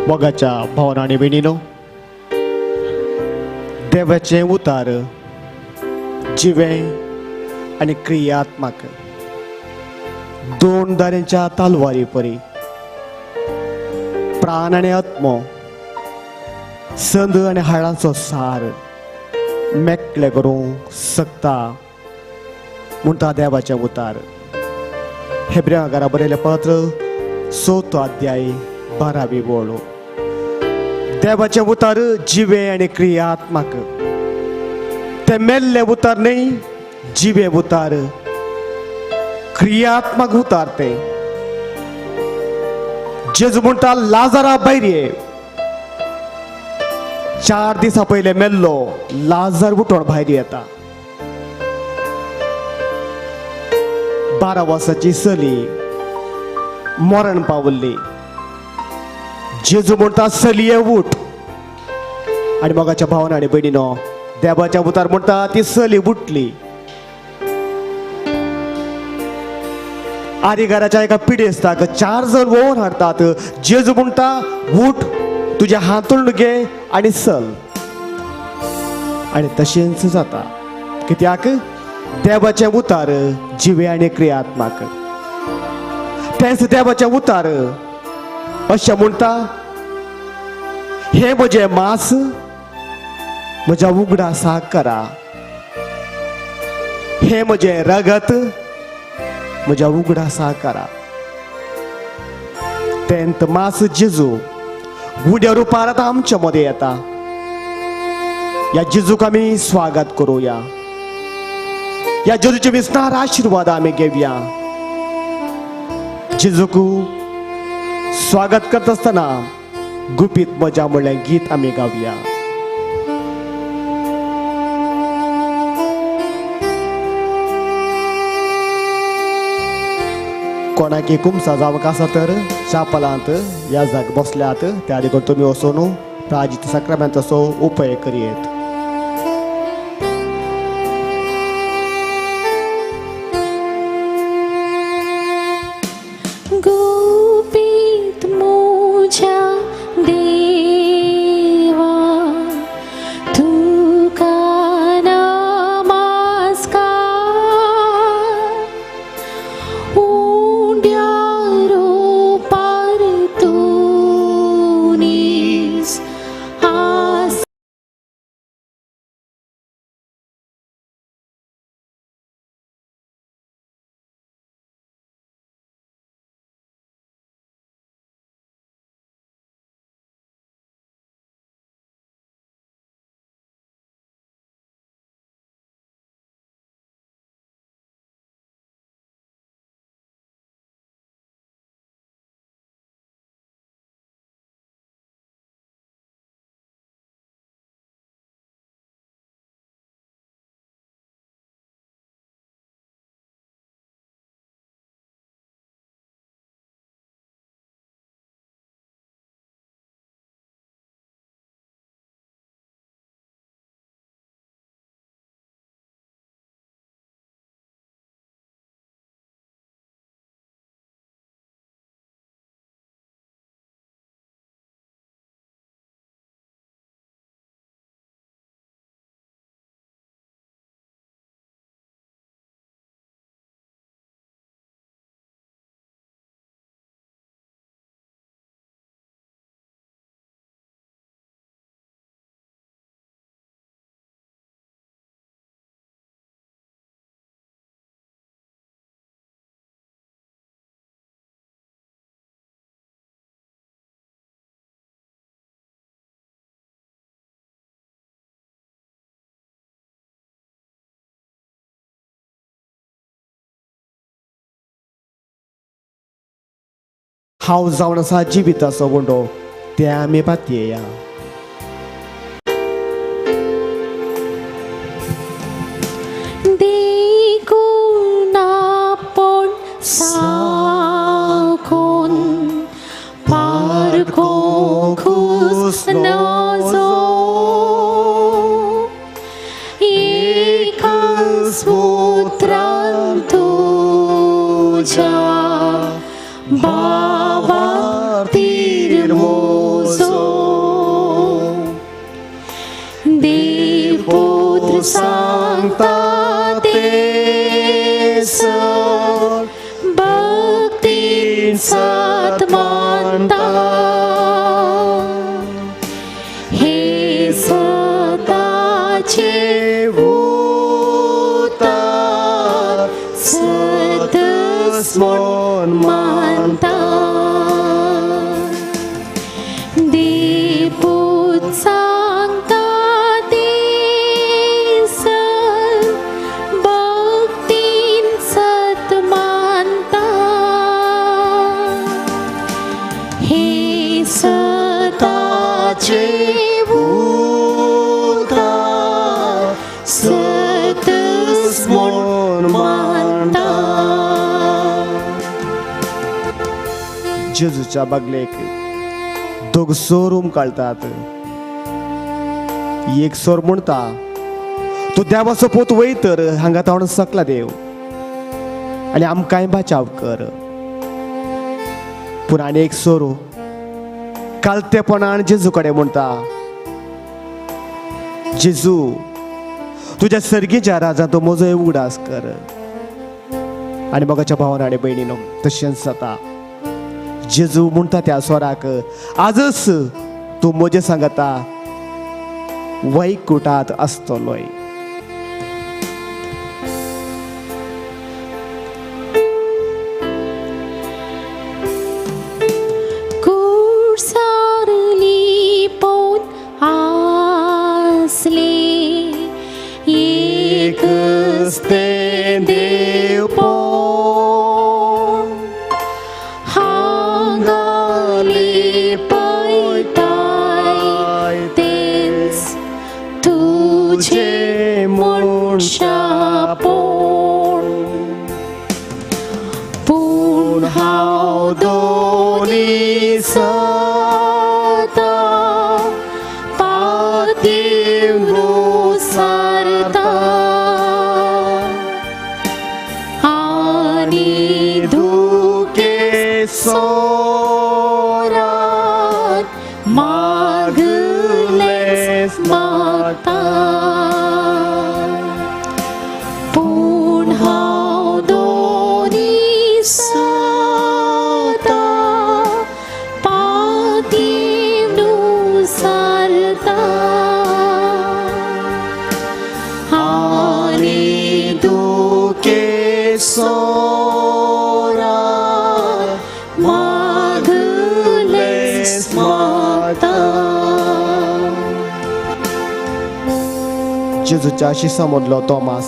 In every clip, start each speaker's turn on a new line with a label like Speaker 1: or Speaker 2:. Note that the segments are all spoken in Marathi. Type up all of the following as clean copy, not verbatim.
Speaker 1: मोगाच्या भावना आणि भयणीनो, देवाचे उतार जिवे आणि क्रियात्मक दोन दाऱ्यांच्या तालवारी परी प्राण आणि आत्मो संद आणि हाडांचो सार मेकळे करूंक शकता म्हणटा देवाचे उतार. हेब्रेकांकारा बरयलें पत्र 6 अध्याय 12वी ओळ. देवाचे उतार जिवे आणि क्रियात्मक. ते मेल्ले उतार नाही, जिवे उतार, क्रियात्मक उतार. ते जेजू म्हणटा लाजारा भायर ये. 4 दिसा पहिले मेल्लो लाजार उठोन भायर येता. 12 वर्साची चली मरण पावल्ली. जेजू म्हणटा चलये उठ. आणि मोगाच्या भावना आणि भयणीनो, देवाच्या उतार म्हणटा ती चली उठली. आरिगाराच्या एका पिडेस्ताक 4 जण वोवन हाडतात. जेजू म्हणटा उठ, तुझ्या हातून घे आणि चल. आणि तशेंच जाता. कित्याक देवाचे उतार जिवे आणि क्रियात्मक. तेच देवाचे उतार अशें म्हणटा, हे म्हजे मांस म्हज्या उगडासाक करा. हे म्हजे रगत म्हज्या उगडासाक करा. तेंत मांस जेजू गुड्या रुपार आतां आमच्या मध्ये येता. या जेजूक आमी स्वागत करूया. या जेजूचे विस्तार आशीर्वाद आमी घेवया. जेजूक स्वागत करता आसतना गुपीत मजा म्हणलें गीत आमी गावया. कोणाकी कुमसा जावंक आसा तर चापलांत ह्या जाग बसल्यात, त्या देखून तुमी वचून प्राजीत सक्रामेंताचो उपेग करियेत.
Speaker 2: गुपीत मोज्या देवा तुका नमस्कार. उंड्या रुपार तुनीस आस.
Speaker 1: हांव जावन आसा जिविताचो गुंडो, ते आमी पातयेया.
Speaker 2: देखून आपण साकून पारखो खुसनाचो. एका सूत्रान तुझ्या बाबा तीर मोजो.
Speaker 1: मानता ते सर
Speaker 2: भक्तीन सत मानता हे सताचे
Speaker 1: उतार
Speaker 2: सत
Speaker 1: स्मरण
Speaker 2: मानता देपूत सांगता ते सर भक्तीन सत मानता हे सताचे
Speaker 1: उतार
Speaker 2: सत
Speaker 1: स्मरण मानता. जेजूच्या बागलेक दोग सोरूम काढतात. एक सोर म्हणता तो देवाचो पोत वय तर हांगा तावण सकला देव आणि आमकांय बचाव कर. पूण आनी एक सोरो कालतेपणान जेजू कडेन म्हणटा जेजू तुझ्या सर्गीच्या राजान तो म्हजोय उगडास कर. आणि मगाच्या भावान आनी भयणीनो तशेंच जाता. जेजू म्हणटा त्या स्वराक आजच तू म्हजे सांगता वैकुटात आसतलोय.
Speaker 2: कुर्सारली पोत आसले एकच ते देव पोन हांगाले पळटाय तेच तुझे मनशापोण पूण हांव
Speaker 1: दोनी सता
Speaker 2: पातीव नुसारता आनी
Speaker 1: दुखे
Speaker 2: सोरात मागलेस माता पूण हांव दोनी सता पातीव नुसारता
Speaker 1: आनी दुखे सोरात
Speaker 2: मागलेस माता.
Speaker 1: जेजूच्या शिसामधलो तोमास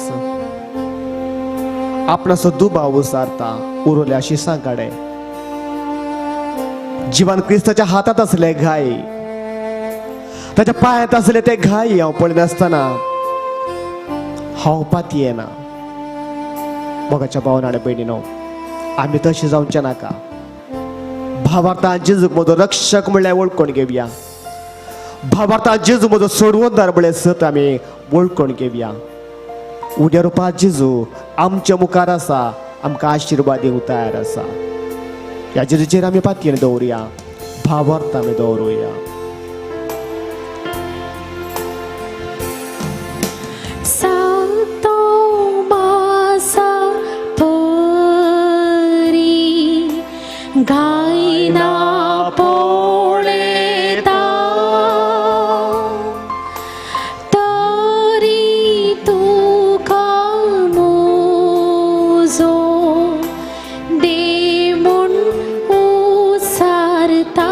Speaker 1: आपणाचो दुबाव उसारता उरल्या शिसांकडे. जिवान क्रिस्ताच्या हातात असले घाई ताच्या पायात असले ते घाई हांव पळय नासतना हांव पाती येना. मोगाच्या भावान आनी भयणीनो आमी तशें जावचें नाका. भावार्थान जेजूक म्हजो रक्षक म्हणल्यार वळखून घेवया. भावार्थान जेजू म्हजो सोडवणदार म्हणल्यार सत आमी वळखून घेवया. उद्या रुपांत जेजू आमच्या मुखार आसा आमकां आशिर्वाद दिवंक तयार आसा. ह्या जेजूचेर आमी पातयेन दवरुया भावार्थ आमी दवरुया.
Speaker 2: सांगतो मासा परी गायना पळेता तरी तुका मोजो देव म्हूण उसारता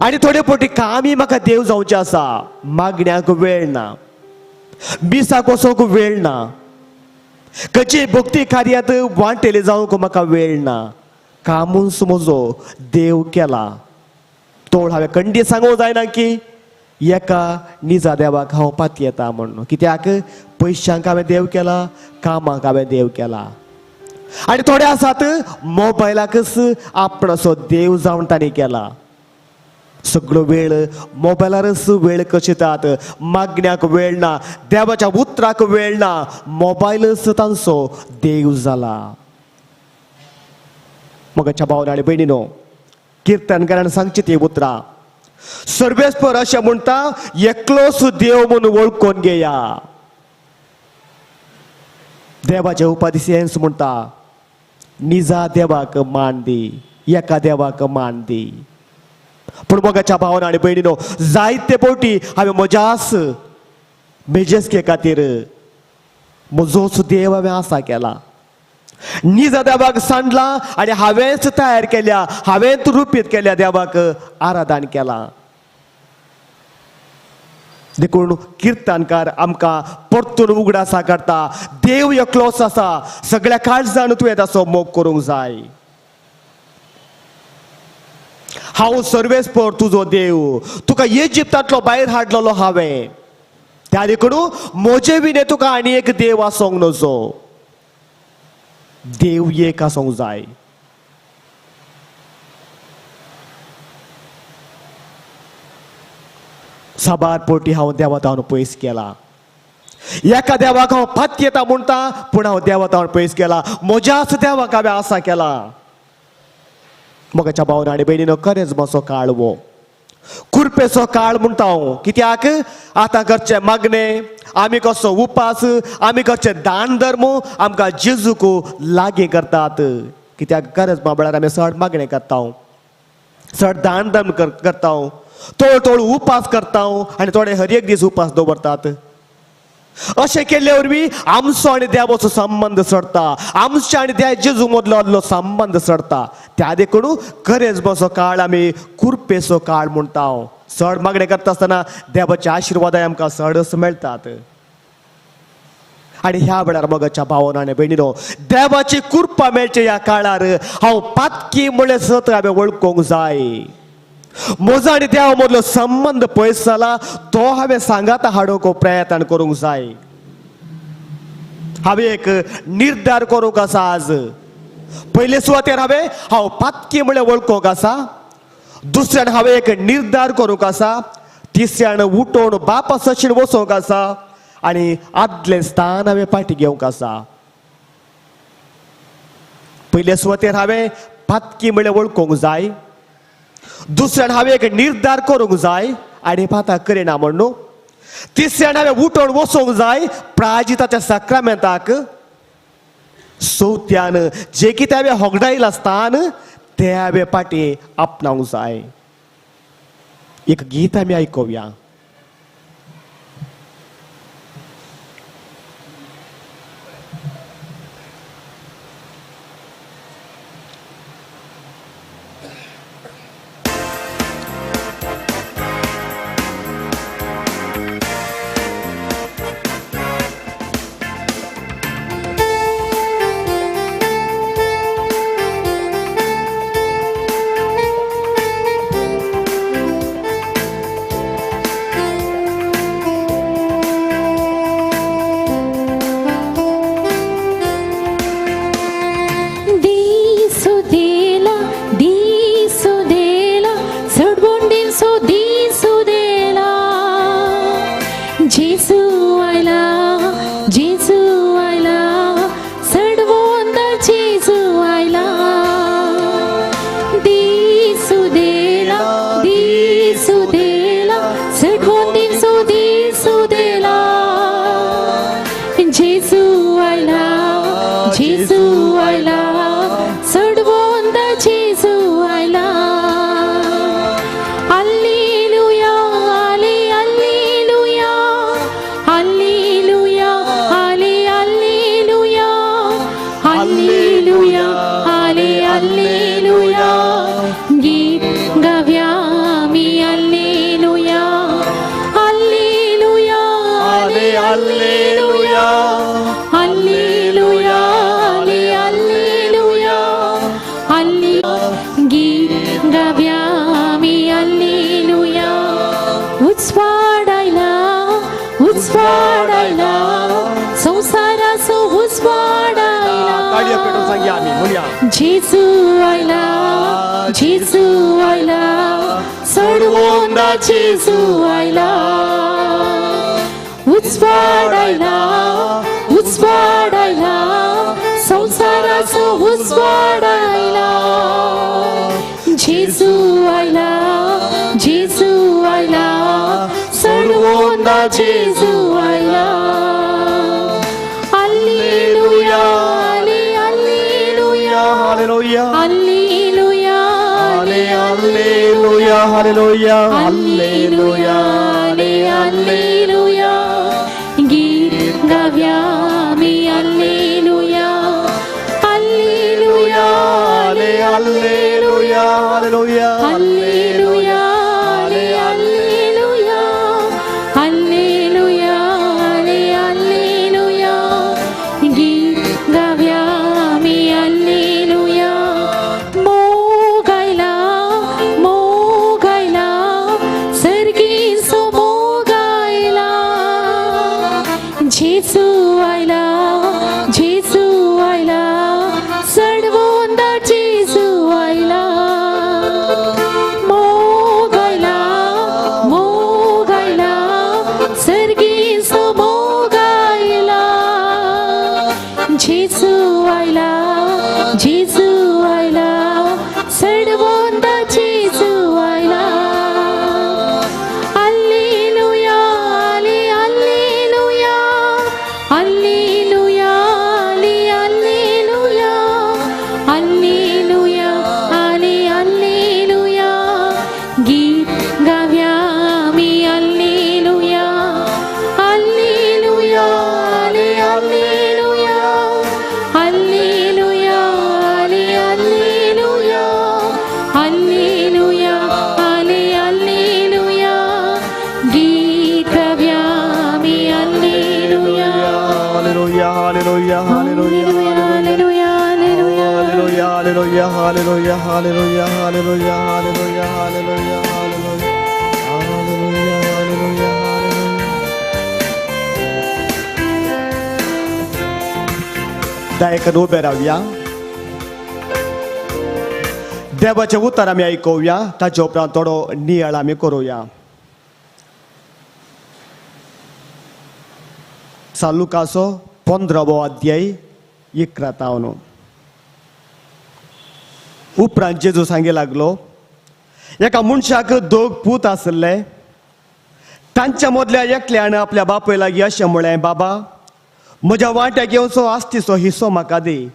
Speaker 1: आणि थोडे पोटी कामी म्हाका देव जावचे आसा, मागण्याक वेळ ना, मिसाक वचोंक वेळ ना, खंयची भक्ती कार्यात वांटेले जावंक म्हाका वेळ ना, कामूस म्हजो देव केला. तोळ हांवें खंडी सांगूंक जायना की एका निजा देवाक हांव पाती येता म्हणून. कित्याक पयशांक हांवें देव केला, कामाक हांवें देव केला. आनी थोडे आसात मोबायलाकच आपणाचो देव जावन तांणी केला. सगळो वेळ मोबायलारच वेळ कशितात, मागण्याक वेळ ना, देवाच्या उतराक वेळ ना, मोबायलच तांचो देव जाला. मोगाच्या भावना आनी भयणीनो, किर्तनकारान सांगची ती उतरां. सर्वेस्पर अशें म्हणटा, एकलोच देव म्हणून वळखून घेया. देवाचे उपादिशेंस म्हणटा, निजा देवाक मान दी, एका देवाक मान दी. पूण मोगाच्या भावना आनी भयणीनो, जायते फावटी हांवें म्हज्याच मेजेस्के खातीर म्हजोच देव हांवें आसा केला. निजा देवाक सांडला आनी हांवेंच तयार केल्या, हांवेंच रुपीत केल्या देवाक आराधन केला. देखून किर्तनकार आमकां परतून उगडासा करता, देव एकलोच आसा, सगळ्या काळजान तुवें ताचो मोग करूंक जाय. हांव सर्वेस्पर तुजो देव, तुका इजिप्तांतलो भायर हाडलेलो हांवें. त्या देखून म्हजे विने तुका आनी एक देव आसोंक नजो. देव एक आसोंक जाय. साबार पोटी हांव देवातावन पयस केला. एका देवाक हांव पाती येता म्हणटा, पूण हांव देवातावन पयस केला. म्हज्याच देवाक हांवें आसा केला. मोगाच्या भावना आनी भयणीनो, खरेंच मातसो काळ वो कुरपेचो काळ म्हणटा हांव. कित्याक आतां करचें मागणें, आमी कसो उपास, आमी करचें दान धर्म आमकां जेजूक लागीं करतात. कित्याक खरेंच बाबळ्यार आमी चड मागणें करता, चड दान धर्म करता, तोळ उपास करता आनी थोडे हर एक दीस उपास दवरतात. अशें केल्ले वरवीं आमचो आनी देवाचो संबंद सडटा, आमचे आनी जेजू मदलो आसलो संबंद सडटा. त्या देखून खरेंच बसो काळ आमी कुरपेचो काळ म्हणटा. चड मागणें करता आसतना देवाचे आशिर्वादाय आमकां चडच मेळटात. आनी ह्या वेळार मोगाच्या भावना आनी भयणीनो, देवाची कृपा मेळचे ह्या काळार हांव पातकी म्हळ्यार सत हांवें वळखूंक जाय. म्हजो आनी देवा मदलो संबंद पयस जाला, तो हांवें सांगात हाडूंक प्रयत्न करूंक जाय. हांवें एक निर्धार करूंक आसा. आज पयले सुवातेर हांव पातकी म्हळ्यार वळखूंक आसा. दुसऱ्यान हांवें एक निर्धार करूंक आसा. तिसऱ्यान उठोवन बापा सशीन वचोंक आसा. आनी आदलें स्थान हांवें फाटीं घेवंक आसा. पयले सुवातेर हांवें पातकी म्हळ्यार वळखूंक जाय. दुसऱ्यान हांवें एक निर्धार करूंक जाय आनी पातां करिना म्हणून. तिसऱ्यान हांवें उठोवन वचोंक जाय प्रायजिताच्या सक्रामेंताक. चवथ्यान जें कितें हांवें होगडायलां स्थान तें हांवें फाटीं आपणावंक जाय. एक गीत आमी आयकुया. सांगया आम्ही म्हणूया.
Speaker 2: जेजू आयला, जेजू आयला, सोडवोंदा जेजू आयला. उजवाडायला, उजवाडायला, संसाराचो उजवाडायला. जेजू आयला, जेजू आयला, सोडवोंदा जेजू आयला. Alleluia, alleluia,
Speaker 1: hallelujah
Speaker 2: alleluia,
Speaker 1: hallelujah hallelujah hallelujah
Speaker 2: alleluia. गीत गाऊया आम्ही alleluia, alleluia,
Speaker 1: hallelujah hallelujah
Speaker 2: alleluia, alleluia, alleluia, alleluia. गीत गाऊया आम्ही alleluia. मोगायला, मोगायला, सर्गीचो मोगायला. जेजू आयला, जेजू आयला, सडवोंदा जेजू आयला. मोगायला, मोगायला, सर्गीचो मोगायला. जेजू आयला, जेजू आयला, सडवोंदा जेजू आयला. Alleluia, alleluia, alleluia, alleluia, alleluia, alleluia. गीत गाऊया आम्ही alleluia, alleluia, alleluia, alleluia, alleluia, alleluia, alleluia. गीत गाऊया आम्ही alleluia,
Speaker 1: hallelujah hallelujah hallelujah
Speaker 2: alleluia, alleluia.
Speaker 1: Hallelujah hallelujah hallelujah hallelujah hallelujah hallelujah hallelujah hallelujah hallelujah hallelujah. दायकन उभे राहूया. देवाचे उत्तर आम्ही ऐकूया. ताच्या उपरांत थोडो नियाळ आम्ही करूया. लुकाचो 15वो अध्याय 11. उपरांत जेजू सांगे लागलो, एका मनशाक 2 पूत आसले. तांच्या मदल्या एकल्यान आपल्या बापूय लागीं अशें म्हळें, बाबा, म्हज्या वांट्याक येवचो आस्तीचो हिस्सो म्हाका दी.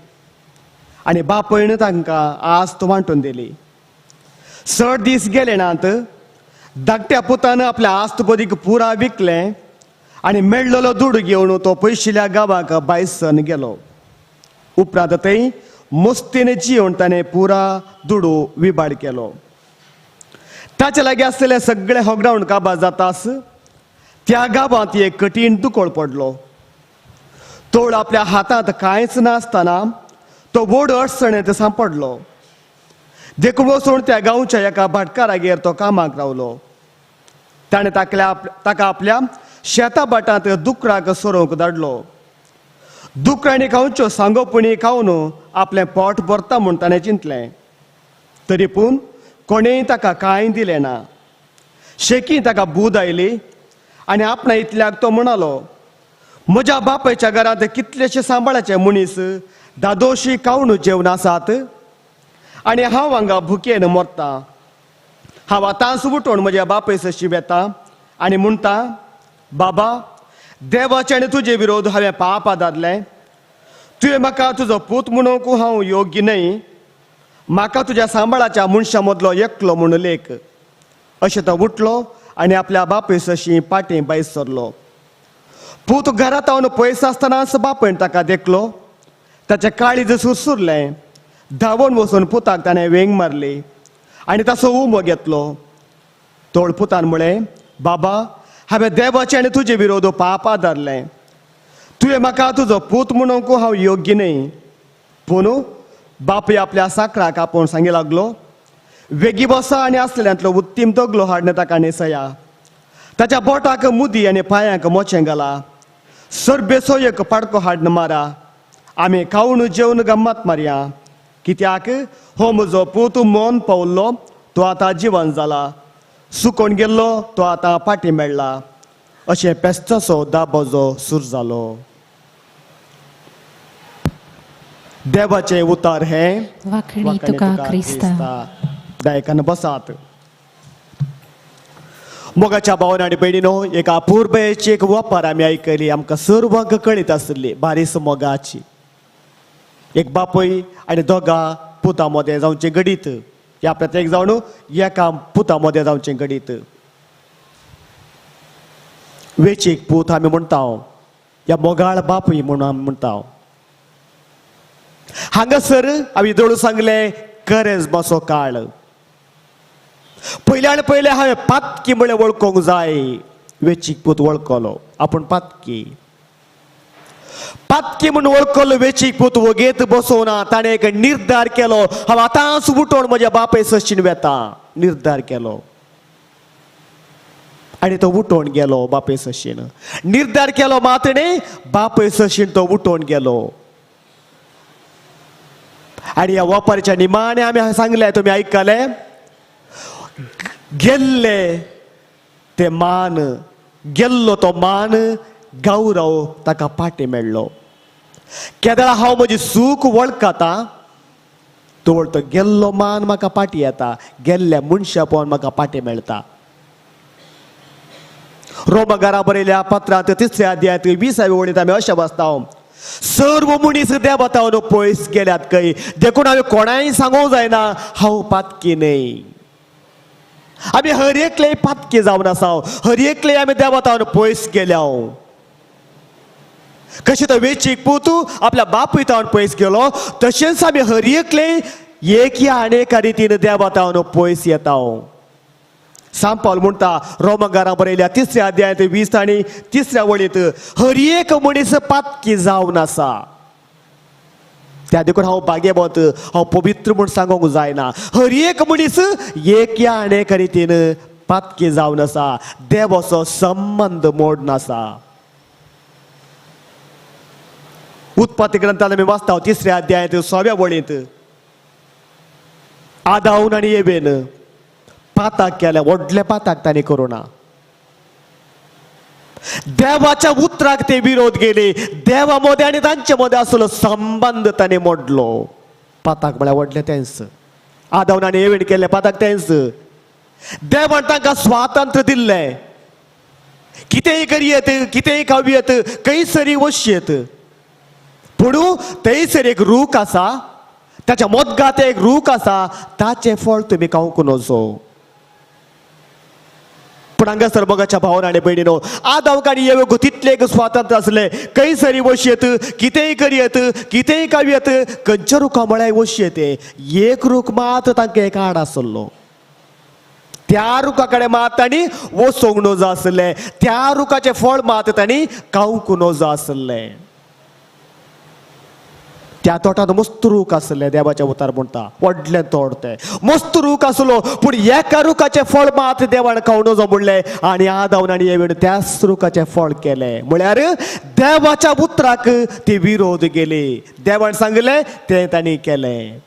Speaker 1: आनी बापयन तांकां आस्त वांटून दिली. 6 दीस गेले नात धाकट्या पुतान आपल्या आस्त पदीक पुरा विकलें आनी मेळ्ळलो दूड घेवन तो पयशिल्ल्या गांवाक बायसन गेलो. उपरांत थंय मस्तीन जिवन ताणें पुरा दुडू विबाड केलो. ताचे लागीं आसलेले सगळे होगडावण काबार जातास त्या गांवांत एक कठीण दुकोळ पडलो. तोड आपल्या हातांत कांयच नासतना तो व्हड अडचणेंत सांपडलो. देखून वचून त्या गांवच्या एका भाटकारागेर तो कामाक रावलो. ताणें ताका आपल्या शेता बाटांत दुकराक सोरोंक धाडलो. दुकरांनी खावच्यो सांगोपणी खावन आपलें पोट भरता म्हूण ताणें चिंतलें. तरी पूण कोणेय ताका कांय दिलें ना. शेकी ताका बूद आयली आनी आपणा इतल्याक तो म्हणलो, म्हज्या बापायच्या घरांत कितलेशे सांबाळाचे मनीस दादोशी खावन जेवण आसात आनी हांव हांगा भुकेन मरता. हांव आतांच उठोन म्हज्या बापाय सशी येता आनी म्हणटा, बाबा, देवाचे आनी तुजे विरोध हांवें पाप आदारलें. तुवें म्हाका तुजो पूत म्हणूंक हांव योग्य न्हय. म्हाका तुज्या सांबाळाच्या मनशा मदलो एकलो म्हूण लेख. अशें तो उठलो आनी आपल्या बापाय सशी पाटी भायर सरलो. पूत घरांत हांवन पयस आसतनाच बापायन ताका देखलो. ताचें काळीज सुरसुरलें. धांवून वचून पुताक ताणें वेंग मारली आनी ताचो उमो घेतलो. तोळ पुतान म्हळें, बाबा, हांवें देवाचे आनी तुजे विरोध पाप आदारलें. तुवें म्हाका तुजो पूत म्हणूंक हांव योग्य न्हय. पूण बापूय आपल्या साकराक आपोवन सांगूंक लागलो, वेगी बसा आनी आसलेल्यांतलो उत्तीम तगलो हाडून ताका न्हेसया. ताच्या बोटाक मुदी आनी पांयांक मोचें घाला. सरबेसो एक पाडको हाडून मारा आमी खावन जेवन गम्मत मारया, कित्याक हो म्हजो पूत मोन पावल्लो तो आतां जिवन जाला, सुकोवन गेल्लो तो आतां फाटीं मेळ्ळा, अशें पेस्ताचो दाबोजो सूर जालो. देवाचें उतार हें
Speaker 2: वाखणी तुका क्रिस्ता.
Speaker 1: दायकान बसात. मोगाच्या भावान आनी भयणीनो, एक अपूर्वेची एक वपार आमी आयकली, आमकां सर्वांक कळीत आसली बारीस मोगाची. एक बापूय आनी दोगा पुता मोदें जावचें घडीत, ह्या प्रत्येक जावन एका पुता मोदें जावचें घडीत. वेचीक पूत आमी म्हणटा, ह्या मोगाळ बापूय म्हणून आमी म्हणटा. हांगासर आमी दळू सांगलें खरेंच मातसो काळ. पयले आनी पयले हांवें पातकी म्हळ्यार वळखूंक जाय. वेचीक पूत वळखलो, आपूण पातकी. पातकी म्हणून वळखलो वेचीक पूत वगेत बसोना. ताणें एक निर्धार केलो, हांव आतांच उठोन म्हज्या बापाय सशीन वेता. निर्धार केलो आनी तो उठोन गेलो बापाय सशीन. निर्धार केलो मातणे, बापाय सशीन तो उठोन गेलो. आनी ह्या वपारच्या निमाणे आमी सांगलें, तुमी आयकलें, गेल्ले ते मान, गेल्लो तो मान, गौरव ताका फाटीं मेळ्ळो. केदां हांव म्हजी सूख वळखता, तो वळतो गेल्लो मान म्हाका फाटीं येता, गेल्ल्या मनशा पळोवन म्हाका फाटीं मेळटा. रोमाकारा बरयल्या पत्रांत 3 अध्यायात 20 वळींत आमी अशें वाचता, सर्व मनीस देवतावन पयस गेल्यात खंय, देखून हांवें कोणाय सांगूंक जायना हांव पातकी न्हय. आमी हर एकले पातकी जावन आसा, हर एकले आमी देवतावन पयस गेल्या. कशें तो वेचीक पूत आपल्या बापूय तावन पयस गेलो, तशेंच आमी हर एकले एक या आनेका रितीन देवतावन पयस येता. सांत पावल म्हणटा रोमाकारा बरयल्या 3 अध्यायात 20 आनी 3 वळींत, हर एक मनीस पातकी जावन आसा. त्या देखून हांव भाग्यवंत, हांव पवित्र म्हूण सांगूंक जायना. हर एक मनीस एक या आनेका रितीन पातकी जावन आसा. देवाचो संबंध मोडून आसा. उत्पत्ती ग्रंथांत आमी वाचता 3 अध्यायात 6 वळींत, आदाम आनी एवेन पाताक केले, व्हडले पाताक तांणी करुना. देवाच्या उतराक ते विरोध गेले. देवा मदें आनी तांचे मदें आसलो संबंध तांणी मोडलो. पाताक म्हळ्यार व्हडले तेंच. आदाम आनी एवेन केले पाताक तेंच. देवान तांकां स्वातंत्र्य दिल्लें, कितेंय करयेत, कितेंय खावयेत, खंयसरी वचयेत. पूण थंयसर एक रूख आसा, ताच्या मोदगांत एक रूख आसा, ताचें फळ तुमी खावंक नजो. पूण हांगासर मोगाच्या भावान आनी भयणीनो, आदाम आनी एवेक तितलें एक स्वातंत्र्य आसलें, खंयसरी वचयेत, कितेंय करयेत, कितेंय खावयेत, खंयच्या रुखा म्हळ्यार वचयेत. एक रूख मात तांकां एक आड आसलो. त्या रुखा कडेन मात तांणी वचोंक नजो आसलें. त्या रुखाचें फळ मात तांणी खावंक नजो आसलें. त्या तोटात मस्त रूख आसले. देवाच्या उतार म्हणटा व्हडलें तोड तें मस्त रूख आसलो, पूण एका रुखाचें फळ मात देवान खावं नजो म्हणलें. आनी आदाम आनी एवेन त्याच रुखाचें फळ केलें. म्हळ्यार देवाच्या उतराक ती विरोध गेली. देवान सांगलें तें तांणी केलें.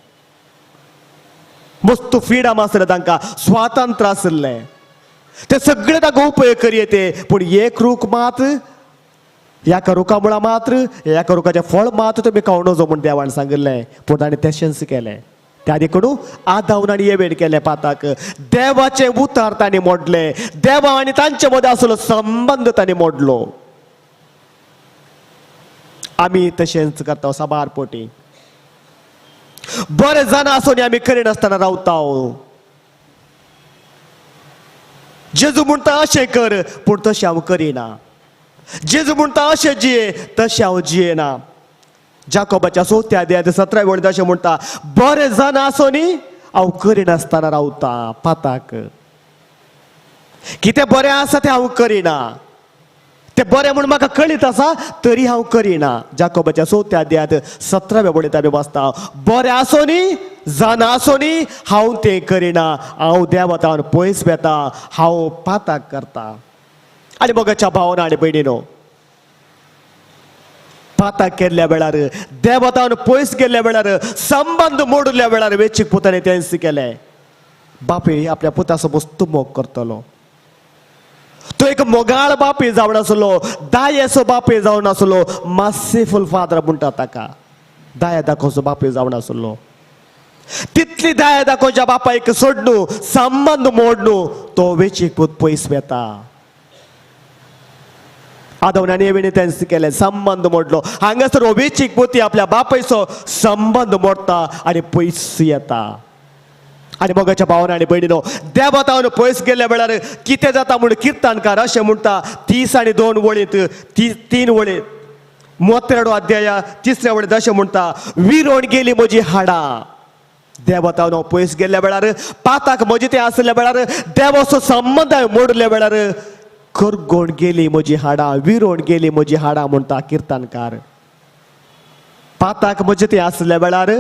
Speaker 1: मस्त फ्रिडम आसलें तांकां, स्वातंत्र्य आसलें. ते सगळे तांकां उपयोग करयेते. पूण एक रूख मात, एका रुखा मुळा मात्र एका रुखाचें फळ मात तुमी खावं नजो म्हूण देवान सांगलें. पूण ताणें तशेंच केलें. त्या देखून आदाम आनी एवेन केलें पाताक. देवाचें उतार तांणी मोडलें. देवा आनी तांचे मदें आसलो संबंध तांणी मोडलो. आमी तशेंच करता साबार पोटी. बरें जाणा आसून आमी करिनासतना रावता. जेजू म्हणटा अशें कर, पूण तशें हांव करिना. जेजू म्हणटा अशें जिये, तशें हांव जियेना. जाकोबाच्या 4 अध्यायात 17 वळींत अशें म्हणटा, बरें जाणा आसोनी हांव करिनासतना रावता पाताक. कितें बरें आसा तें हांव करिना. तें बरें म्हूण म्हाका कळीत आसा तरी हांव करिना. जाकोबाच्या 4 अध्यायात 17 वळींत आमी वाचता, बरें आसोनी जाणा आसोनी हांव तें करिना. हांव देवतावन पयस वेता, हांव पाताक करता. आनी मोगाच्या भावान आनी भयणीनो, पाता केल्ल्या वेळार देवतावन पयस गेल्ल्या वेळार संबंध मोडल्या वेळार वेचीक पुताने तेंच केले बापे आपल्या पुताचो बस्तू मोग करतलो तो एक मोगाळ बापे जावन आसलो दायेचो बापे जावन आसलो मर्सीफुल फादर म्हणटा ताका दाया दाखोवचो बापे जावन आसलो तितली दाया दाखोवच्या बापायक सोडनू संबंध मोडनू तो वेचीक पूत पयस वेता आदवण्याने येवेने तेंच केले संबंध मोडलो हांगासर हो वेचीक पोती आपल्या बापायचो संबंध मोडता आणि पयस येता आणि मोगाच्या भावान आणि भयणीनो देवतावन पयस गेल्ल्या वेळार कितें जाता म्हूण किर्तनकार अशें म्हणटा 30 आणि 2 वळींत 3 वळींत 32 अध्याया 3ऱ्या वळींत अशें म्हणटा विरोण गेली म्हजी हाडां देवतावन हांव पयस गेल्ल्या वेळार पाताक म्हजें तें आसल्या वेळार देवाचो संबंद हांवें मोडल्या वेळार करगोण गेली म्हजी हाडां विरोण गेली म्हजी हाडां म्हणटा किर्तनकार पाताक म्हजें तें आसल्या वेळार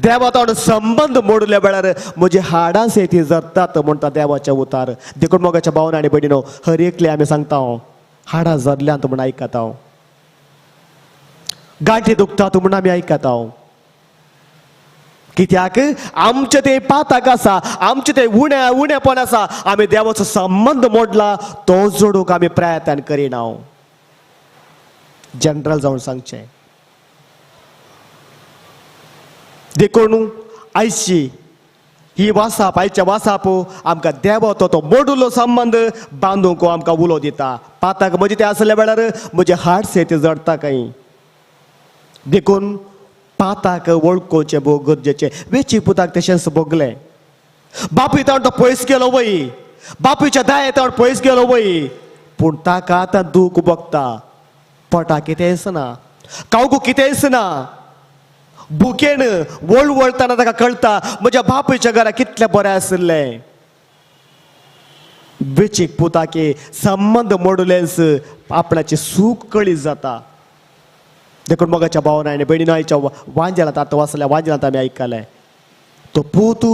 Speaker 1: देवतावन संबंध मोडल्या वेळार म्हजी हाडां सेती जरतात म्हणटा देवाचे उतार देखून मोगाच्या भावान आनी भयणीनो हर एकले आमी सांगता हाडां जरल्यांत म्हूण आयकता हांव गांठी दुखतात म्हूण आमी आयकता हांव कित्याक आमचें तें पाताक आसा आमचें तें उणेपण आसा आमी देवाचो संबंध मोडला तो जोडूंक आमी प्रयत्न करिना जनरल जावन सांगचें देखून आयची ही वासाप आयच्या वासाप आमकां देवाचो तो मोडुलो संबंध बांदूंक आमकां उलो दिता पाताक म्हजें तें आसल्या वेळार म्हजे हाड सेती जडटा काय देखून पाताक वळखोवचें भोव गरजेचें वेची पुताक तशेंच भोगलें बापूय ताण तो पयस गेलो वय बापूयच्या दाये ताण पयस गेलो वय पूण ताका आतां दूख भोगता पोटा कितेंच ना कावको कितेंच ना बुकेन वळवळतना ताका कळटा म्हज्या बापूयच्या घरा कितलें बरें आसलें वेचीक पुताके संबंध मोडलेंच आपणाचें सूख कळीत जाता देखून मोगाच्या भावान आनी भयणीनो आयच्या वांजेलांत आतां वाचल्या वांजेलांत आमी आयकलें तो पूत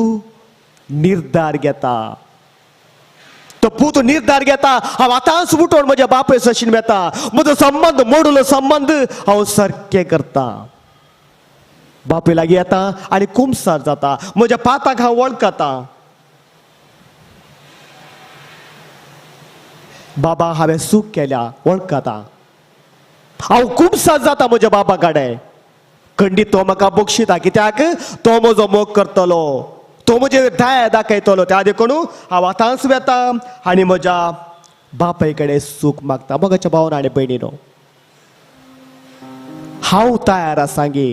Speaker 1: निर्धार घेता तो पूत निर्धार घेता हांव आतांच उठोन म्हज्या बापूय सशीन वेता म्हजो संबंध मोडलो संबंध हांव सारकें करता बापूय लागीं येता आनी कुमसार जाता म्हज्या पाताक हांव वळखता बाबा हांवें सूख केल्या वळखता हांव कुमसार जाता म्हज्या बाबा कडेन खंडीत तो म्हाका बक्षिता कित्याक तो म्हजो मोग करतलो तो म्हजे दाय दाखयतलो त्या देखून हांव आतांच वेता आनी म्हज्या बापाय कडेन सूख मागता मोगाच्या भावान आनी भयणीनो हांव तयार आसां गे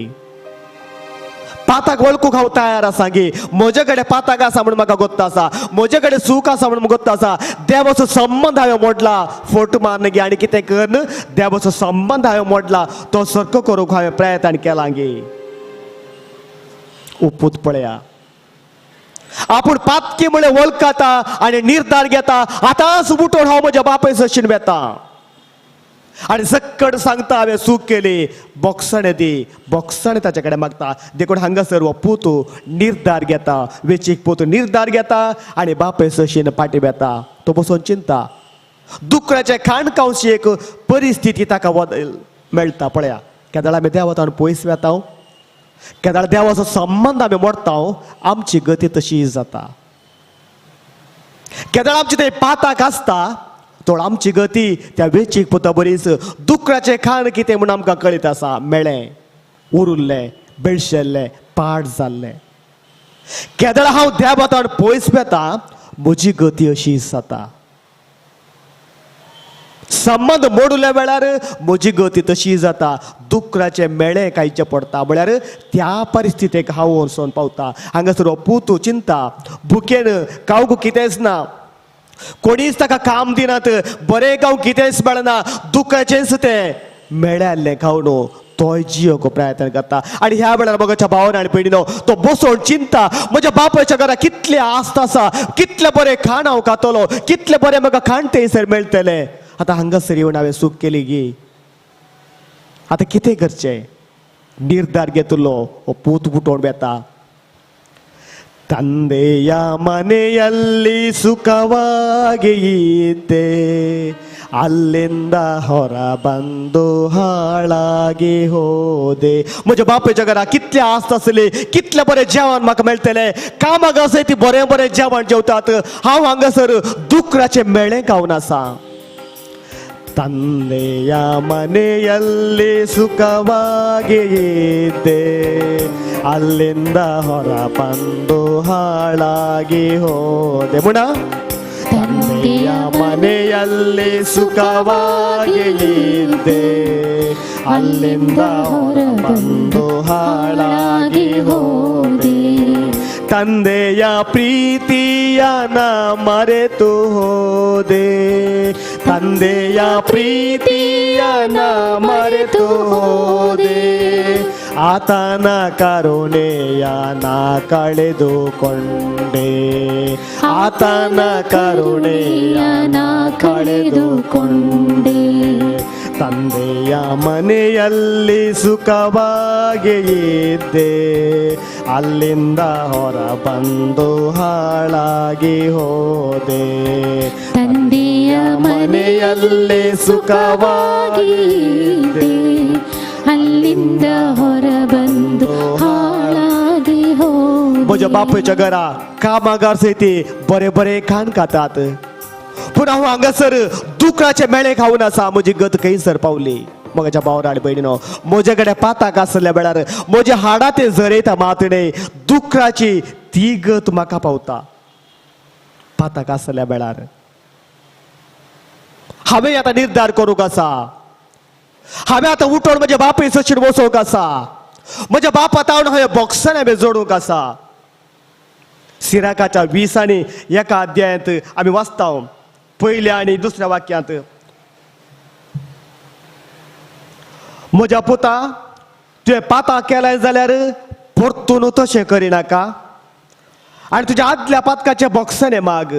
Speaker 1: पाताक वळखूंक हांव तयार आसां गे म्हजे कडेन पाताक आसा म्हणून म्हाका गोत्त आसा म्हजे कडेन सूख आसा म्हणून गोत्त आसा देवाचो संबंध हांवें मोडला फोट मारन गे आनी कितें कर देवाचो संबंध हांवें मोडला तो सारको करूंक हांवें प्रयत्न केला गे उपूत पळया आपूण पातकी म्हळ्यार वळखता आनी निर्धार घेता आतांच उठोन हांव म्हज्या बापाय सशीन वेता आनी सक्कड सांगता हांवें सूख केली बोक्सणे दी बोक्सणे ताचे कडेन मागता देखून हांगासर हो पूत निर्धार घेता वेचीक पूत निर्धार घेता आनी बापाय सशीन पाटी वेता तो बसून चिंता दुकराचे खाणकावशी एक परिस्थिती ताका मेळटा पळया केदाळ आमी देवतान पयस वेता केदाळ देवाचो संबंध आमी मोडटा आमची गती तशी जाता केदाळ आमची ते पाताक आसता तो आमची गती त्या वेचीक पुता बरीच दुकराचें खाण कितें म्हूण आमकां कळीत आसा मेळ्ळें उरुल्लें बेळशेल्लें पाड जाल्लें केदाळ हांव देवातान पयस वेता म्हजी गती अशी जाता संबंध मोडल्या वेळार म्हजी गती तशी जाता दुकराचें मेळें खायचें पडटा म्हळ्यार त्या परिस्थितीक हांव वचून पावता हांगासर हो पूत चिंता भुकेन कावूक कितेंच ना कोणीच ताका काम दिनात बरें खावंक कितेंच मेळना दुखाचेंच तें मेळ्ळें खावन तोय जियोक प्रयत्न करता आनी ह्या वेळार मोगाच्या भावान आनी भयणीनो तो बसून चिंता म्हज्या बापायच्या घरा कितलें आस्त आसा कितलें बरें खाण हांव खातलो कितलें बरें म्हाका खाण थंयसर मेळटलें आतां हांगासर येवन हांवें सूख केली गी आतां कितें करचें निर्धार घेतलो हो पूत उठोन वेता ತಂದೆಯ ಮನೆಯಲ್ಲಿ ಸುಖವಾಗಿ ಇದ್ದೆ ಅಲ್ಲಿಂದ ಹೊರ ಬಂದು हाळागी होदे. म्हज्या बापेच्या घरा कितले आस्त आसली, कितले बरें जेवण म्हाका मेळटलें. कामाक आसय ती बरें बरें जेवण जेवतात. हांव हांगासर दुकराचे मेळे खावन आसा. ತಂದೆಯ ಮನೆಯಲ್ಲಿ ಸುಖವಾಗಿ ಇದ್ದೆ, ಅಲ್ಲಿಂದ ಹೊರ ಬಂದು ಹಾಳಾಗಿ ಹೋದೆ. ಮುಣ ತಂದೆಯ ಮನೆಯಲ್ಲಿ ಸುಖವಾಗಿ ಇದ್ದೆ, ಅಲ್ಲಿಂದ ಹೊರ ಬಂದು ಹಾಳಾಗಿ ಹೋದೆ. ತಂದೆಯ ಪ್ರೀತಿಯ ನಾ ಮರೆತು ಹೋದೆ, ತಂದೆಯ ಪ್ರೀತಿಯ ನಾ ಮರೆತು ಹೋದೆ. ಆತನ ಕರುಣೆಯ ನಾ ಕಳೆದುಕೊಂಡೆ, ಆತನ ಕರುಣೆಯ ನಾ ಕಳೆದುಕೊಂಡೆ. ತಂದೆಯ ಮನೆಯಲ್ಲಿ ಸುಖವಾಗಿ ಇದ್ದೆ, ಅಲ್ಲಿಂದ ಹೊರ ಬಂದು ಹಾಳಾಗಿ ಹೋದೆ.
Speaker 2: ತಂದೆಯ
Speaker 1: ಮನೆಯಲ್ಲಿ ಸುಖವಾಗಿ ಇದ್ದೆ,
Speaker 2: ಅಲ್ಲಿಂದ ಹೊರ ಬಂದು ಹಾಳಾಗಿ ಹೋದೆ.
Speaker 1: म्हज्या बापायच्या घरा कामागार ती बरे बरे खाण खातात, पूण हांव हांगासर दुकराचे मेळे खावन आसा. म्हजी गत खंयसर पावली. म्हज्या भावार आनी भयणीनो, म्हजे कडेन पाताक आसल्या वेळार म्हजे हाडां ते झरयता मातडे, दुकराची ती गत म्हाका पावता. पाताक आसल्या वेळार हांवें आतां निर्धार करूंक आसा. हांवें आतां उठोन म्हज्या बापाय सशीर वचोंक आसा. म्हज्या बापा तावन हांवें बॉक्सान हांवें जोडूंक आसा. सिराकाच्या 20 आनी 1 अध्यायांत आमी वाचता पयल्या आनी दुसऱ्या वाक्यांत, म्हज्या पुता तुवें पातां केलें जाल्यार परतून तशें करिनाका, आनी तुज्या आदल्या पातकाचे बॉक्साने माग.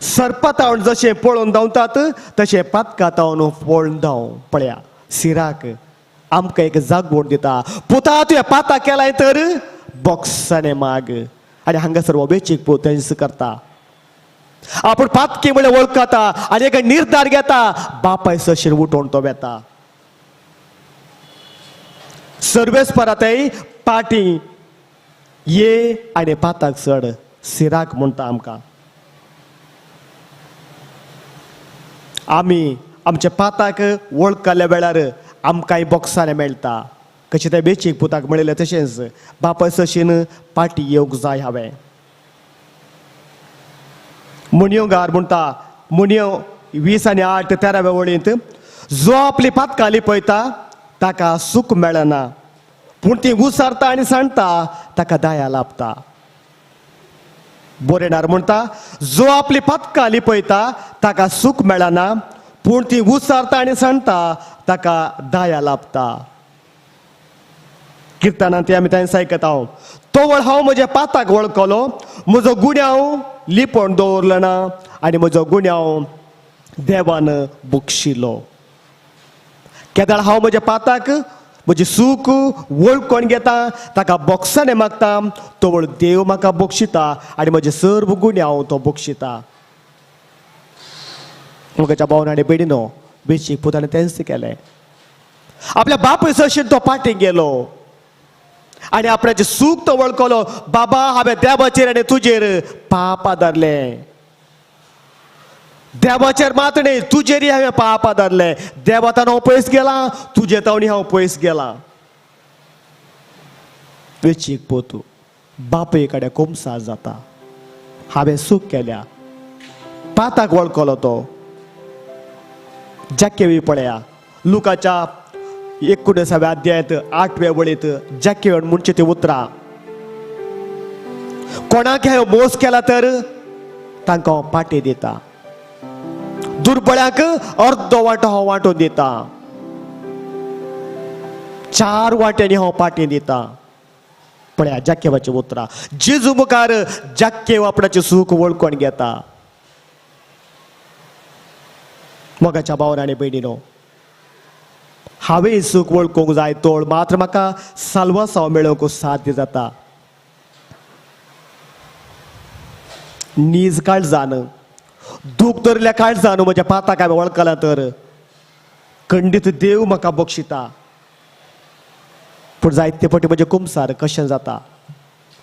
Speaker 1: सरपतावन जशें पळोवन धांवतात तशें पातका तावन पळोवन धांव. पळया, सिराक आमकां एक जागोर दिता. पुता तुवें पातां केलाय तर बॉक्साने माग. आनी हांगासर हो बेचीक पोतेंस करता. आपूण पातकी म्हळ्यार वळखता आनी एक निर्धार घेता. बापाय सशीर उठोवन तो वेता. सर्वेस्परातय पाटी ये आनी पाताक चड. सिराक म्हणटा आमकां, आमी आमच्या पाताक वळखल्या वेळार आमकांय बॉक्साने मेळटा. कशें तें बेचीक पुताक मेळयलें तशेंच बापाय सशीन पाटी येवंक जाय हांवें. मुणयोगार म्हणटा, मुणयो 20 आनी 8 13व्या वळींत, जो आपली पातकां लिपयता ताका सूख मेळना, पूण ती उसारता आनी सांडटा ताका दाया लाभता. बोरेणार म्हणटा, जो आपली पातकां लिपयता ताका सूख मेळना, पूण ती उसारता आनी सांडटा ताका दाया लाभता. किर्तनांत आमी तांचे आयकता, तोवळ हांव म्हज्या पाताक वळखलो, म्हजो गुन्यांव लिपोवन दवरलो ना आनी म्हजो गुन्यांव देवान बक्षिलो. केदाळ हांव म्हज्या पाताक म्हजें सूख वळखून घेता, ताका बॉक्साने मागता, तोवळ देव म्हाका बक्षिता आनी म्हजे सर्व गुन्यांव तो बक्षिता. म्हज्या भावान आनी भयणीनो, बेचीक पुतान तेंच केलें. आपल्या बापूय सशीन तो पाटीक गेलो आनी आपणाचें सूख तो वळखलो. बाबा, हांवें देवाचेर आनी तुजेर पाप आदारलें. देवाचेर मात न्ही, तुजेरय हांवें पाप आदारलें. देवातान हांव पयस गेलां, तुजे तावणी हांव पयस गेलां. वेचीक पोतू बापय कडेन कोमसा जाता. हांवें सूख केल्या. पाताक वळखलो तो. जाकेवी पळया, लुकाच्या 19व्या अध्यायांत 8व्या वळींत जाकेवेन म्हणचे ती उतरां. कोणाक हांवें मोस केला तर तांकां हांव पाटी दिता. दुर्बळ्याक अर्दो वांटो हांव वांटून दिता. 4 वांट्यांनी हांव पाटी दिता. पळया जाकेवाची उतरां. जेजू मुखार जाकेव आपणाचें सूख वळखून घेता. मोगाच्या भावान आनी भयणीनो, हांवें सूख वळखूंक जाय तोळ मात्र म्हाका साल्वासांव मेळोवंक साध्य जाता. नीज काळजान दूख धरल्या काळजान म्हज्या पाताक हांवें वळखलां तर खंडीत देव म्हाका बक्षिता. पूण जायते फावटी म्हजें कुमसार कशें जाता.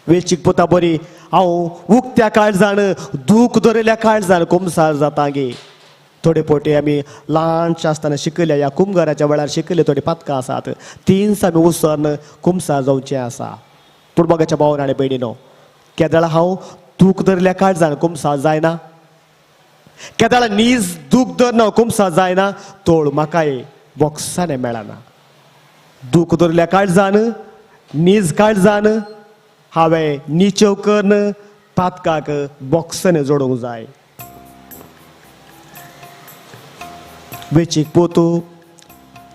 Speaker 1: वेळचीक पोता बरी हांव उक्त्या काळजान दूख धरल्या काळजान कुमसार जाता गे. थोडे फावटी आमी ल्हानशे आसतना शिकयल्या ह्या कुमगाराच्या वेळार शिकयले थोडी पातकां आसात तीन आमी उसरन कुमसार जावचें आसा. पूण मोगाच्या भावान आनी भयणीनो केदळ हांव दूख धरल्या काळजान कुमसार जायना. केदळ नीज दूख धरना कुमसार जायना तोळ म्हाकाय बोक्साने मेळना. दूख धरल्या काळजान नीज काळजान हांवें निचेव करन पातकाक बोक्साने जोडूंक जाय. वेचीक पोतू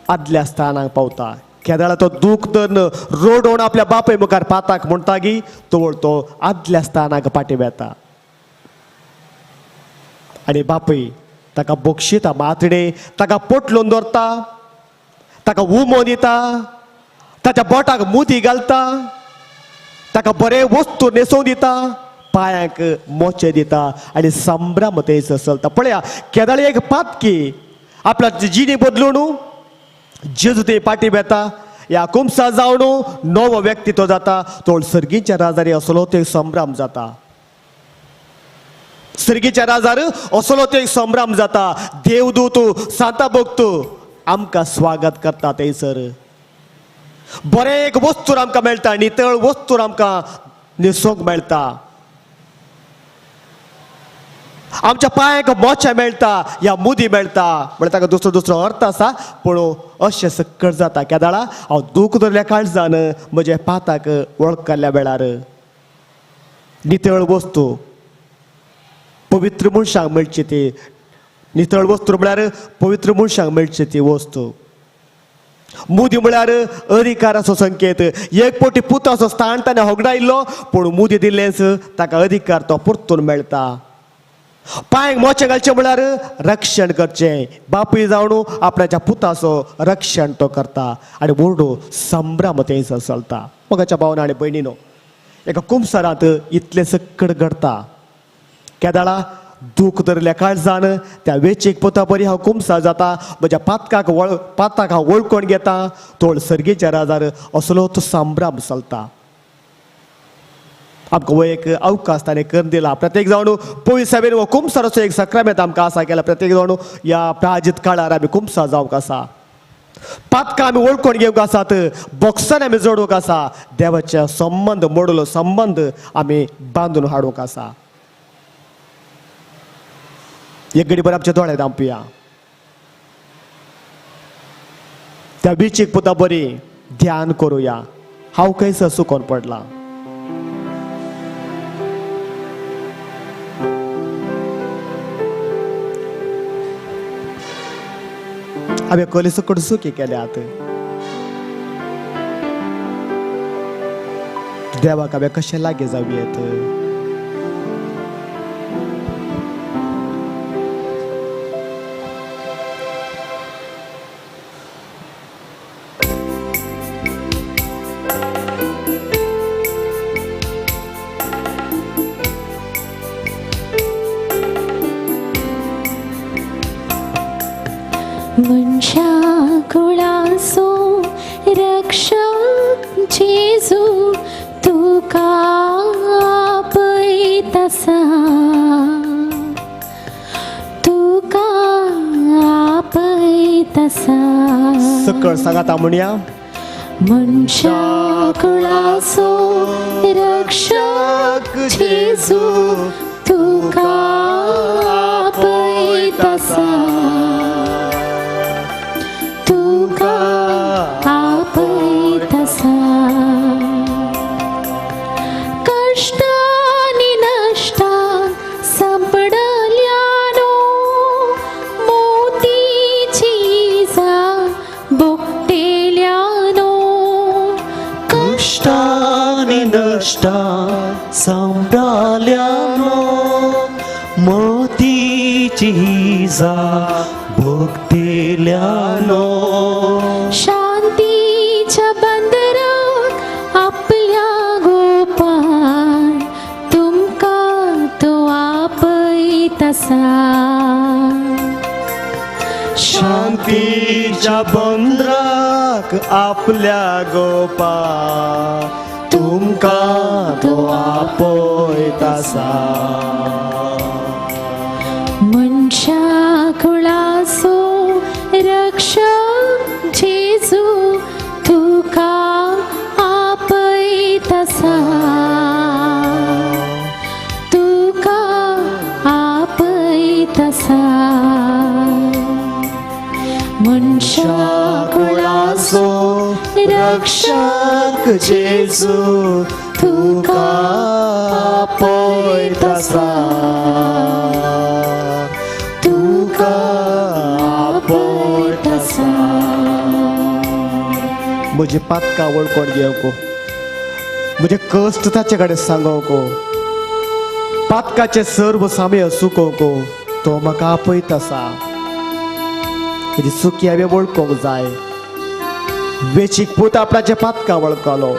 Speaker 1: आदल्या स्थानाक पावता. केदळ तो दूख धरन रोडोवन आपल्या बापय मुखार पाताक म्हणटा गी तोळ तो आदल्या स्थानाक पाटी बेता. आनी बापय ताका बक्षिता मातडे ताका पोटलून दवरता ताका उमो दिता ताच्या बोटाक मुदी घालता ताका बरे वस्तू न्हेसोवन दिता पांयांक मोचे दिता आनी संभ्रम थंयसर चलता. पळया केदळ एक पातकी आपल्या जिणी बदलून जेजू ते पाटी बेता. ह्या कुमसार जावन नवो व्यक्ती तो जाता. तोळ सर्गीच्या राजारी असलो तो एक संभ्रम जाता. सर्गीच्या राजार असलो तो एक संभ्रम जाता. देवदूत सांता भक्त आमकां स्वागत करता. थंयसर बरे एक वस्तूर आमकां मेळटा नितळ वस्तूर आमकां न्हेसोंक मेळटा. आमच्या पांयाक मोचे मेळटा या मुदी मेळटा. म्हळ्यार ताका दुसरो दुसरो अर्थ आसा पूण अशें सक्कळ जाता. केदळा हांव दूख धरल्या काळजान म्हज्या पाताक वळखल्या वेळार नितळ वस्तू पवित्र मनशांक मेळची ती नितळ वस्तू म्हळ्यार पवित्र मनशांक मेळची ती वस्तू. मुदी म्हळ्यार अधिकाराचो संकेत. एक पोटी पुताचो स्थान ताणें होगडायल्लो पूण मुदी दिल्लेच ताका अधिकार तो परतून मेळटा. पांयांक मोचे घालचें म्हळ्यार रक्षण करचें. बापूय जावन आपणाच्या पुताचो रक्षण तो करता आनी व्हडलो संभ्रम थंयसर चलता. मोगाच्या भावान आनी भयणीनो एका कुमसारांत इतलें सक्कड घडता. केदळा दूख धरल्या काळजान त्या वेचीक पोता बरी हांव कुमसार जाता. म्हज्या पाताक हांव वळखून घेता. तोळ सर्गीच्या राजार असलो तो संभ्रम चलता. आमकां हो एक अवकाश ताणें करून दिला. प्रत्येक जावन पयस सभेन हो कुमसाराचो एक सक्रामेंत आमकां आसा केला. प्रत्येक जावन ह्या प्राजीत काळार आमी कुमसार जावंक आसा. पातकां आमी वळखून घेवंक आसात. बोक्सान आमी जोडूंक आसा. देवाच्या संबंद मोडलो संबंद आमी बांदून हाडूंक आसा. एक घडी भर आमचे दोळे धांपूया. त्या बिचीक पुता बरी ध्यान करूया. हांव खंयसर सुकोन पडलां. हांवें कले सकट सुखी केल्यात. देवाक हांवें कशें लागीं जावयेत.
Speaker 2: मनशा कुळासो रक्षक जेजू तुका आपयतासा. तुका आपयतासा.
Speaker 1: सकळ सांगाता म्हणया
Speaker 2: मनशा कुळासो रक्षक जेजू तुका आपयतासा. आपयतासा. कष्टानी नष्टान संपडल्यानो मोतीची इजा भोगतेल्यानो.
Speaker 3: कष्टानी नष्टा संपडल्यानो मोतीची इजा भोगतेल्यानो.
Speaker 2: शांतीच्या बंदरात आपल्या गोपान तुमका तो आपयतासा. तसा
Speaker 1: शांतीच्या बंदराक आपल्या गोपा तुमका तो आपयतासा
Speaker 2: मनशा कुळासो रक्षक जेजू तुका आपयतासा तुका आपयतासा मनशा
Speaker 1: कुळासो रक्षक जेजू तुका आपयतासा तुका आपयतासा म्हजे पातका वळकोण घेवको म्हजे कश्ट ताचे कडेन सांगोवको पातकाचे सर्व सामे सुकोवको तो म्हाका आपयतासा म्हजी चुकी हांवें वळखोंक जाय वेचीक पूत आपणाचे पातका वळखलो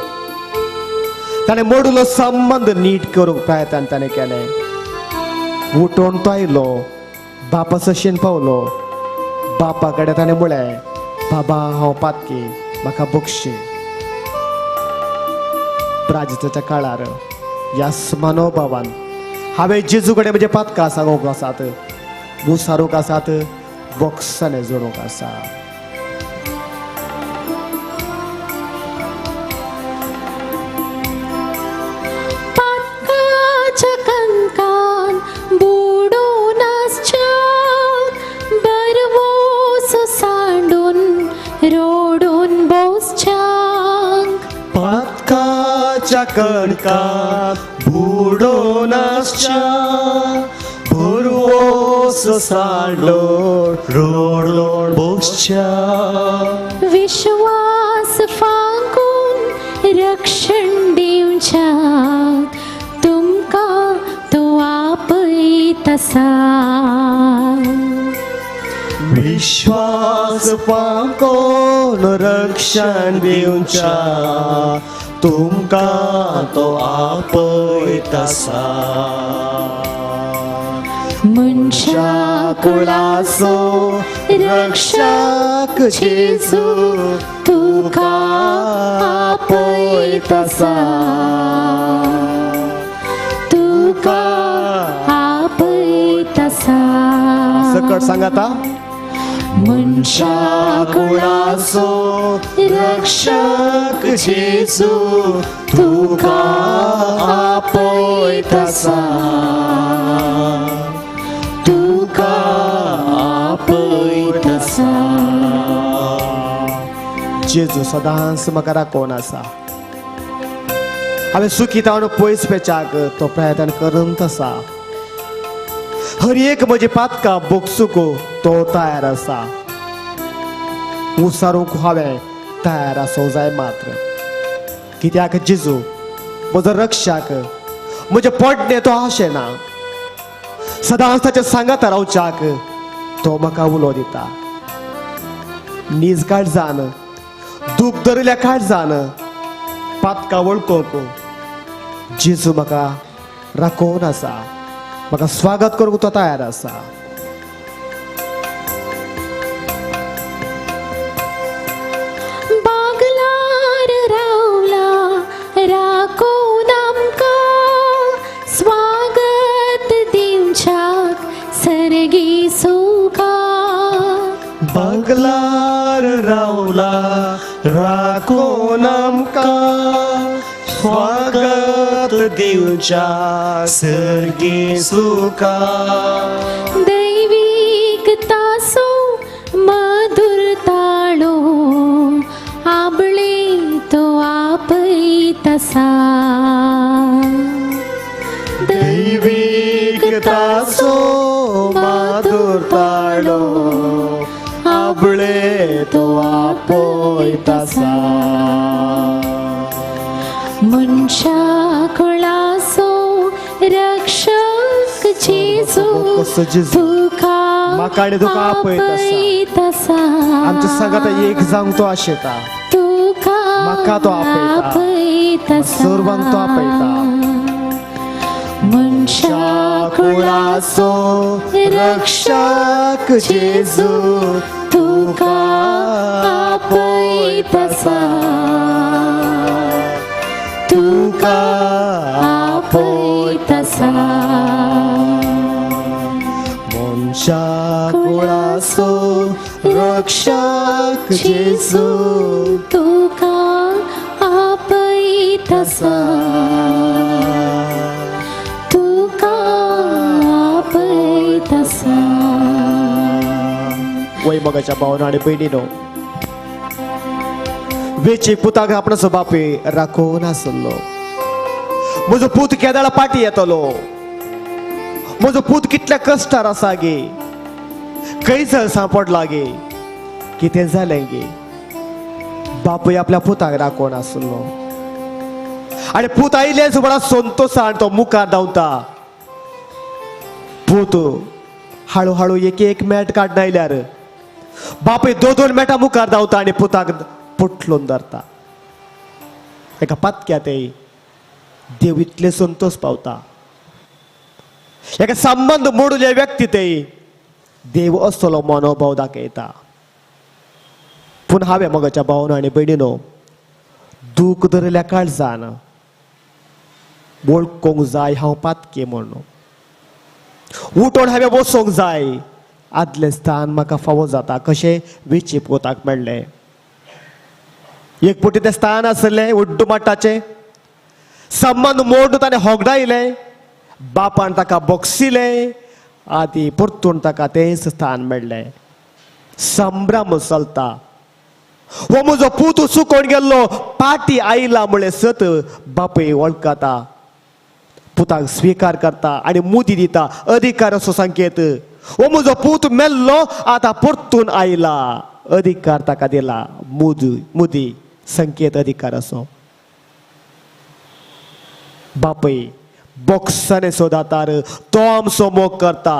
Speaker 1: ताणें मोडूलो संबंद नीट करूंक प्रयत्न ताणें केले उठोवन तो आयलो बापा सशेन पावलो बापा कडेन ताणें म्हळें बाबा हांव पातकी म्हाका बक्षी प्राजिताच्या काळार ह्या मनोभावान हांवें जेजू कडेन म्हजे पातकां सांगूंक आसात मुसारूंक आसात बॉक्साने जोडूंक आसा
Speaker 2: पातकाच्या कणकान बुडून आसच्याक बरवोस सांडून रोडून बोसच्याक
Speaker 1: पातकाच्या कणकात बुडोन आसच्या भरवोस सांडलो रोडोन बोसच्या
Speaker 2: विश्वास फांकून रक्षण दिवच्याक तुमकां तो आपयतासा
Speaker 1: विश्वास पाकोन रक्षण दिवच्या तुमकां तो आपयतासा
Speaker 2: मनशा
Speaker 1: कुळासो रक्षक जेजू तुका आपयतासा
Speaker 2: तुका आपयतासा
Speaker 1: सकट सांगाता मनशा कुळासो रक्षक जेजू तुका आपयतासा तुका आपयतासा जेजू सदांच म्हाका राखोवन आसा हांवें सुखी जावन पयस पेचाक तो प्रयत्न करत आसा हर एक म्हजी पातकां बोगसूक तो तयार आसा उसारूंक हांवें तयार आसूं जाय मात्र कित्याक जेजू म्हजो रक्षक म्हजे पडणे तो आशेना सदांच ताचे सांगात रावच्याक तो म्हाका उलो दिता नीज काळजान दूख धरिल्ल्या काळजान पातकां वळखोवंक जेजू म्हाका राखोवन आसा म्हाका स्वागत करूंक तो तयार आसा
Speaker 2: बागलार रावला राखून आमकां स्वागत दिवच्याक सर्गी सुखा
Speaker 1: बागलार रावला राखोन आमकां स्वागत दिवच्या सर्गी सुखा
Speaker 2: दैवीक तासो मधुर ताळो आबळे तो आपयतासा
Speaker 1: दैवीक तासो माधुर ताळो आपले तो आपयतासा
Speaker 2: मनशा कुळासो रक्षक जेजू तुका
Speaker 1: म्हाका आनी तुका
Speaker 2: आपयतासा
Speaker 1: आमच्या संगात एक जावंक तो आशेता
Speaker 2: तुका
Speaker 1: म्हाका तो आपयता सर्वांक तो आपयता
Speaker 2: मनशा
Speaker 1: खुलासो रक्षक जेजू
Speaker 2: तुका आपय तसा
Speaker 1: तुका
Speaker 2: आपय तसा
Speaker 1: मनशा खुलासो रक्षक जेजू
Speaker 2: तुका आपय तसा तुका आपय तसा
Speaker 1: वय मगाच्या भावना आणि बहिणीनो वेचीक पुताक आपणाचो बापे राखून आसलो म्हजो पूत केदाळा पाटी येतलो म्हजो पूत कितल्या कश्टार आसा गे खंयसर सांपडला गे कितें जालें गे बापूय आपल्या पुताक राखून आसलो आणि पूत आयलेच बरा संतोषान तो मुखार धांवता पूत हळू एक एक मॅट काडून आयल्यार बापूय दोन मॅटा मुखार धांवता आणि पुताक पुटलून धरता एका पातक्यात देव इतले संतोष पावता एका संबंध मोडले व्यक्ती ते देव असलो मनोभाव दाखयता पूण हांवें मगाच्या भावना आनी भयणीनो दूख धरल्या काळजान वळखूंक जाय हांव पातके म्हणून उठोन हांवें बसोंक जाय आदलें स्थान म्हाका फावो जाता कशें वेचीक पोताक मेळ्ळें एक पुटी तें स्थान आसलें उड्ड माटाचें संबंध मोडून ताणें होगडायलें बापान ताका बक्षिलें आदी परतून ताका तेंच स्थान मेळ्ळें संभ्रम चलता हो म्हजो पूत चुकोवन गेल्लो पाटी आयला म्हळें सत बापूय वळखता पुताक स्विकार करता आनी मुदी दिता अधिकार असो संकेत हो म्हजो पूत मेल्लो आतां परतून आयला अधिकार ताका दिला मुदी संकेत अधिकार असो बापूय बॉक्साने सोदातार तो आमचो मोग करता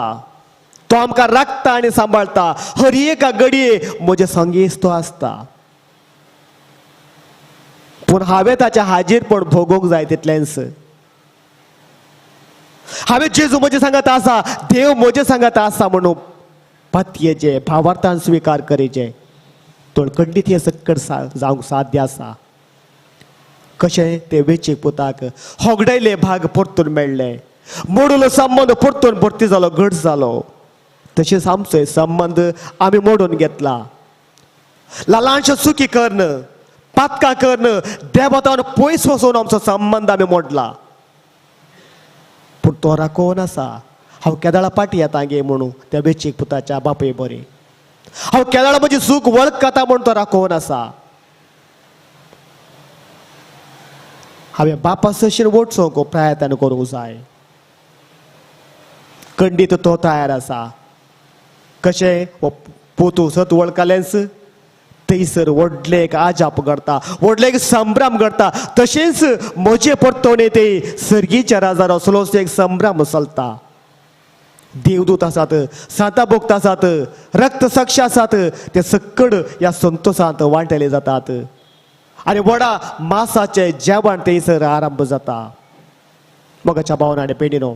Speaker 1: तो आमकां राखता आनी सांबाळता हर एका घडये म्हजे संगीत तो आसता पूण हांवें ताच्या हाजीरपण भोगूंक जाय तितलेंच हांवें जेजू म्हजे सांगात आसा देव म्हजे सांगात आसा म्हणून पातयेचे भावार्थान स्विकार करेचे तोळकंडीत हे सक्कड जावंक साध्य आसा कशें ते वेचीक पुताक होगडायले भाग परतून मेळ्ळे मोडूलो संबंद परतून भरती जालो घट जालो तशेंच आमचो संबंध आमी मोडून घेतला ल्हानशें सुखी कर्ण पातकां कर्ण देवतान पयस वचून आमचो संबंध आमी मोडला पूण तो राखोवन आसा हांव केदाळा पाटी येता गे म्हणून त्या वेचीक पुताच्या बापूय बरें हांव केदाळा म्हजी चूक वळखता म्हणून तो राखोवन आसा हांवें बापा सशीन वचोंक प्रयत्न करूंक जाय खंडीत तो तयार आसा कशें पोतू सत वळखलेंच थंयसर व्हडलें एक आजाप घडटा व्हडलें एक संभ्रम घडटा तशेंच म्हजे परतोणे ते सर्गीच्या राजार असलोच एक संभ्रम चलता देवदूत आसात सांता भोक्त आसात रक्त साक्ष आसात ते सक्कड ह्या संतोशांत वांटले जातात आनी व्हडा मासाचें जेवण थंयसर आरंभ जाता मोगाच्या भावना आनी पेडीनो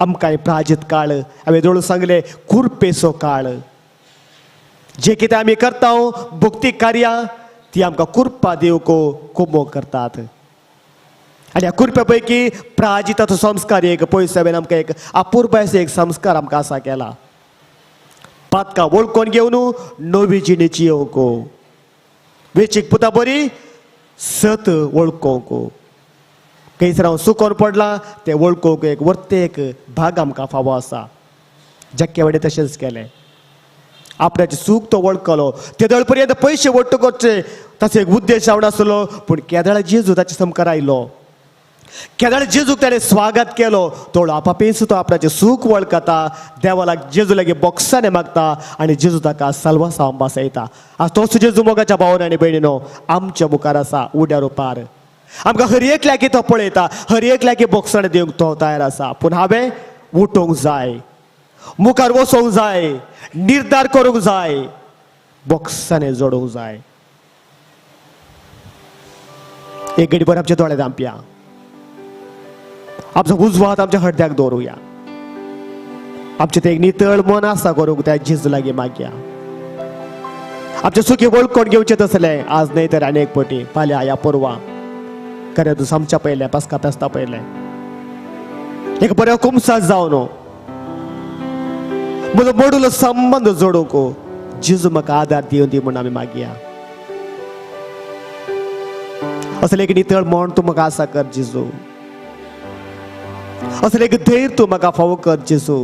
Speaker 1: आमकां प्राजीत काळ हांवें जवळ सांगलें कुरपेचो काळ जे कितें आमी करता भक्ती कार्यां ती आमकां कुरपा दिवको कुमो करतात आनी ह्या कुरप्या पैकी प्राजिताचो संस्कार एक पयस हांवें आमकां एक अपुर्बायचो एक संस्कार आमकां आसा केला पातकां वळखून घेवन नवी जिणेची येवंक वेचीक पुता बरी सत वळखोंक खंयसर हांव सुकोन पडलां तें वळखोंक एक वर्ते एक भाग आमकां फावो आसा जक्के वडे तशेंच केलें आपणाची चूक तो वळखलो केदळ पर्यंत पयशे वट्ट करचे ताचो एक उद्देश आवड आसलो पूण केदळ जेजू ताच्या समकार आयलो केदळ जेजूक ताणें स्वागत केलो तो आपापीच तो आपणाचें सूख वळखता देवाक जेजू लागीं बोक्साने मागता आनी जेजू ताका साल्वासा अंबासयता आज तोच जेजू मोगाच्या भावना आनी भयणीनो आमच्या मुखार आसा उड्या रुपार आमकां हर एक लागीं तो पळयता हर एक लागीं बोक्साने दिवंक तो तयार आसा पूण हांवें उठोवंक जाय मुखार वचोंक जाय निर्धार करूंक जाय बोक्साने जोडूंक जाय एक घडीभर आमचे दोळे धांपया आमचो उजवा हात आमच्या हृदयाक दवरुया आमचे ते एक नितळ मन आसा करूंक त्या जेजू लागीं मागया. आमचे सुखी वळखून घेवचे तसले आज न्ही तर आनी एक पटी फाल्यां या परवा खरें तूं आमच्या पयलें पास्का पेस्ता पयलें एक बऱ्या कुमसात जावन म्हजो मोडूलो संबंद जोडूंक जेजू म्हाका आदार दिवन दी म्हूण आमी मागया. असले एक नितळ मन तूं म्हाका आसा कर जेजू. असले एक धैर्य तूं म्हाका फावो कर जेजू.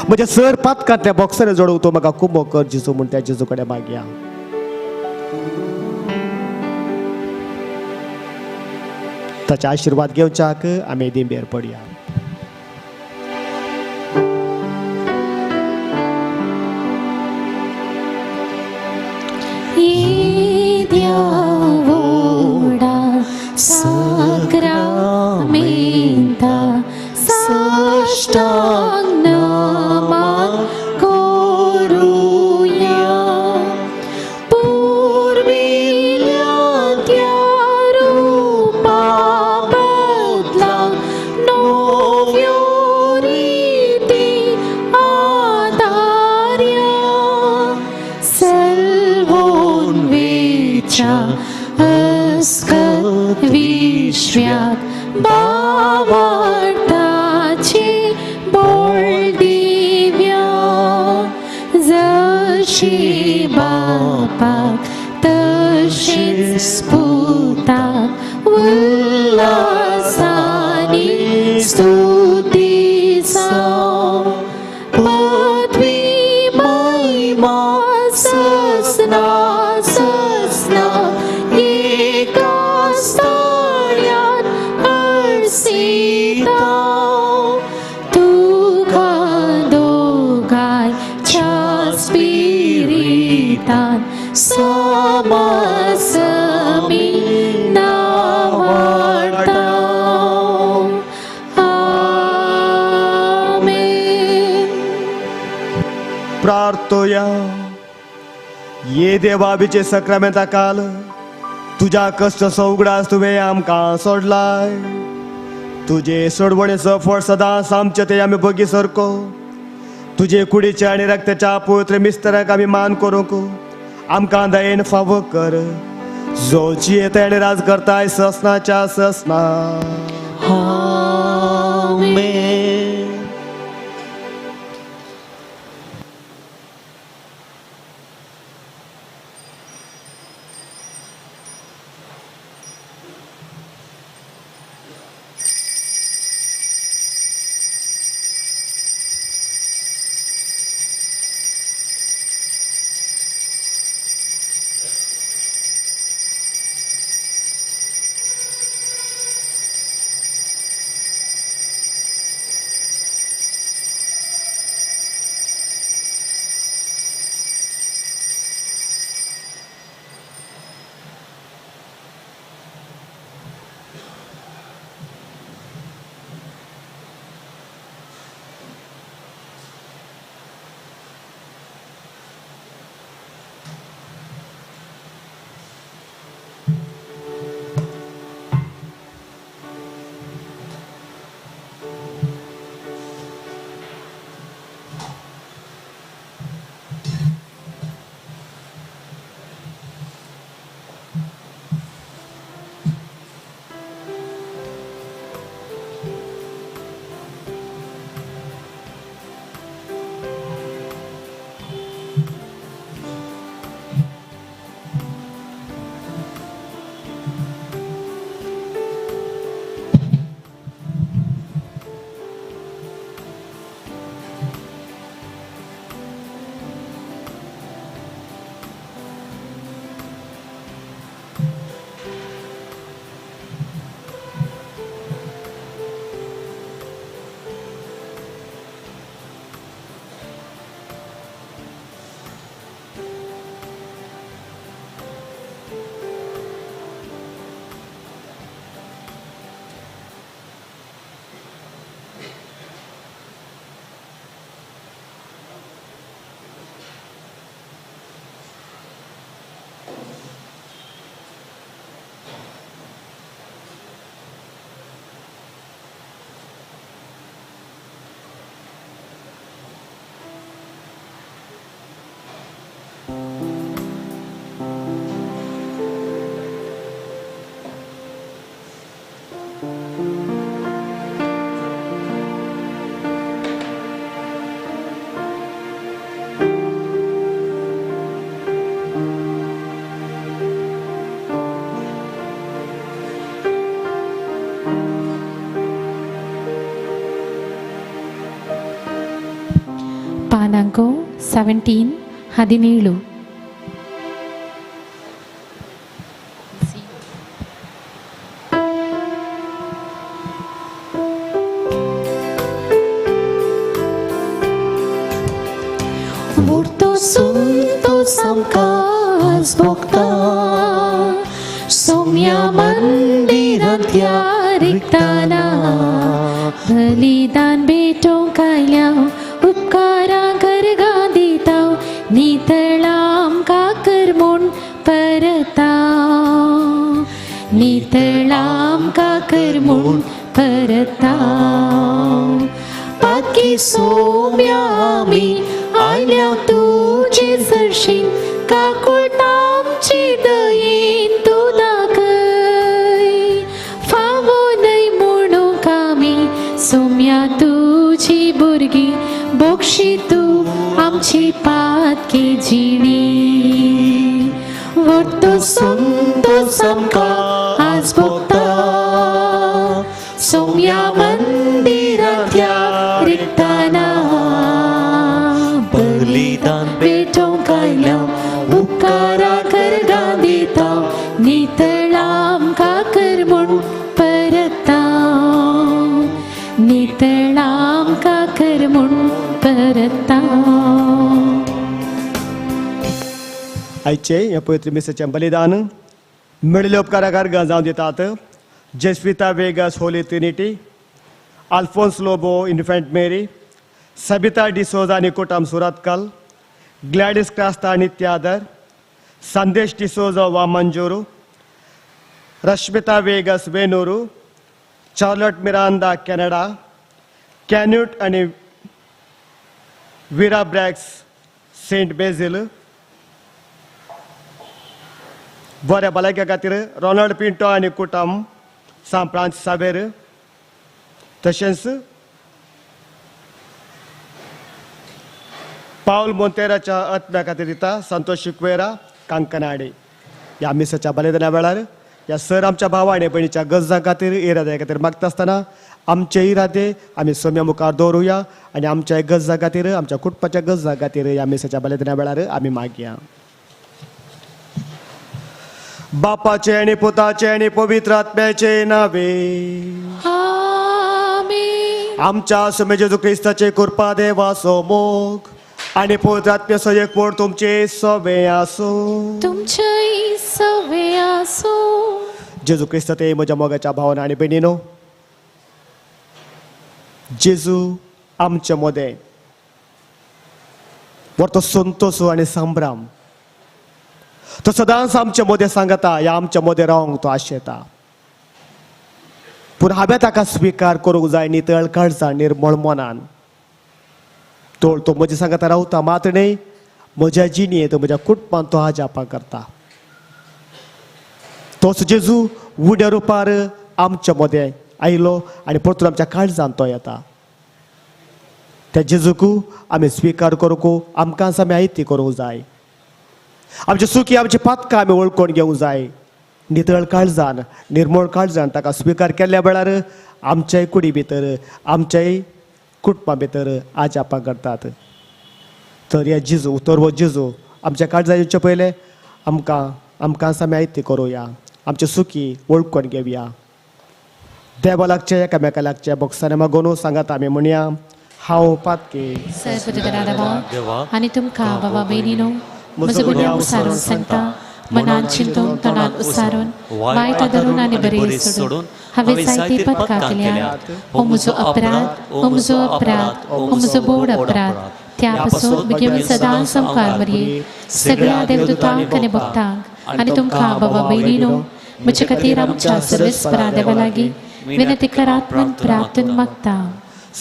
Speaker 1: म्हणजे सर पातकांतल्या बॉक्सार जोडूंक तूं म्हाका कुंभो कर जेजू म्हूण त्या जेजू कडेन मागया. ताचे आशिर्वाद घेवच्याक आमी दिंबेर पडया.
Speaker 2: Idiovoda sacramenta saштang nama koruya purvilya rupa badla novioriti adarya selvon vicha askat vishwat bavartachi boldivya zashi bapak tashiz putak ullasani stutisa patvi maima sasna sasna ekastaryan arsita tuka dogai cha spiritan samasami navartam. Amen.
Speaker 1: प्रार्थोया. ये देवाबीचे सक्रामेंता काल तुझ्या कष्ट सौगडास तुवें आमकां सोडलाय. तुजे सोडवणेचो फळ सदांच आमचे ते आमी बगी सरको. तुजे कुडीच्या आनी रक्ताच्या पवित्र मिस्तराक आमी मान करूंक आमकां दयेन फावो कर. जो जियेता आनी राज करताय ससनाच्या ससना.
Speaker 3: Amen.
Speaker 2: ಪಾನಾಂಕೋ 17 Murto sunto samkas bokta Somya mandirantya riktana बलिदान भेटों कायल्या उपकारा करगा दिता नितळाम का करमून परता नितळाम का करमून परता पाकी सोम्या आमी आयल्या तुझे सरशीन काकुळतामची दयेन तू दाखय फावो नै म्हणून कामी सोम्या तुझी भुरगी बोक्षी तू आमची पातकी जिणी वरतो संतो समका आज भोगता सोम्या मंदिरांतल्या रिक्ताना
Speaker 3: बलिदान
Speaker 2: भेटों कायल्या उपकारा करगा दिता नितळाम का करमून परता नितळाम का करमून परता
Speaker 1: आयचे या पवित्र मिसेचें बलिदान मेळिल्ल्या उपकाराक अर्गां जावं दितात Jesvita Vegas Holy Trinity Alphonse Lobo Infant Mary Sabita D'Souza आनी कुटुंब Surathkal Gladys Crasta Nityadhar Sandesh D'Souza Vamanjoor Rashmita Vegas Venur Charlotte Miranda Canada Canute आनी विरा ब्रॅक्स सेंट बेझिल बऱ्या भलायके खातीर रोनाल्ड पिंटो आनी कुटुंब सान फ्रांस सावेर तशेंच पावल मोंतेराच्या आत्म्या खातीर दिता संतोष शिकवेरा कांकनाडे ह्या मिसाच्या बलिदाना वेळार ह्या सर आमच्या भावा आनी भयणीच्या गरजां खातीर इराद्या खातीर मागता आसतना आमचे इरादे आमी सोम्या मुखार दवरुया आनी आमच्या गरजां खातीर आमच्या कुटुंबाच्या गरजां खातीर ह्या मिसाच्या बलिदाना वेळार आमी मागया बापाचे आणि पुताचे आणि पवित्र आत्म्याचे नावे
Speaker 2: आमीन
Speaker 1: आमच्या सोम्या जेजू क्रिस्ताचे कृपा देवाचो मोग आणि पवित्र आत्म्याचो एकवट तुमचे सवे आसो
Speaker 2: तुमचे सवे आसो
Speaker 1: जेजू क्रिस्त ते म्हज्या मोगाच्या भावना आनी भयणीनो जेजू आमचे मोदें व्हरतो संतोष आनी संभ्रम तो सदांच आमचे मोदें सांगता ह्या आमच्या मोदें रावंक तो आशेता पूण हांवें ताका स्विकार करूंक जाय नितळ काळजां निर्मळ मनान तो म्हजे सांगता रावता मात्र न्ही म्हज्या जिणेंत म्हज्या कुटुंबांत तो आजापा करता तोच जेजू उड्या रुपार आमच्या मोदें आयलो आनी परतून आमच्या काळजांत तो येता त्या जेजूकू आमी स्विकार करूंक आमकां आमी आयती करूंक जाय आमची सुखी आमची पातकां आमी वळखून घेवंक जाय नितळ काळजान निर्मळ काळजान ताका स्विकार केल्ल्या वेळार आमच्याय कुडी भितर आमच्याय कुटुंबा भितर आजापा करतात तर हे जेजू तर हो जेजू आमच्या काळजां येवचे पयले आमकां आमी आयती करुया आमचे सुखी वळखून घेवया देवा लागचे एकामेका लागचे बोक्साने मागून सांगात आमी म्हणया हांव पातके
Speaker 2: देवा आनी तुमकां बाबा भयणीनो म्हजो गुन्यांव उसारून सांगता मनान चिंतून तोंडान उसारून वायट धरून आनी बरें सोडून हांवें जायती पथकां केल्यात हो म्हजो अपराध हो म्हजो अपराध हो म्हजो बोड अपराध त्या पासून बेगीन सदांच संवकार मरये सगळ्या देवदूतांक आनी भक्तांक आनी तुमकां बाबा भयणीनो म्हजे खातीर आमच्या सर्वेस्परा देवा लागीं विनंती करात म्हूण प्रार्थना मागता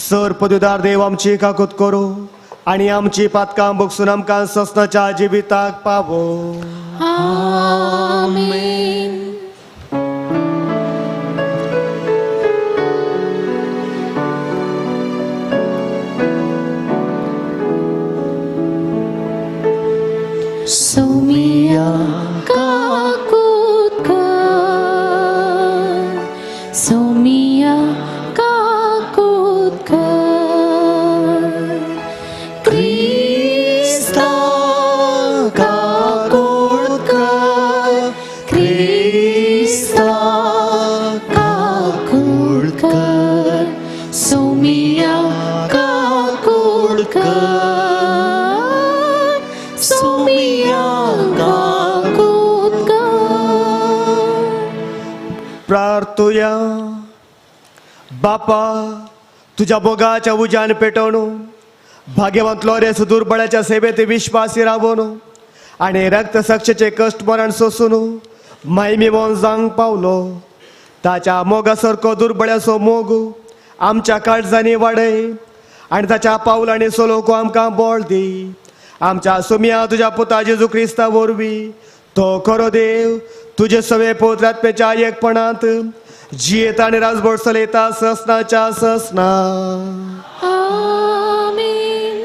Speaker 1: सर पदवीदार देव आमची काकूत करू आणि आमची पातकां बगसून आमकां ससनाच्या जिविताक पावो
Speaker 2: आमीन सोमिया काकोदकर
Speaker 1: क्रिस्ता काकोडकर क्रिस्ता
Speaker 2: काकोदकर सोमिया काकोदकर सोमिया काकोदकर
Speaker 1: प्रार्थूया. बापा, तुझ्या बोगाच्या उजान पेटवून भाग्यवंतलो रे सुदुर्बळाच्या सेवेत विश्वासी राबून आणि रक्त साक्षीचे कष्ट मरण सोसून मायमी जांग पावलो. ताच्या मोगासारको दुर्बळ्याचो मोग आमच्या काळजांनी वाडय आणि ताच्या पावलांनी सोलोको आमकां बोळ दी. आमच्या सुमिया तुझ्या पुता जेजू क्रिस्ता वरवीं तो खरो देव तुझे सवे पोत्रात्मेच्या एकपणात जियेता आणि राजभर चलयता ससनाच्या ससना.
Speaker 2: आमीन.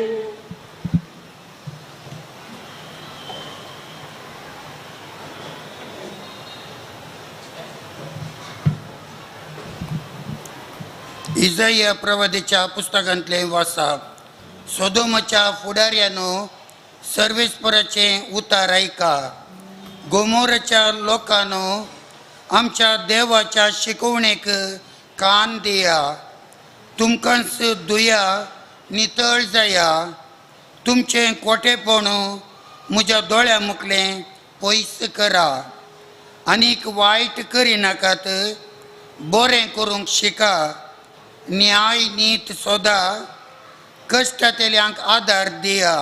Speaker 4: इजाया प्रवादीच्या पुस्तकांतले वाचप. सोदोमाच्या फुडाऱ्यानो सर्वेस्पराचे उतार ऐका. गोमोराच्या लोकांनो आमच्या देवाच्या शिकवणेक कान दिया. तुमकांच दुया नितळ जाया. तुमचे कोटेपण म्हज्या दोळ्या मुखले पयस करा. आनीक वायट करिनाकात, बरें करूंक शिका. न्याय नीत सोदा. कश्टातेल्यांक आदार दिया.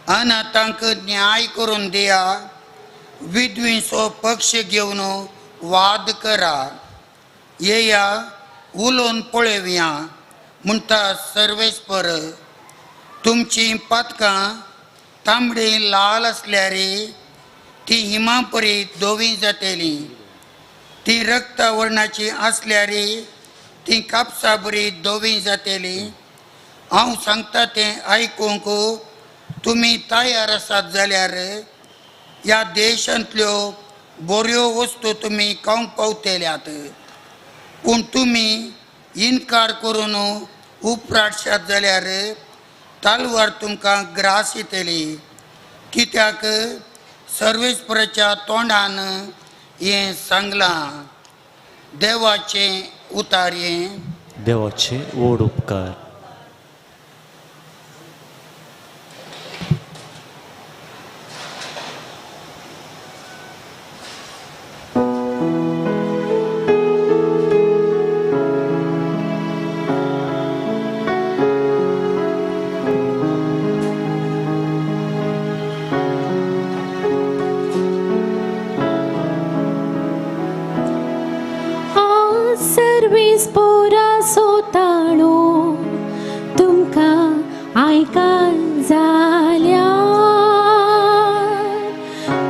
Speaker 4: अनाथांक न्याय करून दिया. विधवीचो पक्ष घेवन वाद करा. येया उलोवन पळयवया म्हणटा सर्वेस्पर. तुमची पातकां तांबडी लाल आसल्यार ती हिमा परी धवी जातली. ती रक्ता वर्णाची आसल्यार ती कापसा बरी धवी जातली. हांव सांगता तें आयकूंक तुमी तयार आसात जाल्यार ह्या देशांतल्यो बऱ्यो वस्तू तुमी खावंक पावतल्यात. पूण तुमी इन्कार करून उपराटशात जाल्यार तालवार तुमकां ग्रास येतली. कित्याक सर्वेस्पराच्या तोंडान हें सांगलां. देवाचें उतार हें.
Speaker 3: देवाचे व्हड उपकार.
Speaker 2: सर्वीस पोरा सोताळो तुमकां आयका जाल्या.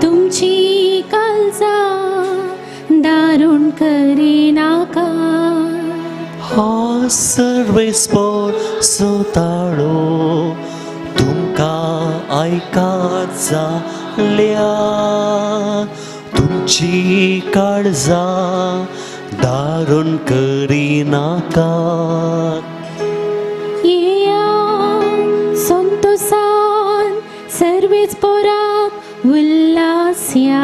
Speaker 2: तुमची काळजां दारूण करिनाका.
Speaker 3: हा सर्वेस्पर सोताळो तुमकां आयकात जाल्या. तुमची काळजां दारूण करिनाका.
Speaker 2: येया संतोषान सर्वेच पोराक उल्हासया.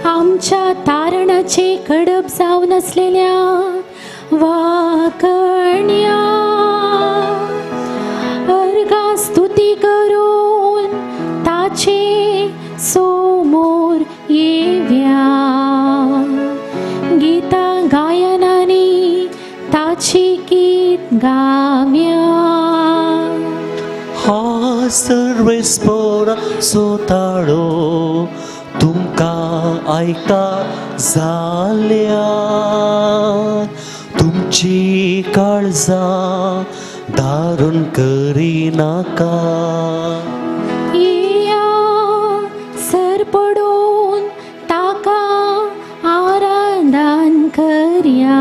Speaker 2: आमच्या तारणाचे कडप जावन असलेल्या वाकण्या अर्गा स्तुती करून ताचे समोर येव्या. गीता गायनानी ताची गीत गाव्या.
Speaker 3: हा सर्वेस्पर सोताळो तुमकां आयका जाल्या. तुमची काळजां दारूण करिनाका.
Speaker 2: येया सर पडून ताका आराधन करया.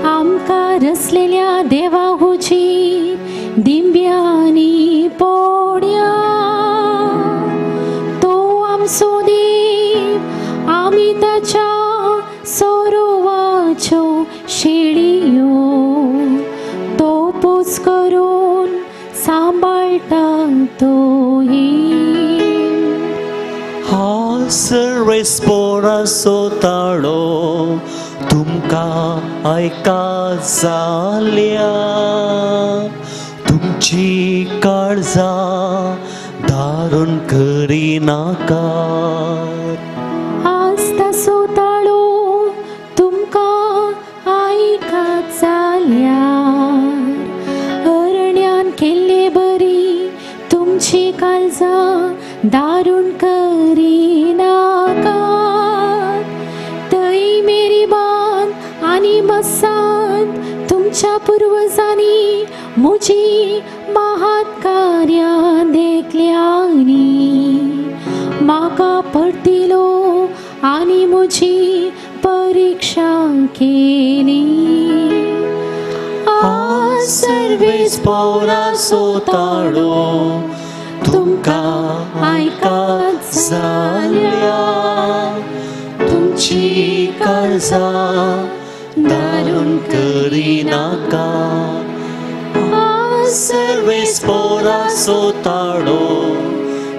Speaker 2: आमकां रचलेल्या देवा हुजीर दिंब्यांनी पोड्या. तो आमचो देव आमी ताच्या सोरोवाच्यो शेळियो तोपोस करून सांभाळटा तोही
Speaker 3: हा सर्वेस्पराचो ताळो तुमकां आयका जाल्या तुमची काळजां दारून करिनाका
Speaker 2: आस्ता सोताळो तुमकां आयकात जाल्यार अरण्यान केल्ले बरी तुमची काळजां दारून करिनाका थंय मेरीबान आनी मसाद तुमच्या पुर्वजांनी म्हजी महात कार्यां देखल्यांनी म्हाका परतिलो आनी म्हजी परीक्षा केली आज
Speaker 3: सर्वेस्पराचो ताळो तुमकां आयकात जाल्या तुमची काळजां दारून करिनाका सर्वेस्पराचो ताळो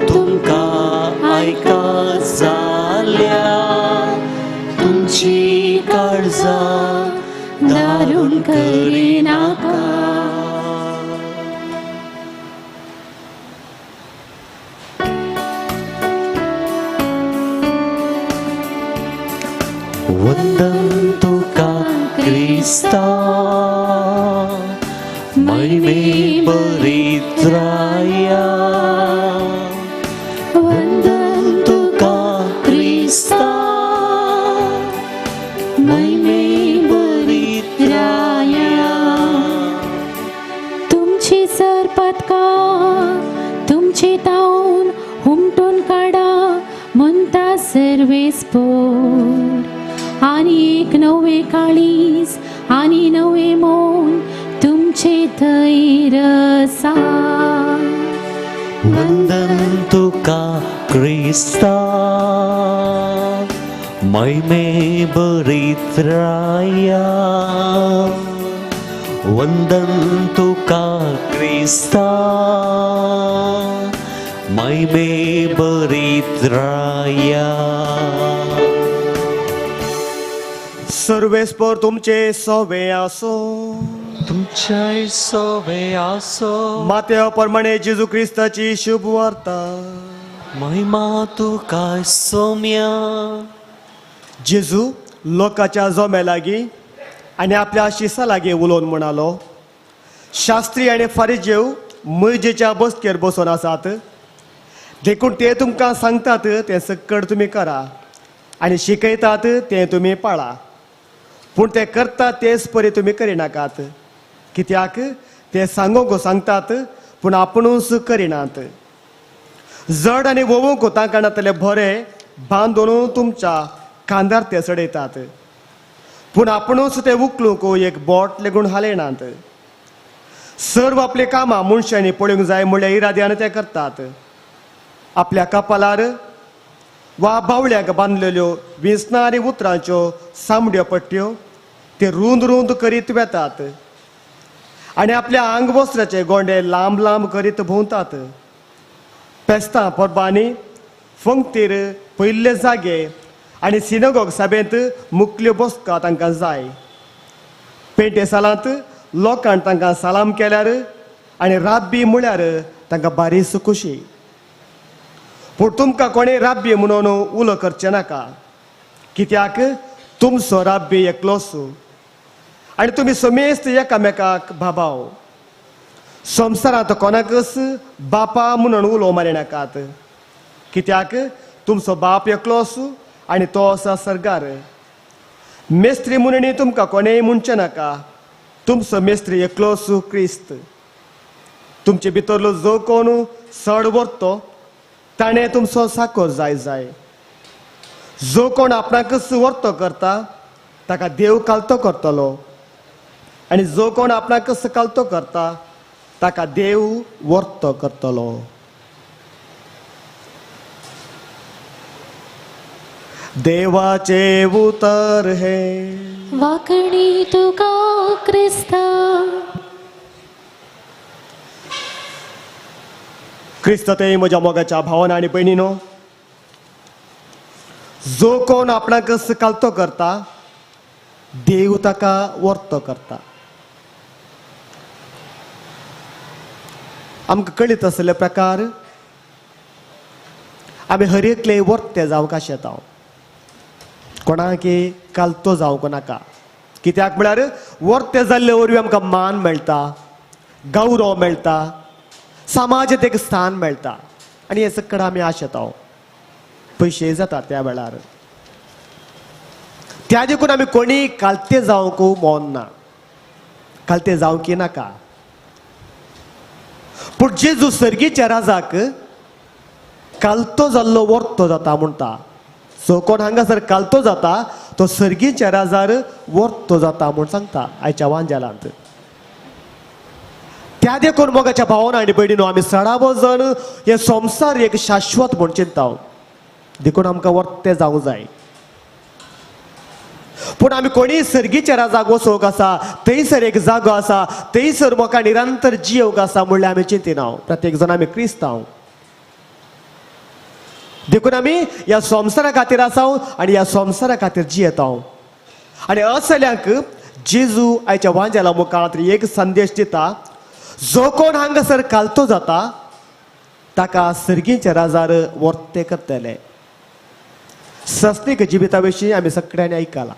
Speaker 3: तुमकां आयकात जाल्या तुमची काळजां दारून करिनाका वंदन तुका क्रिस्ता महिमे बरीत्राया वंदन तुका क्रिस्ता महिमे बरीत्राया
Speaker 2: तुमची सरपतका तुमची तावन हुमटून काडा म्हणटा सर्वेस्पर आनी एक नवे काळीज आनी नवे मोन तुमचे थंय आसा
Speaker 3: वंदन तुका क्रिस्ता महिमे बरीत्राया वंदन तुका क्रिस्ता महिमे बरीत्राया
Speaker 1: सर्वेस्पर तुमचे सवे आसो
Speaker 3: तुमचे सवे आसो
Speaker 1: मातेव प्रमाणे जेजू क्रिस्ताची शुभ वार्ता
Speaker 3: महिमा तुका सोम्या
Speaker 1: जेजू लोकांच्या जम्या लागीं आनी आपल्या शिसा लागीं उलोवन म्हणालो शास्त्री आनी फारिजेव मळजेच्या बसकेर बसून आसात देखून ते तुमकां सांगतात तें सकट तुमी करा आनी शिकयतात तें तुमी पाळा पूण ते करतात तेच परी तुमी करिनाकात कित्याक ते सांगोंक सांगतात पूण आपुणूच करिनात जड आनी वोवूंक तांकां नातले बरें बांदून तुमच्या कांदार ते चडयतात पूण आपुणूच ते उखलूंक एक बोट लेगून हालयनात सर्व आपली कामां मनशांनी पळोवंक जाय म्हणल्या इराद्यान ते करतात आपल्या कपालार वा बावळ्याक बांदलेल्यो विंसणारी उतरांच्यो सामड्यो पट्ट्यो ते रुंद रुंद करीत वेतात आनी आपल्या आंग वस्त्राचे गोंडे लांब लांब करीत भोंवतात फेस्तां परबांनी फंक्तीर पयल्ले जागे आनी सिनगोग सभेंत मुखल्यो बसका तांकां जाय पेटे सालांत लोकांन तांकां सलाम केल्यार आनी राब्बी म्हळ्यार तांकां बारीस खुशी पूण तुमकां कोणें राब्बी म्हणून उलो करचें नाका कित्याक तुमचो राब्बी एकलोच आनी तुमी समेस्त एकामेकाक बाबाव संवसारांत कोणाकच बापा म्हणून उलो मारी नाकात कित्याक तुमचो बाप एकलोच आनी तो आसा सर्गार मेस्त्री म्हणून तुमकां कोणेंय म्हणचें नाका तुमचो मेस्त्री एकलोच क्रिस्त तुमचे भितरलो जो कोण चड व्हरतो ताणें तुमचो साकोर जाय जो कोण आपणाकच वर्तो करता ताका देव कालतो करतलो आनी जो कोण आपणाकच कालतो करता ताका देव वर्तो करतलो देवाचे उतर हे
Speaker 2: वाकणी तुका क्रिस्ता.
Speaker 1: क्रिस्त ते म्हज्या मोगाच्या भावांनो आनी भयणीनो, जो कोण आपणाक सकालतो करता देव ताका वर्तो करता. आमकां कळीत आसले प्रकार आमी हर एकले वर्ते जावंक आशेता. कोणाकी कालतो जावंक नाका. कित्याक म्हळ्यार वर्ते जाल्ले वरवीं आमकां मान मेळटा, गौरव मेळटा, समाजांत एक स्थान मेळटा आनी हे सकड आमी आशेता. पयशे जाता त्या वेळार त्या देखून आमी कोणी कालते जावंक मोन ना, कालते जावंकी नाका. पूण जेजू सर्गीच्या राजाक कालतो जाल्लो वर्तो जाता म्हणटा. सो कोण हांगासर कालतो जाता तो सर्गीच्या राजार वर्तो जाता म्हूण सांगता आयच्या वांजेलांत. त्या देखून मोगाच्या भावांनो आनी भयणीनो, आमी सडावो जण हे संवसार एक शाश्वत म्हूण चिंता. देखून आमकां वर्ते जावंक जाय. पूण आमी कोणी सर्गीच्या राजाक वचोंक आसा, थंयसर एक जागो आसा, थंयसर म्हाका निरंतर जियोंक आसा म्हणल्यार आमी चिंतिना. प्रत्येक जण आमी क्रिस्तांव. देखून आमी ह्या संवसारा खातीर आसा आनी ह्या संवसारा खातीर जियेता. आनी असल्यांक जेजू आयच्या वांजेला मुखार एक संदेश दिता. जो कोण हांगासर कालतो जाता ताका सर्गीच्या राजार वर्ते करतले. सस्तीक जिविता विशीं आमी सगळ्यांनी आयकलां.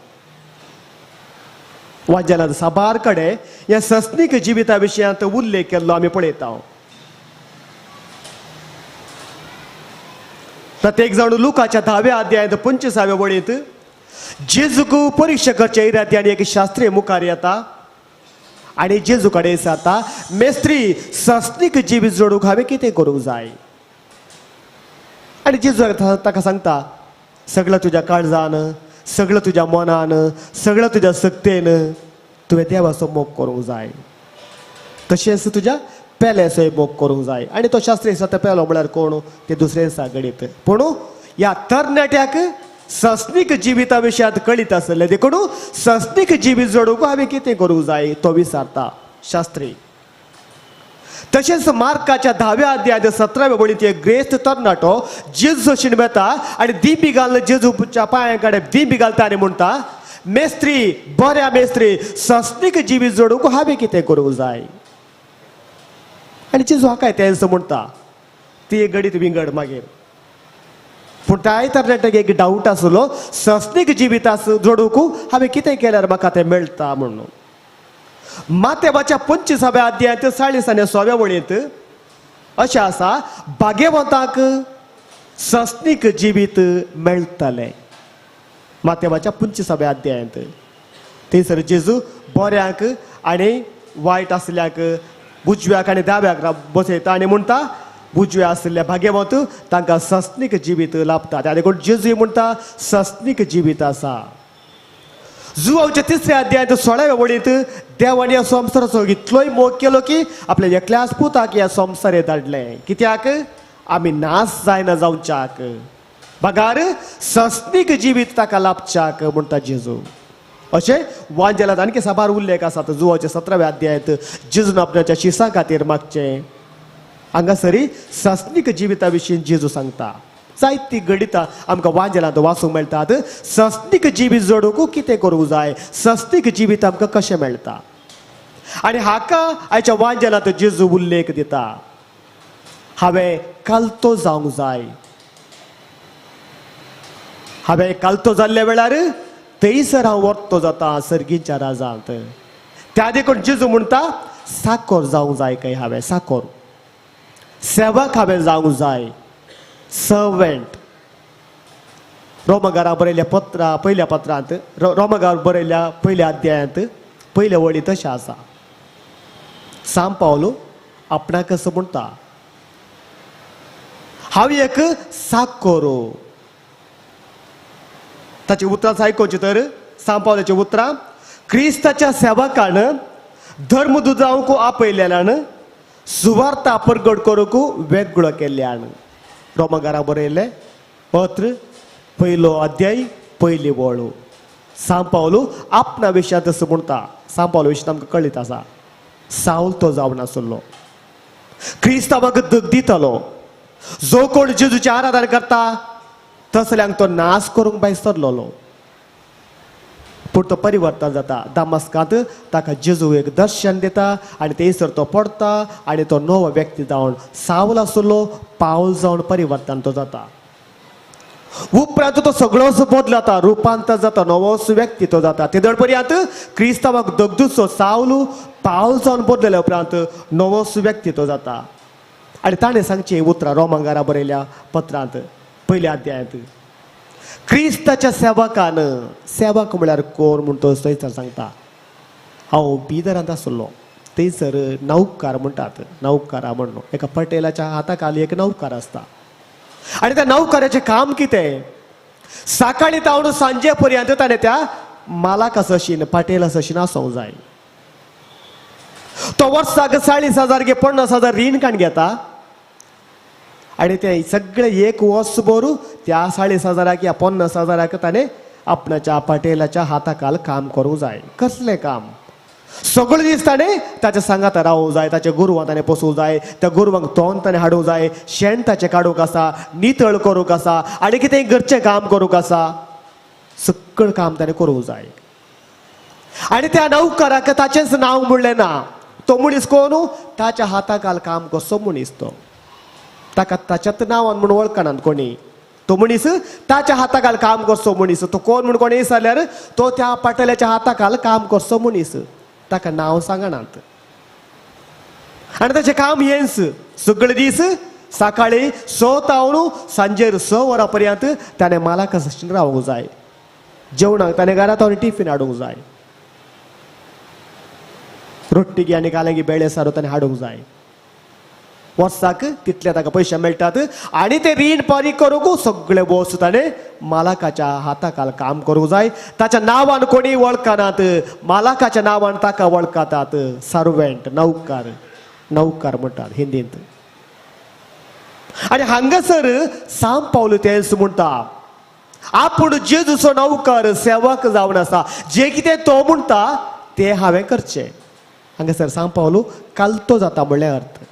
Speaker 1: वांजेलांत साबार कडेन ह्या सस्तीक जिविता विशयांत उल्लेख केल्लो आमी पळयता. प्रत्येक जाण लुकाच्या 10व्या अध्यायांत 25व्या वळींत जेजूक परीक्षा करचे इराद्यान एक शास्त्री मुखार येता आनी जेजू कडेन विचारता, मेस्त्री, सस्तीक जिवीत जोडूंक हांवें कितें करूंक जाय? आनी जेजू ताका सांगता, सगळं तुज्या काळजान, सगळं तुज्या मनान, सगळं तुज्या सक्तेन तुवें देवाचो मोग करूंक जाय. तशेंच तुज्या पेल्याचोय मोग करूंक जाय. आनी तो शास्त्री आसा पेलो म्हळ्यार कोण? ते दुसरे आसा गणीत. पूण ह्या तरणाट्याक सस्तीक जिविता विशयांत कळीत आसलें. देखून सस्तीक जिवीत जोडूंक हांवें कितें करूंक जाय तो विचारता शास्त्री. तशेंच मार्काच्या 10व्या अध्यायात 17व्या वळींत एक ग्रेस्त तरणाटो जेजू शिण येता आनी दिबी घालून जेजूच्या पांया कडेन दिबी घालता आनी म्हणटा, मेस्त्री, बऱ्या मेस्त्री, सस्तीक जिवीत जोडूंक हांवें कितें करूंक जाय? आनी जेजू हाका तेंच म्हणटा. ती एक घडीत विंगड मागीर. पूण त्या तरणाट्याक एक डावट आसलो, सस्तीक जिवीत जोडूंक हांवें कितें केल्यार म्हाका तें मेळटा म्हणून. मातेवाच्या 25व्या अध्यायांत 40 आनी 6व्या वळींत अशें आसा, भाग्यवंताक सस्तीक जिवीत मेळटलें. मातेवाच्या 25व्या अध्यायांत थंयसर जेजू बऱ्यांक आनी वायट आसल्याक उजव्याक आनी दाव्याक बसयता आनी म्हणटा, उजव्या आसल्या भाग्यवंत तांकां सस्तीक जिवीत लाभता. त्या देखून जेजू म्हणटा सस्तीक जिवीत आसा. जुवाच्या 3ऱ्या अध्यायांत 16व्या वळींत देवान ह्या संवसाराचो इतलोय मोग केलो की आपल्या एकल्याच पुताक ह्या संवसार धाडलें. कित्याक? आमी नाश जायना जावच्याक, बगार सस्तीक जिवीत ताका लाभच्याक म्हणटा जेजू. अशें वांजेलांत आनीक साबार उल्लेख आसात. जुवाच्या 17व्या अध्यायांत जेजून आपणाच्या शिसां खातीर मागचें. हांगासरी सस्तीक जिविता विशीं जेजू सांगता. जायतीं गणितां आमकां वांजेलांत वाचूंक मेळटात. सस्तीक जिवीत जोडूंक कितें करूंक जाय, सस्तीक जिवीत आमकां कशें मेळटा. आनी हाका आयच्या वांजेलांत जेजू उल्लेख दिता. हांवें कालतो जावंक जाय. हांवें कालतो जाल्ल्या वेळार थंयसर हांव वर्तो जाता सर्गीच्या राजांत. त्या देखून जेजू म्हणटा, साकोर जावंक जाय काय? हांवें साकोर सेवक हांवें जावंक जाय. सर्वेंट. रोमकाराक बरयल्ल्या पयल्या पत्रांत, रोमकाराक बरयल्ल्या पयल्या अध्यायांत पयल्या वळी तशें आसा. सांत पावलो आपणाक असं म्हणटा, हांव एक साकोरो. ताची उतरां आयकोवची तर सांत पावलाची उतरां, क्रिस्ताच्या सेवकान धर्मदूत जावंक आपयलेल्यान सुवार्ता परगट करूंक वेगळो केल्ल्यान. रोमकाराक बरयल्लें पत्र पहिलो अध्याय पयली वळू. सांपावलो आपणा विशयांत असं म्हणटा. सांपावलो विशय आमकां कळीत आसा. साऊल तो जावन नासलो. क्रिस्तांवाक दग दितालो. जो कोण जेजूचे आराधना करता तसल्यांक तो नाश करूंक भायर सरलेलो. पूण तो परिवर्तन जाता. दामस्कांत ताका जेजू एक दर्शन दिता आनी थंयसर तो पडता आनी तो नवो व्यक्ती जावन सावल आसलो पावल जावन परिवर्तन तो जाता. उपरांत तो सगळोच बदलता, रुपांतर जाता, नवोच व्यक्ती तो जाता. ते पर्यंत क्रिस्तांवाक दगदुसो सावल पावल जावन बदलल्या उपरांत नवोच व्यक्ती तो जाता. आनी ताणें सांगची उतरां रोमांकारा बरयल्या पत्रांत पयल्या अध्यायांत क्रिस्ताच्या सेवकान, सेवक म्हळ्यार कोण म्हूण तो थंयसर सांगता. हांव बिदरांत आसलो थंयसर नौकार म्हणटात. नौकारा म्हणून एका पटेलाच्या हाताखाली एक नौकार आसता. आनी त्या नौकाराचें काम कितें? सकाळी तावन सांजे पर्यंत ताणें त्या मालाक सशीन पाटेला सशीन आसूंक जाय. तो वर्साक 40,000 गे 50,000 रीण काण घेता आनी ते सगळे एक वर्स भर त्या 40,000 या 50,000 ताणें आपणाच्या पाटेलाच्या हाताखाल काम करूंक जाय. कसलें काम? सगळे दीस ताणें ताच्या सांगात रावूंक जाय. ताच्या गोरवां ताणें पोसूंक जाय. त्या गोरवांक तोंड ताणें हाडूंक जाय. शेण ताचें काडूंक आसा, नितळ करूंक आसा आनी कितेंय घरचें काम करूंक आसा. सगळें काम ताणें करूंक जाय. आनी त्या नौकाराक ताचेंच नांव म्हणलें ना. तो मनीस कोण? ताच्या हाताखाल काम कसो मनीस तो. ताका ताच्याच नांवान म्हूण वळखनात कोणी. तो मनीस ताच्या हाताखाल काम करचो मनीस. तो कोण म्हूण कोणी विचारल्यार तो त्या पाटेल्याच्या हाताखाल काम करचो मनीस. ताका नांव सांगनात. आनी ताचें काम हेंच. सगळे दीस सकाळी 6 तावन सांजेर 6 वरां पर्यंत ताणें मालाक सशीन रावूंक जाय. जेवणाक ताणें घरांत ताणें टिफीन हाडूंक जाय. रोट्टी गी आनी काले गी बेळे सारो ताणें हाडूंक जाय. वर्साक तितले ताका पयशे मेळटात आनी ते रीण फारीक करूंक सगळे वस्तू ताणें मालकाच्या हाताखाल काम करूंक जाय. ताच्या नांवान कोणी वळखनात. मालकाच्या नांवान ताका वळखतात. सर्वेंट, नौकार, नौकार म्हणटात हिंदींत. आनी हांगासर सांब पावलो तेंच म्हणटा आपूण जेजूचो नौकर सेवक जावन आसा. जें कितें तो म्हणटा तें हांवें करचें. हांगासर सांब पावलो कालतो जाता म्हणल्यार अर्थ.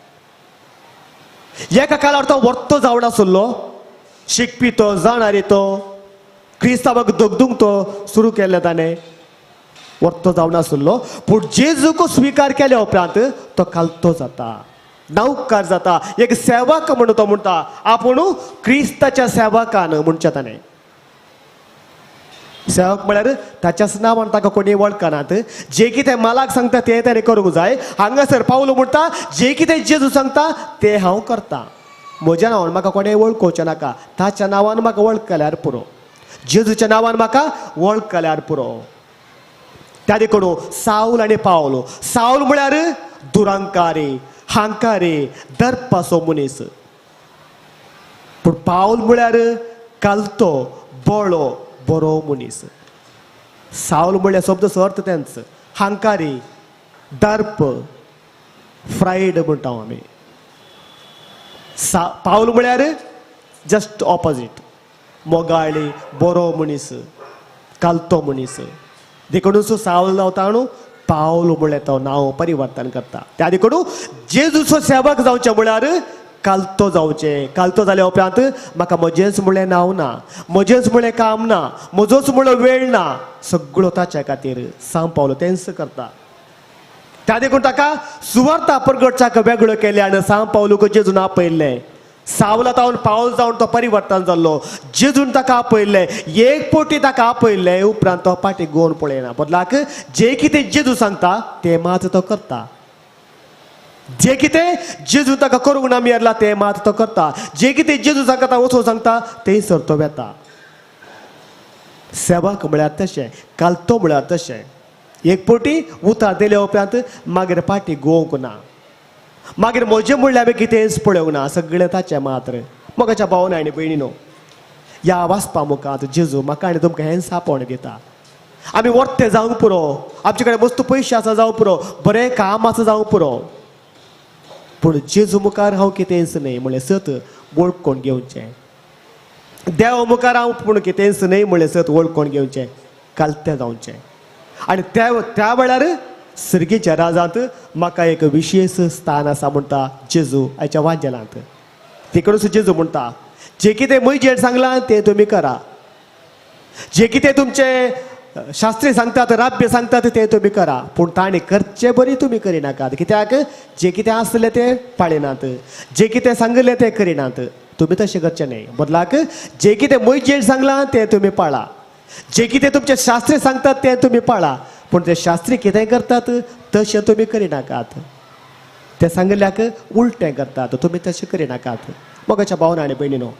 Speaker 1: एका काळार तो वर्तो जावन आसलो. शिकपी तो, जाणारी तो, क्रिस्तांवाक दगदूंक तो सुरू केल्लें ताणें वर्तो जावन आसलो. पूण जेजूक स्विकार केल्या उपरांत तो कालतो जाता, नौकार जाता, एक सेवक म्हणून तो म्हणटा आपूण क्रिस्ताच्या सेवकान म्हणचें ताणें. सेवक म्हळ्यार ताच्याच नांवान ताका कोणी वळखनात. जें कितें मालाक सांगता तें ताणें करूंक जाय. हांगासर पावलो म्हणटा जें कितें जेजू सांगता तें हांव करतां. म्हज्या नांवान म्हाका कोणें वळखोवचें नाका. ताच्या नांवान म्हाका वळख केल्यार पुरो. जेजूच्या नांवान म्हाका वळख केल्यार पुरो. त्या देखून साऊल आनी पावलो. साऊल म्हळ्यार दुरांकारी, हांकारी, दर्पाचो मनीस. पूण पावल म्हळ्यार कालतो, बळो, बरो मनीस. साऊल म्हळ्यार शब्दचो अर्थ तेंच. हांकारी, दर्प, फ्रायड म्हणटा आमी. पावल म्हळ्यार जस्ट ऑपोजीट. मोगाळी, बरो मनीस, कालतो मनीस. देखून साऊल जावता न्हू पावल म्हळ्यार तो नांव परिवर्तन करता. त्या देखून जेजूचो सेवक जावचें म्हळ्यार कालतो जावचें. कालतो जाल्या उपरांत म्हाका म्हजेंच म्हणलें नांव ना, म्हजेंच म्हणलें काम ना, म्हजोच म्हणलो वेळ ना. सगळो ताच्या खातीर सांब पावलो तेंच करता. त्या देखून ताका सुवार्ता प्रगटच्याक वेगळो केलें आनी सांब पावलोक जेजून आपयल्लें. सावला तावन पावल जावन तो परिवर्तन जाल्लो. जेजून ताका आपयल्लें. एक पोटी ताका आपयल्लें उपरांत तो पाटी गोवन पळयना. बदलाक जें कितें जेजू सांगता तें मात तो करता. जें कितें जेजू ताका करूंक ना मेरला तें मात तो करता. जें कितें जेजू सांगता वचून सांगता थंयसर तो वेता. सेवक म्हळ्यार तशें, कालतो म्हळ्यार तशें. एक पोटी उतार दिल्या उपरांत मागीर पाटी गोवंक ना. मागीर म्हजें म्हणल्यार हांवें कितेंच पळोवंक ना. सगळें ताचें मात्र. मोगाच्या भावना आनी भयणीनो, ह्या वाचपा मुखांत जेजू म्हाका आनी तुमकां हें सांपण दिता. आमी वर्ते जावंक पुरो, आमचे कडेन मस्त पयशे आसा जावं पुरो, बरें काम आसा जावं पुरो, पूण जेजू मुखार हांव कितेंच न्हय म्हणलें सत वळखून घेवचें. देव मुखार हांव पूण कितेंच न्हय म्हणलें सत वळखून घेवचें कालतें जावचें आनी त्या वेळार सर्गेच्या राजांत म्हाका एक विशेश स्थान आसा म्हणटा जेजू आयच्या वांजेलांत तिकडून जेजू म्हणटा जे कितें म्हजेर सांगलां तें तुमी करा जे कितें तुमचे शास्त्री सांगतात राब्य सांगतात तें तुमी करा पूण ताणें करचें बरी तुमी करिनाकात कित्याक जे कितें आसलें तें पाळिनात जे कितें सांगलें तें करिनात तुमी तशें करचें न्हय बदलाक जे कितें म्हजेर सांगलां तें तुमी पाळा जे कितें तुमचे शास्त्री सांगतात तें तुमी पाळा पूण ते शास्त्री कितें करतात तशें तुमी करिनाकात ते सांगल्याक उलटें करतात तुमी तशें करिनाकात मोगाच्या भावना आनी भयणीनो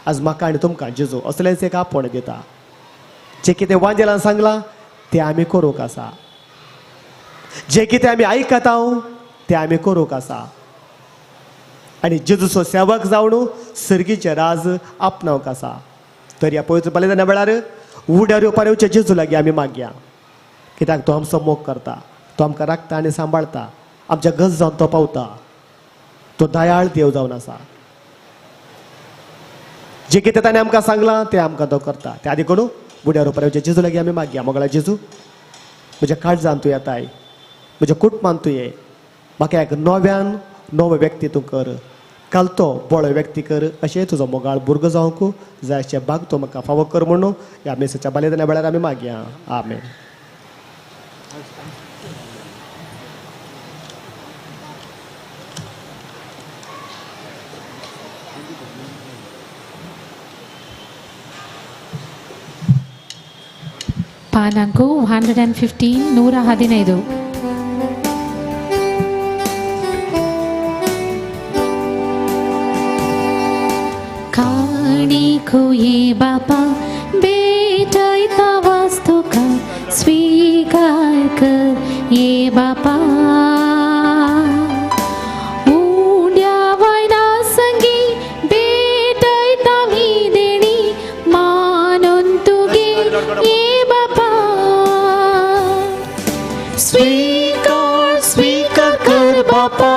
Speaker 1: आज म्हाका आनी तुमकां जेजू असलेंच एक आपण दिता जे कितें वांजेलान सांगलां तें आमी करूंक आसा जे कितें आमी आयकता तें आमी करूंक आसा आनी जेजूचो सेवक जावन सर्गीचें राज आपणावंक आसा तर ह्या पवित्र बलिदाना वेळार उड्यार येवपार येवचे जेजू लागीं आमी मागया कित्याक तो आमचो मोग करता तो आमकां राखता आनी सांबाळटा आमच्या गज जावन तो पावता तो दयाळ देव जावन आसा जे कितें ताणें आमकां सांगलां तें आमकां तो करता त्या आदी करून उड्यार येवपार येवचे जेजू लागीं आमी मागया मोगळा जेजू म्हज्या काळजान तूं येताय म्हज्या कुटुंबान तूं ये म्हाका एक नवो व्यक्ती तूं कर कालतो बळो व्यक्ती कर अशें तुजो मोगाळ भुरगो जावंक जाय अशें भाग तूं म्हाका फावो कर म्हणून ह्या मेसेच्या बलिदाना वेळार आमी मागया आमेन
Speaker 2: ಪಾನಾಂಕು 115 115 काणिको ये बापा भेटायता वास्तू का स्वीकार कर ये बापा उड्या वायना संगी भेटायता ही देणी मानून तुगे ये बापा स्वीकार कर बापा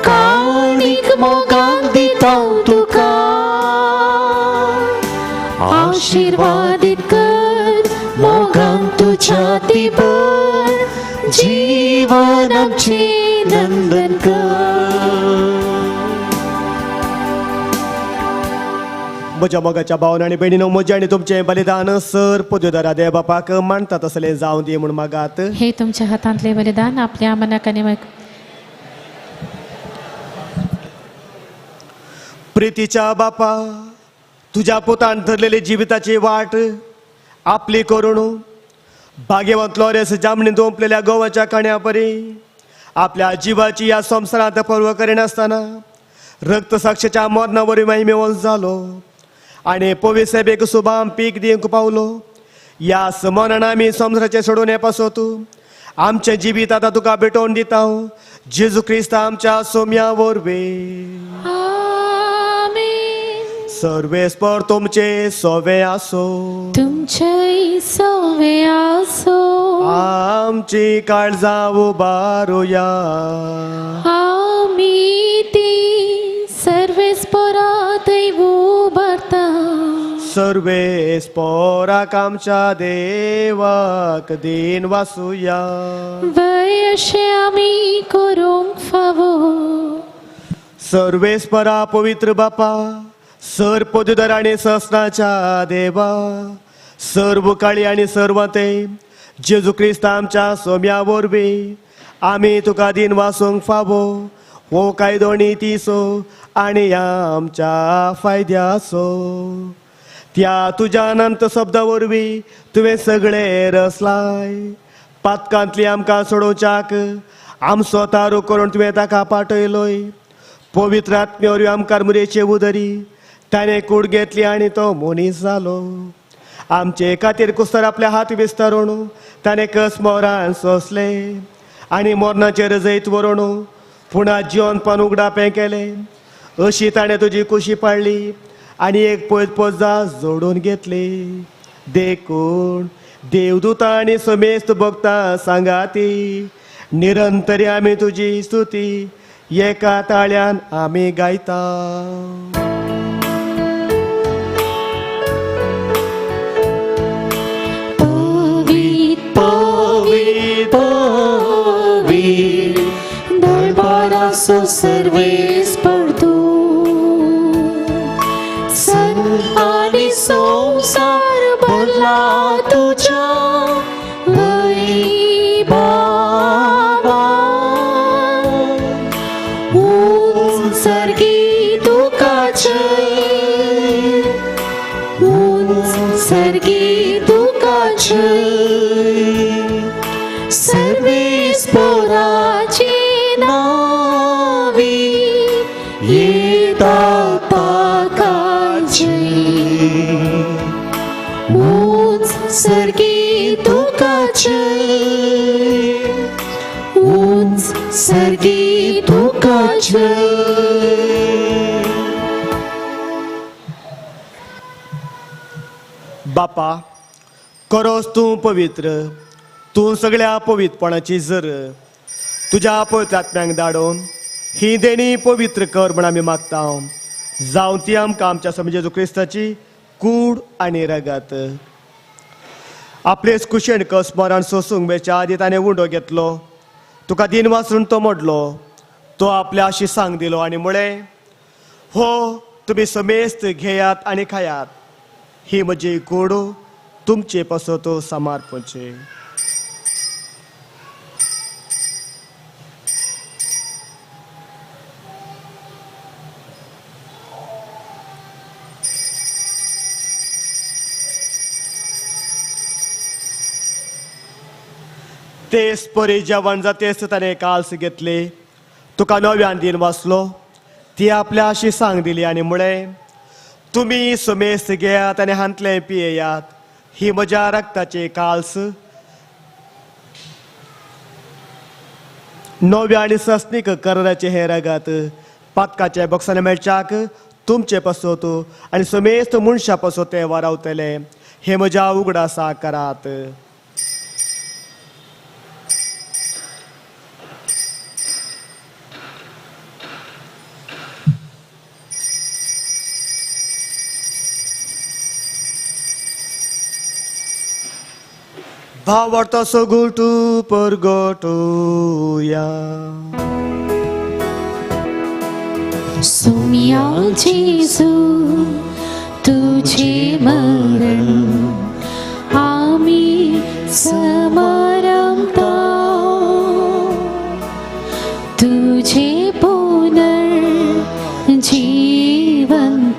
Speaker 2: काणिक मोगान दिता तुका आशीर्वादित कर मोगान तुझ्या दिबर जीवन आमचे नंदन कर
Speaker 1: म्हज्या मोगाच्या भावना आनी भयणीनो म्हजें आनी तुमचें बलिदान सर पदवेदारा देव बापाक मानता तसलें जावं दी म्हूण मागात
Speaker 2: हे तुमच्या हातांतले बलिदान आपल्या मनाक आनी
Speaker 1: प्रितीच्या बापा तुज्या पुतान धरलेली जिविताची वाट आपली करून भाग्यवंत लॉरेस जामणीन दोंपलेल्या गोवाच्या काण्या परी आपल्या जिवाची ह्या संवसारांत पर्व करिनासतना रक्तसाक्षीच्या मरणा वरी महिमेवंत जालो आनी पवित्र सेबेक सुभाम पीक दिवंक पावलो ह्या समोनान आमी संवसाराचें सोडून हे पासोत आमचें जिवीत आतां तुका भेटोवन दिता जेजू क्रिस्त आमच्या सोम्या वरवीं सर्वेस्पर तुमचे सोवे आसो
Speaker 2: तुमचे सोवे आसो
Speaker 1: आमची काळजां उबारुया
Speaker 2: आमी ती सर्वेस्परा दैव उबारता
Speaker 1: सर्वेस्पराक आमच्या देवाक दिन वासुया
Speaker 2: वय अशें आमी करूंक फावो
Speaker 1: सर्वेस्परा पवित्र बापा सर पदवीधर आनी ससनाच्या देवा सर्व काळी आनी सर्वते जेजू क्रिस्त आमच्या सोम्या वरवीं आमी तुका दिन वासूंक फावो हो कायदो नितीसो आनी आमच्या फायद्याचो त्या तुज्या अनंत शब्दा वरवीं तुवें सगळे रचलाय पातकांतली आमकां सोडोवच्याक आमचो तारू करून तुवें ताका पाठयलोय पवित्र आत्मे वरवीं आमकां मुरेचे उदरी ताणें कूड घेतली आनी तो मनीस जालो आमचे खातीर कुस्तर आपले हात विस्तारून ताणें कस मोरान सोंसले आनी मरणाचेर जैत व्हरून पुणा जिवनपण उगडापें केलें अशी ताणें तुजी कुशी पाळली आनी एक पयत पोजा जोडून घेतली देखून देवदूतां आनी समेस्त भक्तां सांगाती निरंतरी आमी तुजी स्तुती एका ताळ्यान आमी गायता
Speaker 2: असो सर्वेस पडतो सर्व आणि संसार भरला तुझ्या वैभवा सर्गी दुःखाचे सर्गी दुःखाचे सर्वेस पोराची नावी येता पाकाचे उंच सर्गी दुःखाचे उंच सर्गी दुःखाचे
Speaker 1: बापा करोस तूं पवित्र तूं सगळ्या पवित्रपणाची जर तुझ्या पवित्र आत्म्यांक धाडून ही देणी पवित्र कर म्हण आमी मागता जावं ती आमकां आमच्या स्वामी जेजू क्रिस्ताची कूड आनी रगत आपलेच कुशेण स्मरण सोसूंक बेच्या आदी ताणें उंडो घेतलो तुका दिन वाचून तो मोडलो तो आपल्या शिसांक दिलो आनी म्हळें हो तुमी समेस्त घेयात आनी खायात ही म्हजी कूड तुमचे पसत समर्पणचे तेच परी जेवण जातेच ताणें काल्स घेतले तुका नव्यान दिन वाचलो ती आपल्या शिसांक दिली आनी म्हळें तुमी समेस्त घेयात आनी हांतले पियेयात ही म्हज्या रक्ताचे काल्स नव्या आनी सस्नीक कराराचे हे रगत पातकाचे बक्षाने मेळच्याक तुमचे पसत आनी समेस्त मनशां पसत ते वारावतले हे म्हज्या उगडासा करात भावार्थ सगुटू परगटूया
Speaker 2: सोम्या जेजू तुझे मरण आम्ही समरमता तुझे पुनर्जीवन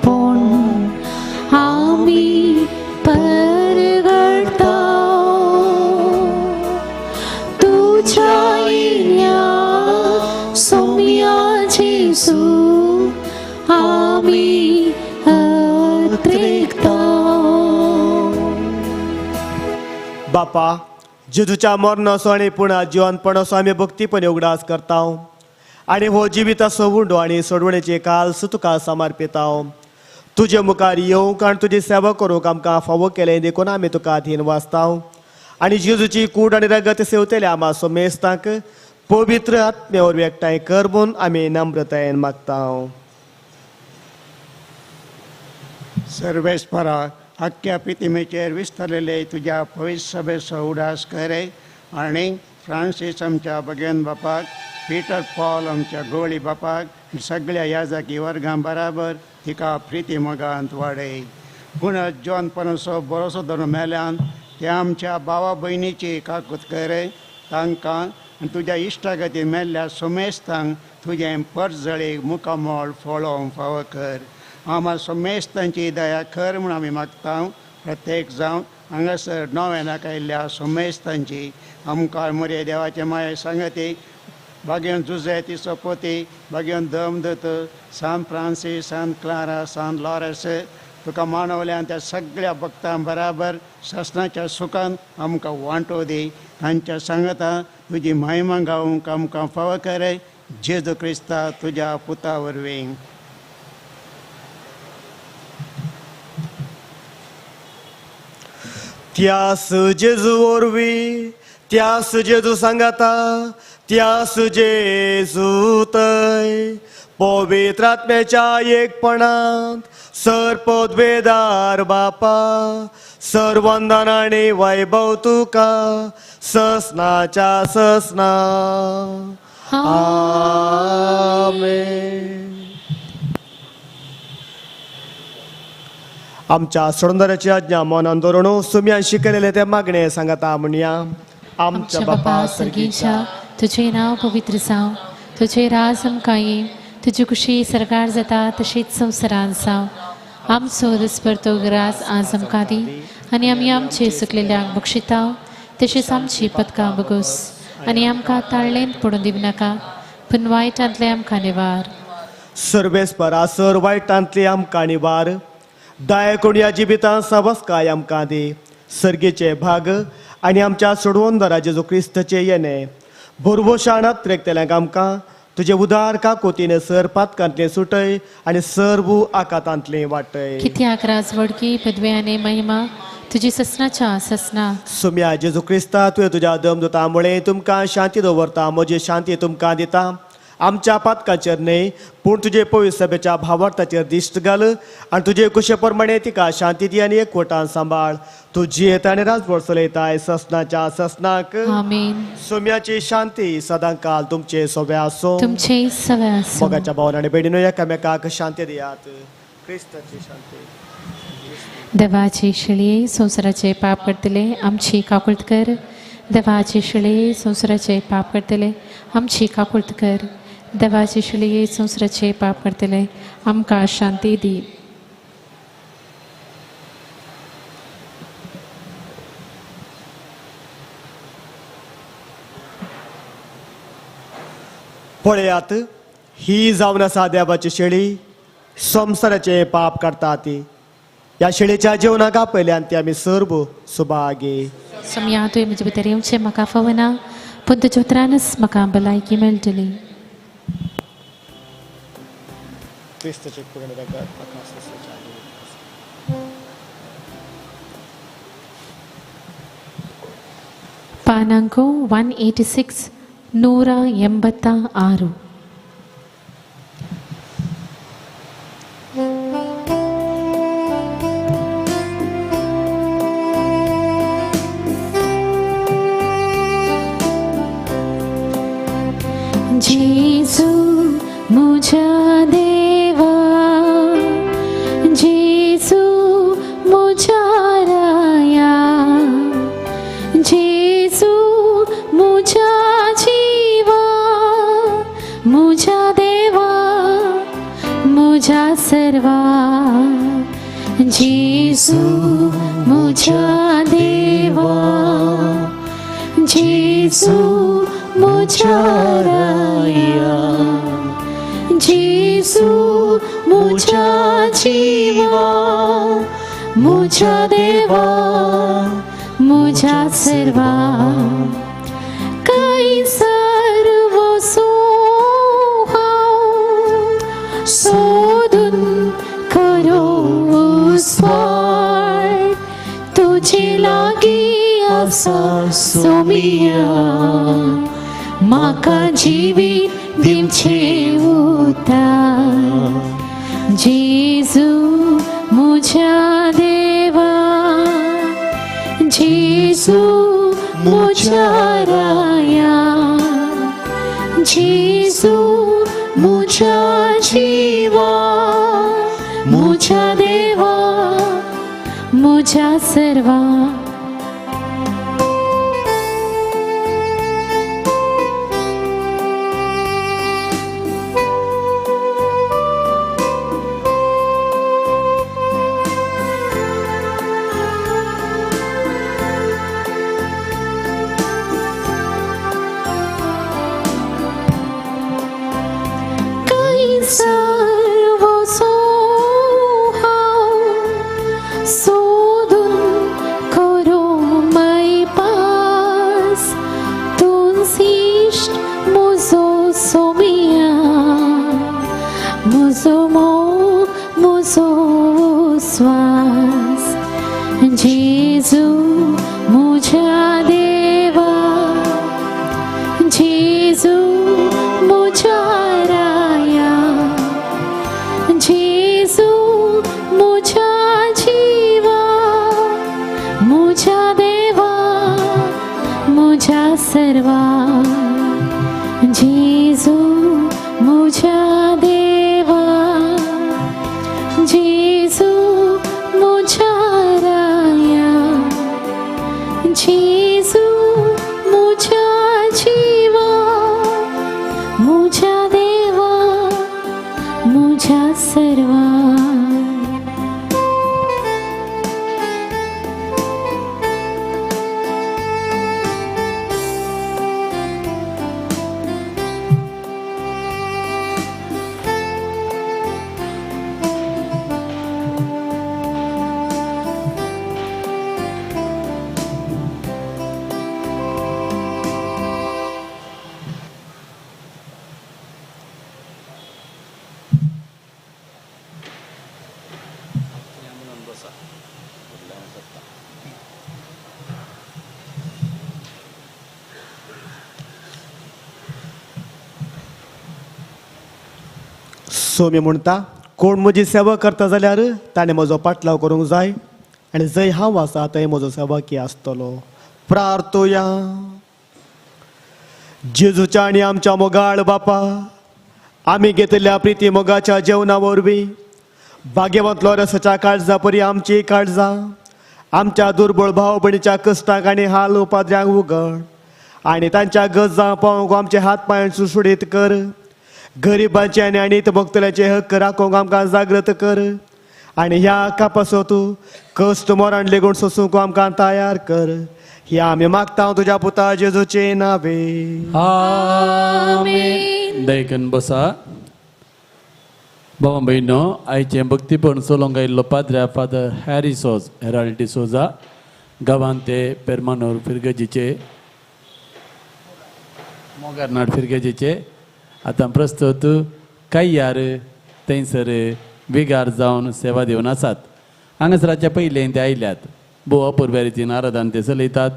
Speaker 2: पण आम्ही परगटता तुझ्या येण्या सोम्या जेजू आम्ही अत्रेकता
Speaker 1: बापा जेजूच्या मरणाचो आनी पुणा जिवनपणाचो आमी भक्तीपणे उगडास करता आनी हो जिविताचो उंडो आनी सोडवणेचे काल्स तुका समर्पिता तुजे मुखार येवंक आनी तुजी सेवा करूंक आमकां फावो केलें देखून आमी तुका अधीन वाचता आनी जेजूची कूड आनी रगत सेवतले आमा सोमेस्तांक पवित्र आत्मे वरवीं एकठांय कर म्हूण आमी नम्रतायेन मागता
Speaker 5: सर्वेस्परा अख्ख्या पितिमेचेर विस्तारलेले तुझ्या पवित्र सभेचो उडास करे आनी फ्रांसीस आमच्या भगवन बापाक पिटर पॉल आमच्या गवळी बापाक सगळ्या याजकी वर्गां बराबर तिका प्रिती मोगांत वाडय पुणून जॉनपणाचो बरोसो धरून मेल्यान ते आमच्या भावा भयणीची काकूत करे तांकां आनी तुज्या इश्टागती मेल्ल्या सोमेस्तांक तुजें परजळीक मुखामोळ फळोवंक फावो कर आम्हा सोमेस्तांची दया कर म्हूण आमी मागता प्रत्येक जावं हांगासर नव्यानाक आयिल्ल्या सोमेस्तांची आमकां मरे देवाचे माये सांगती भाग्यन जुजे तिचो पोती भाग्यन दमदत सांत फ्रांसीस सांत क्लारा सांत लॉरेस तुका मानवल्यान त्या सगळ्या भक्तां बराबर शासनाच्या सुखान आमकां वांटो दी तांच्या सांगता तुजी महिमा गावूंक आमकां फावो करे जेजू क्रिस्ता तुज्या पुता वरवीं
Speaker 1: त्यास जेजू वरवीं त्यास जेजू सांगाता त्यास जेजू तय पवित्र आत्म्याच्या एकपणांत सर्पद्वेदार बापा सर्वंदन आनी वैभव तुका ससनाच्या ससना आमेन. आमच्या सोडंदराची आज्ञा मनान दवरून सुम्यांशी केलेले ते मागणे सांगता म्हणया.
Speaker 2: आमच्या बापा सर्गीच्या तुझे नाव पवित्र जाव, तुझे राज आमकां येय, तुजी कुशी सरकार जाता तशीच संवसारान जाव. आमचो दिसभरतो ग्रास आज आमकां दी आनी आमी आमचे सुकलेल्यांक बक्षिताव, तशीच आमची पदकां बगोस आनी आमकां ताळ्ळेंत पडून दिव नाका, पूण वायटांतले आमकां निवार.
Speaker 1: सर्वेस्परा सर वायटांतली आमकां निवार, दाय कोणया जिबितां सबस्काय आमकां दी. सर्गेचे भाग आनी आमच्या सोडवोंदरा जेजू क्रिस्तचे येणे बोरवोशाणात त्रेकतेल्यांक आमकां तुजे उदार काकोतीने सर पातकांतले सुटय आनी सर्व आकांतांतले वाटय.
Speaker 2: कित्याक राजवडकी पदवे आनी महिमा तुजी ससनाच्या ससना.
Speaker 1: सुम्या जेजू क्रिस्ता तुवें तुज्या दमदुतामुळे तुमकां शांती दवरता, म्हजी शांती तुमकां दिता. आमच्या पातकांचेर न्हय पूण तुजे पवित्र सभेच्या भावार्थाचेर दिश्ट घाल आनी तुजे कुशे प्रमाणे तिका शांती दी आनी एकवटान सांबाळ. तूं जियेता आनी राजवट चलयताय ससनाच्या ससनाक.
Speaker 2: आमीन.
Speaker 1: सुम्याची शांती सदां काल तुमचे सोबे आसूं.
Speaker 2: तुमचे सवे आसूं.
Speaker 1: मोगाच्या भावान आनी भयणीनो एकामेकाक शांती दियात. क्रिस्ताची शांती.
Speaker 2: देवाची शिळये संवसाराचे पाप करतले आमची काकुळत कर. देवाची शिळये संवसाराचे पाप करतले आमची काकुळत कर. देवाची शिळये संवसाराचे पाप करतले आमकां शांती दी.
Speaker 1: पळयात ही जावन आसा देवाची शेळी, संवसाराचे पाप काडटा ती. ह्या शेळीच्या जेवणाक आपयल्यान ती आमी सर्व सुभागी.
Speaker 2: समया तुवें म्हजे भितर येवचें म्हाका फावना, पूण तुज्या उतरानच म्हाका भलायकी मेळटली. ಪಾನಾಂಕೋ 186 186. जेजू मुझा देवा, जेजू मुझा राया, जेजू मुझा जीवा, मुझा देवा, मुझा सर्वा. जेजू मुझा देवा, जेजू मुझा राया, जेजू मुझा जीवा, मुझा देवा, मुझा सर्वा. काही सर्व सोडून करो स्वार्थ, तुझे लागी आसा सोमिया. म्हाका जिवीत दिवचे उतार. जेजू मुझा देवा, जेजू मुझा राया, जेजू मुझा जीवा, मुझा देवा, मुझा सर्वा. सर्व सोडून करो मै पास. तूं इश्ट मुजो सोमिया, मुजो मोग मुजो स्वास. जेजू मुझा देवा, जेजू मुझा राया, जेजू मुझा जीवा, मुझा देवा, मुझा सर्वा. जेजू मुझ्या देवा, जेजू मुझ्या राया, जेजू मुझ्या जीवा, मुझ्या देवा, मुझ्या सर्वा.
Speaker 1: सोमी म्हणटा कोण म्हजी सेवा करता जाल्यार ताणें म्हजो पाटलाव करूंक जाय आनी जंय हांव आसा थंय म्हजो सेवकी आसतलो. प्रार्थोया. जेजूच्या आनी आमच्या मोगाळ बापा, आमी घेतल्या प्रिती मोगाच्या जेवणा वरवीं भाग्यवंतलो रसाच्या काळजा परी आमची काळजां, आमच्या दुर्बळ भाव भयणीच्या कश्टाक आनी हाल उपाद्यांक उगड आनी तांच्या गरजां पावोवंक आमचे हात पांय सुशुडीत कर. गरिबांचे आनी अनित भक्तल्याचे हक्क राखोवंक आमकां जागृत कर आनी ह्या कापासो तूं कश्ट मोरान लेगून सोसूंक आमकां तयार कर. हे आमी मागता तुज्या पुता जेजूचे नावे.
Speaker 6: आमेन. दयकन बसा. भावा बहिणो, आयचे भक्तीपण सोलोंक आयिल्लो पाद्र्या फादर हॅरी सोज हेराल्ड डिसोजा गांवांत ते पेरमानूर फिरगजीचे मोगारनाड फिरगजीचे आतां प्रस्तुत कांयार थंयसर विगार जावन सेवा दिवन आसात. हांगासराच्या पयलें ते आयल्यात. बोवा पुरव्या रितीन आराधन ते चलयतात.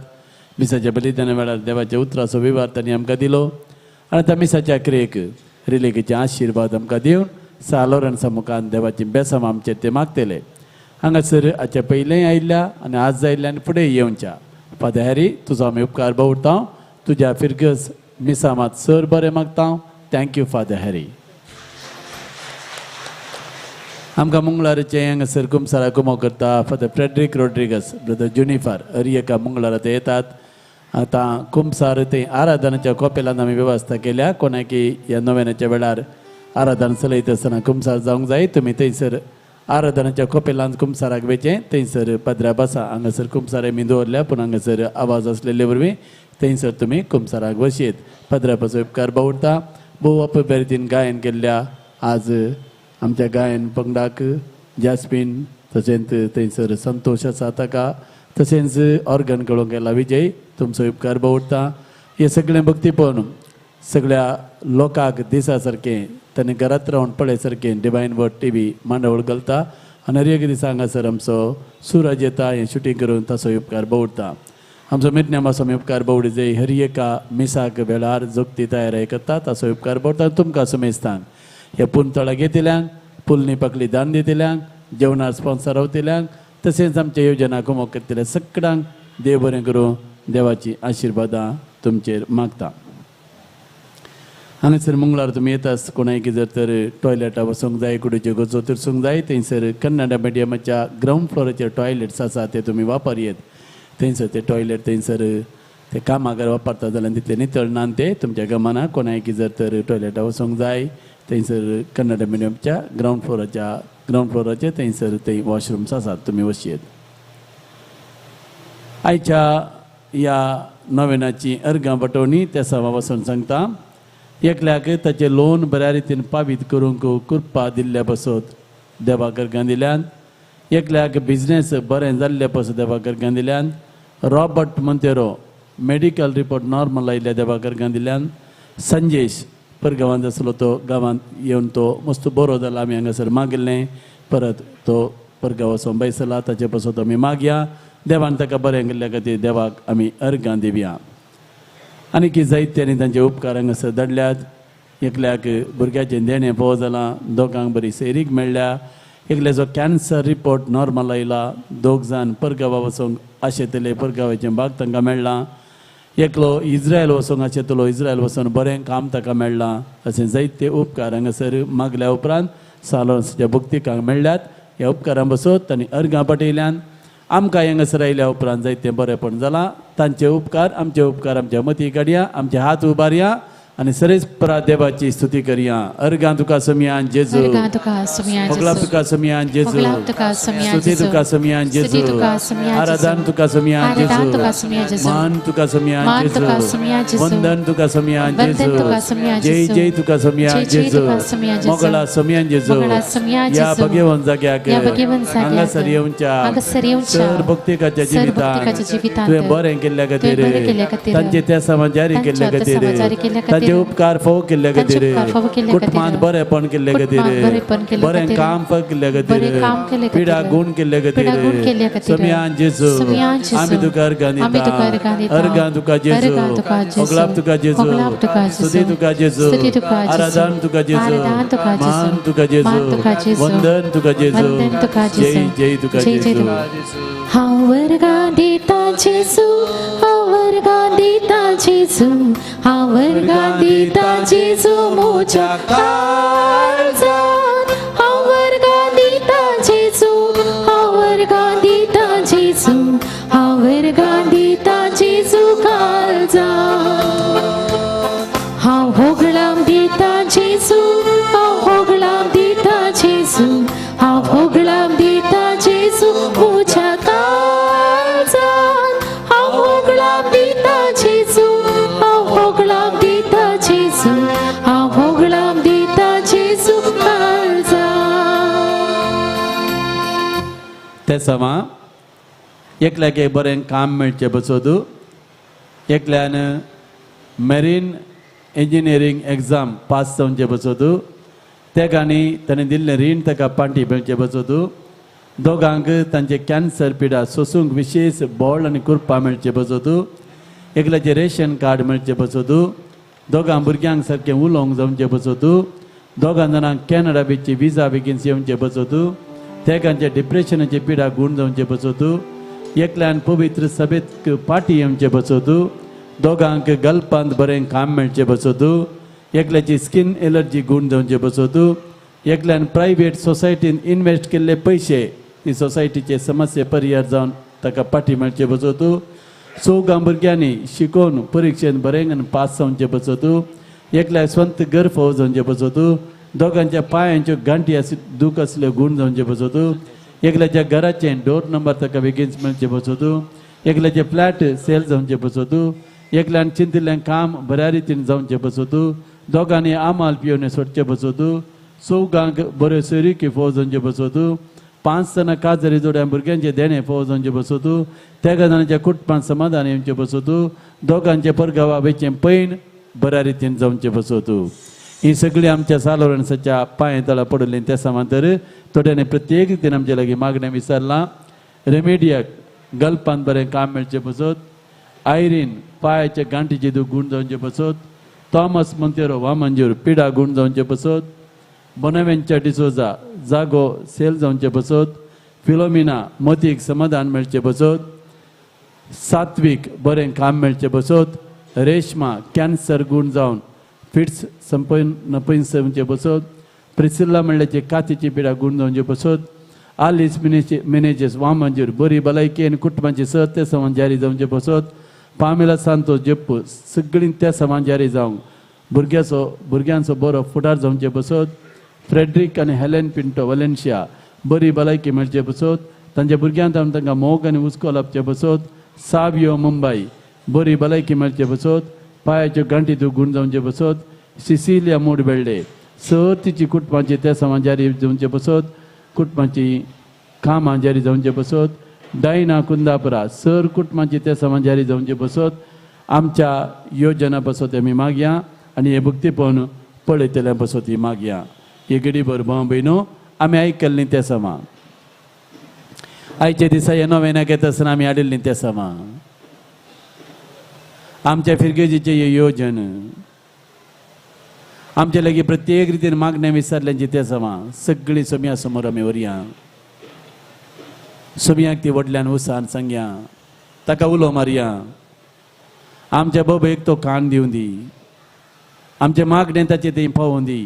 Speaker 6: मिसाच्या बलिदाना वेळार देवाच्या उतराचो विवार तांणी आमकां दिलो आनी त्या मिसाच्या क्रियेक रिलेकीचे आशिर्वाद आमकां दिवन सालोरांसा मुखान देवाची बेसम आमचे ते मागतले. हांगासर हाचे पयलेंय आयिल्ल्या आनी आज आयिल्ल्या आनी फुडें येवच्या. फादर हॅरी, तुजो आमी उपकार बावडटा. तुज्या फिरगस मिसा मात सर बरें मागता. Thank you father Harry. आमकां मंगळाराचे हांगासर कुमसारा कुमो करता फादर फ्रेडरीक रोड्रिगस, ब्रदर जुनिफर अरियेका मंगळारा ते येतात. आतां कुमसार ते आराधनाच्या कॉपेलान आमी वेवस्था केल्या. कोणाकी ह्या नोवेनाच्या वेळार आराधन चलयता आसतना कुमसार जावंक जाय. तुमी थंयसर आराधनाच्या कॉपेलान कुमसाराक वेचें. थंयसर पदरा बसा. हांगासर कुमसार आमी दवरल्या पूण हांगासर आवाज आसलेले वरवीं थंयसर तुमी कुमसाराक बसयेत. पदरा पासून उपकार बावडटा. भोव अपे रितीन गायन केल्ल्या आज आमच्या गायन पंगडाक जॅस्मिन, तशेंच थंयसर संतोश आसा ताका, तशेंच ऑर्गन कळोवंक गेला विजय, तुमचो उपकार बावडटा. हे सगळें भक्तीपण सगळ्या लोकांक दिसा सारकें ताणें घरांत रावन पळय सारकें डिवायन वर्ड TV मांडावळ घालता आनी हर एक दिसा हांगासर आमचो सुरज येता हें शुटींग करून ताचो उपकार बावडटा. आमचो मिरण्या स्वामी उपकार बावडी जय हर एका मिसाक वेळार जोगती तयारी करता ताचो उपकार बावडटा. तुमकां सुमेस्तांक हे पुंतळाक येतिल्यांक, पुलनी पाकली दान दितिल्यांक, जेवणार स्पॉन्सर रावतिल्यांक, तशेंच आमच्या येवजणा कुमो करतल्या सगळ्यांक देव बरें करूं. देवाची आशिर्वादां तुमचेर मागता. हांगासर मंगळार तुमी येतास कोणायकी जर तर टॉयलेटा वचूंक जाय, कुडीच्यो गजो तरसूंक जाय, थंयसर कन्नडा मिडियमाच्या ग्रावंड फ्लोराचेर टॉयलेट्स आसा ते तुमी वापरयेत. थंयसर ते टॉयलेट थंयसर ते कामागार वापरता जाल्यार तितले नितळ नान ते तुमच्या गमना. कोणायकी जर तर टॉयलेटा वचूंक जाय थंयसर कन्नडा मिडियमच्या ग्रावंड फ्लोराचेर थंयसर थंय वॉशरूम्स आसात, तुमी वचयेत. आयच्या ह्या नोवेनाची अर्गां बटोवणी त्या सवा वचून सांगता. एकल्याक ताचें लोन बऱ्या रितीन पावीत करूंक कृपा दिल्ल्या पासत देवाक अर्गां दिल्यान. एकल्याक बिझनेस बरें जाल्ल्या पासून देवाक अर्गां दिल्यान. Robert Monteiro medical report normal आयिल्ल्या देवाक अर्गां दिल्यान. संजेश परगांवांत आसलो तो गांवांत येवन तो मस्त बरो जाला. आमी हांगासर मागिल्लें परत तो परगांव वचून बैसला ताचे पासून आमी मागया. देवान ताका बरें केल्ल्या खातीर देवाक आमी अर्गां दिवया. आनी की जायत्यांनी तांचे उपकार हांगासर धाडल्यात. एकल्याक भुरग्याचें देणें फोव जालां, दोगांक बरी सेरीक मेळ्ळ्या. एकल्याचो कॅन्सर रिपोर्ट नॉर्मल आयला. दोग जाण परगांवा वचूंक आशेतले परगांवाचें भाग तांकां मेळ्ळां. एकलो इज्रायल वचोंक आशिल्लो इज्रायल वचून बरें काम ताका मेळ्ळां अशें जायते उपकार हांगासर मागल्या उपरांत सालोर्साच्या भक्तिकांक मेळ्ळ्यात. ह्या उपकारां बसत तांणी अर्गां पटयल्यान आमकां हांगासर आयल्या उपरांत जायतें बरेंपण जालां. तांचे उपकार आमच्या मती काडया, आमचे हात उबारया आनी सरेस्परा देवाची स्तुती करया. अर्गां तुका समियान जेजू,
Speaker 2: अर्गां तुका समियान
Speaker 6: मोगलाप
Speaker 2: जेजू,
Speaker 6: तुका समियान जेजू,
Speaker 2: मोगलाप तुका समियान
Speaker 6: स्तुती
Speaker 2: जेजू,
Speaker 6: तुका समियान
Speaker 2: स्तुती
Speaker 6: जेजू,
Speaker 2: तुका समियान
Speaker 6: आराधन
Speaker 2: जेजू,
Speaker 6: तुका समियान
Speaker 2: आराधन तुका
Speaker 6: जेजू,
Speaker 2: समियान जेजू,
Speaker 6: मान तुका समियान
Speaker 2: मान तुका
Speaker 6: जेजू,
Speaker 2: समियान जेजू,
Speaker 6: वंदन तुका समियान
Speaker 2: वंदन
Speaker 6: जेजू,
Speaker 2: तुका समियान
Speaker 6: जय
Speaker 2: जेजू,
Speaker 6: जय तुका समियान
Speaker 2: जय जय
Speaker 6: जेजू,
Speaker 2: तुका समियान जेजू,
Speaker 6: मोगला समियान जेजू,
Speaker 2: मोगला समियान
Speaker 6: या
Speaker 2: जेजू,
Speaker 6: भगवंत जाग्याक
Speaker 2: या भगवंत जाग्याक
Speaker 6: हांगासर येवच्या
Speaker 2: हांगासर येवच्या
Speaker 6: सर भक्तिकाच्या
Speaker 2: भक्तिकाच्या जिवितांत
Speaker 6: जिवितांत तुवें बरें केल्ल्या खातीर
Speaker 2: तुवें बरें केल्ल्या खातीर
Speaker 6: तांचे त्या समाजारी केल्ल्या
Speaker 2: तांच्या त्या समाजारी
Speaker 6: खातीर
Speaker 2: केल्ल्या खातीर
Speaker 6: तांचे उपकार फोव केल्ल्या
Speaker 2: तांचे
Speaker 6: खातीर
Speaker 2: उपकार फोव केल्ल्या
Speaker 6: कुटुंबांत
Speaker 2: खातीर
Speaker 6: बरेंपण केल्ल्या
Speaker 2: कुटुंबांत बरेंपण
Speaker 6: खातीर
Speaker 2: केल्ल्या
Speaker 6: बरें
Speaker 2: खातीर
Speaker 6: काम केल्ल्या
Speaker 2: बरें काम केल्ल्या
Speaker 6: खातीर पिडा
Speaker 2: खातीर
Speaker 6: गुण केल्ल्या
Speaker 2: पिडा गुण केल्ल्या
Speaker 6: खातीर
Speaker 2: खातीर
Speaker 6: समियान जेजू
Speaker 2: समियान जेजू
Speaker 6: आमी तुका अर्गां
Speaker 2: आमी तुका अर्गां
Speaker 6: दिता
Speaker 2: दिता
Speaker 6: अर्गां तुका जेजू
Speaker 2: अर्गां तुका जेजू
Speaker 6: मोगलाप तुका जेजू
Speaker 2: मोगलाप तुका जेजू
Speaker 6: स्तुती तुका जेजू
Speaker 2: स्तुती तुका जेजू
Speaker 6: आराधन तुका जेजू
Speaker 2: आराधन तुका जेजू
Speaker 6: मान तुका
Speaker 2: मान
Speaker 6: जेजू
Speaker 2: तुका जेजू
Speaker 6: वंदन तुका जेजू
Speaker 2: वंदन तुका
Speaker 6: जय
Speaker 2: जेजू
Speaker 6: जय तुका
Speaker 2: जय जय
Speaker 6: जेजू
Speaker 2: तुका हांव अर्गां दिता जेजू हांव अर्गां दिता जेजू हांव अर्गां दिता जेजू म्हज्या काळजांत हांव अर्गां दिता जेजू हांव अर्गां दिता जेजू हांव अर्गां दिता जेजू काळजांत हांव होगळाम दिता जेजू हांव होगळाम दिता जेजू हांव होगळाम दिता जेजू म्हज्या काळजांत हांव होगळाम दिता जेजू हांव होगळाम दिता जेजू हांव होगळाम दिता जेजू काळजांत.
Speaker 6: ते समा एकल्याक एक बरें काम मेळचें बसोदू एकल्यान मेरीन इंजिनियरींग एग्जाम पास जावचे बसोदू ते गाणी ताणें दिल्लें रीण ताका पांटी मेळचें बसोदू दोगांक तांचे कॅन्सर पिडा सोसूंक विशेश बॉल आनी कुरपा मेळचें बसोदू एकल्याचें रेशन कार्ड मेळचें बसोदू दोगां भुरग्यांक सारकें उलोवंक जावचें बसोदू दोगां जाणांक कॅनडा बीची विजा बेगीन येवचें बसोदू तेगांचे डिप्रेशनाची पिडा गूण जावचें बसोदू एकल्यान पवित्र सभेक पाटी येवचें बसोदू दोगांक गल्पांत बरें काम मेळचें बसोदू एकल्याची स्कीन एलर्जी गूण जावचें बसोदू एकल्यान प्रायवेट सोसायटीन इन्वेस्ट केल्ले पयशे ती सोसायटीचे समस्ये परिहार जावन ताका पाटी मेळचे बसोदू चौगां भुरग्यांनी शिकोवन परिक्षेन बरें पास जावचें बसोदू एकल्याक स्वंत घर फोव जावचें बसोदू दोगांच्या पांयांच्यो गांठी दूख असल्यो गूण जावचें बसोदू एकल्याच्या घराचें डोर नंबर ताका बेगीन मेळचें बसोदू एकल्याचे फ्लॅट सेल जावचें बसोदू एकल्यान चिंतिल्लें काम बऱ्या रितीन जावचें बसोदू दोगांनी आमाल पियोवन सोडचें बसोदू चौगांक बऱ्यो सोयरीकी फोव जावचें बसोदू 5 जाणां काजरी जोड्या भुरग्यांचे देणे फोव जावचें बसोदू तेगा जाणांच्या कुटुंबांत समाधान येवचें बसोदू दोगांचे परगांवा वेचें पैन बऱ्या रितीन जावचें बसोदू ही सगळीं आमच्या सालोरणसाच्या पांय तळा पडली त्या समांतर थोड्याने प्रत्येक रितीन आमचे लागीं मागणें विचारलां रेमेडियाक गल्पांत बरें काम मेळचें बसत आयरीन पांयाचे गांठीचे दूख गूण जावचें बसत थॉमस मोंतेरो वामंजूर पिडा गूण जावचें बसत बोनावेंच्या डिसोजा जागो सेल जावचें बसत फिलोमिना मतीक समाधान मेळचें बसत सात्वीक बरें काम मेळचें बसत रेशमा कॅन्सर गूण जावन फिट्स नपयस जावचें बसत प्रिसिल्ला म्हणल्याचे कातीची पिडा गूण जावचें बसत आलीस मॅनेजर्स वामंजूर बरी भलायकी आनी कुटुंबाची सत ते समान जारी जावचें बसत पामेला सांतोस जप्पू सगळीं त्या समान जारी जावंक भुरग्यांचो बरो फुडार जावचें बसत फ्रेडरीक आनी हेलेन पिंटो वलेन्शिया बरी भलायकी मेळचे बसत तांच्या भुरग्यांक तांकां मोग आनी हुस्को लाभचे बसत सावियो मुंबय बरी भलायकी मेळचे बसत पांयाच्यो गांठी दूख गूण जावचे बसत सिसिलिया मूड बेळ्ळे तिची कुटुंबाची त्या समान जारी जावचे बसत कुटुंबाची कामां जारी जावचे बसत डायना कुंदापुरा कुटुंबाची त्या समान जारी जावचे बसत आमच्या योजना बसत आमी मागया आनी हे भक्तीपण पळयतल्या बसत ही मागया ही गडीभर भाव भयणो आमी आयकल्लीं त्या समा आयच्या दिसा हे नोवेनाक येता आसतना आमी हाडिल्लीं त्या समा आमच्या फिरगेजीचे हे योजन आमचे लागीं प्रत्येक रितीन मागण्या विचारल्यांची त्या समा सगळीं सोम्या समोर आमी व्हरया सोम्याक ती व्हडल्यान उसान सांगया ताका उलो मारया आमच्या बोबेक तो कान दिवन दी आमचे मागणे ताचे ते पावोवन दी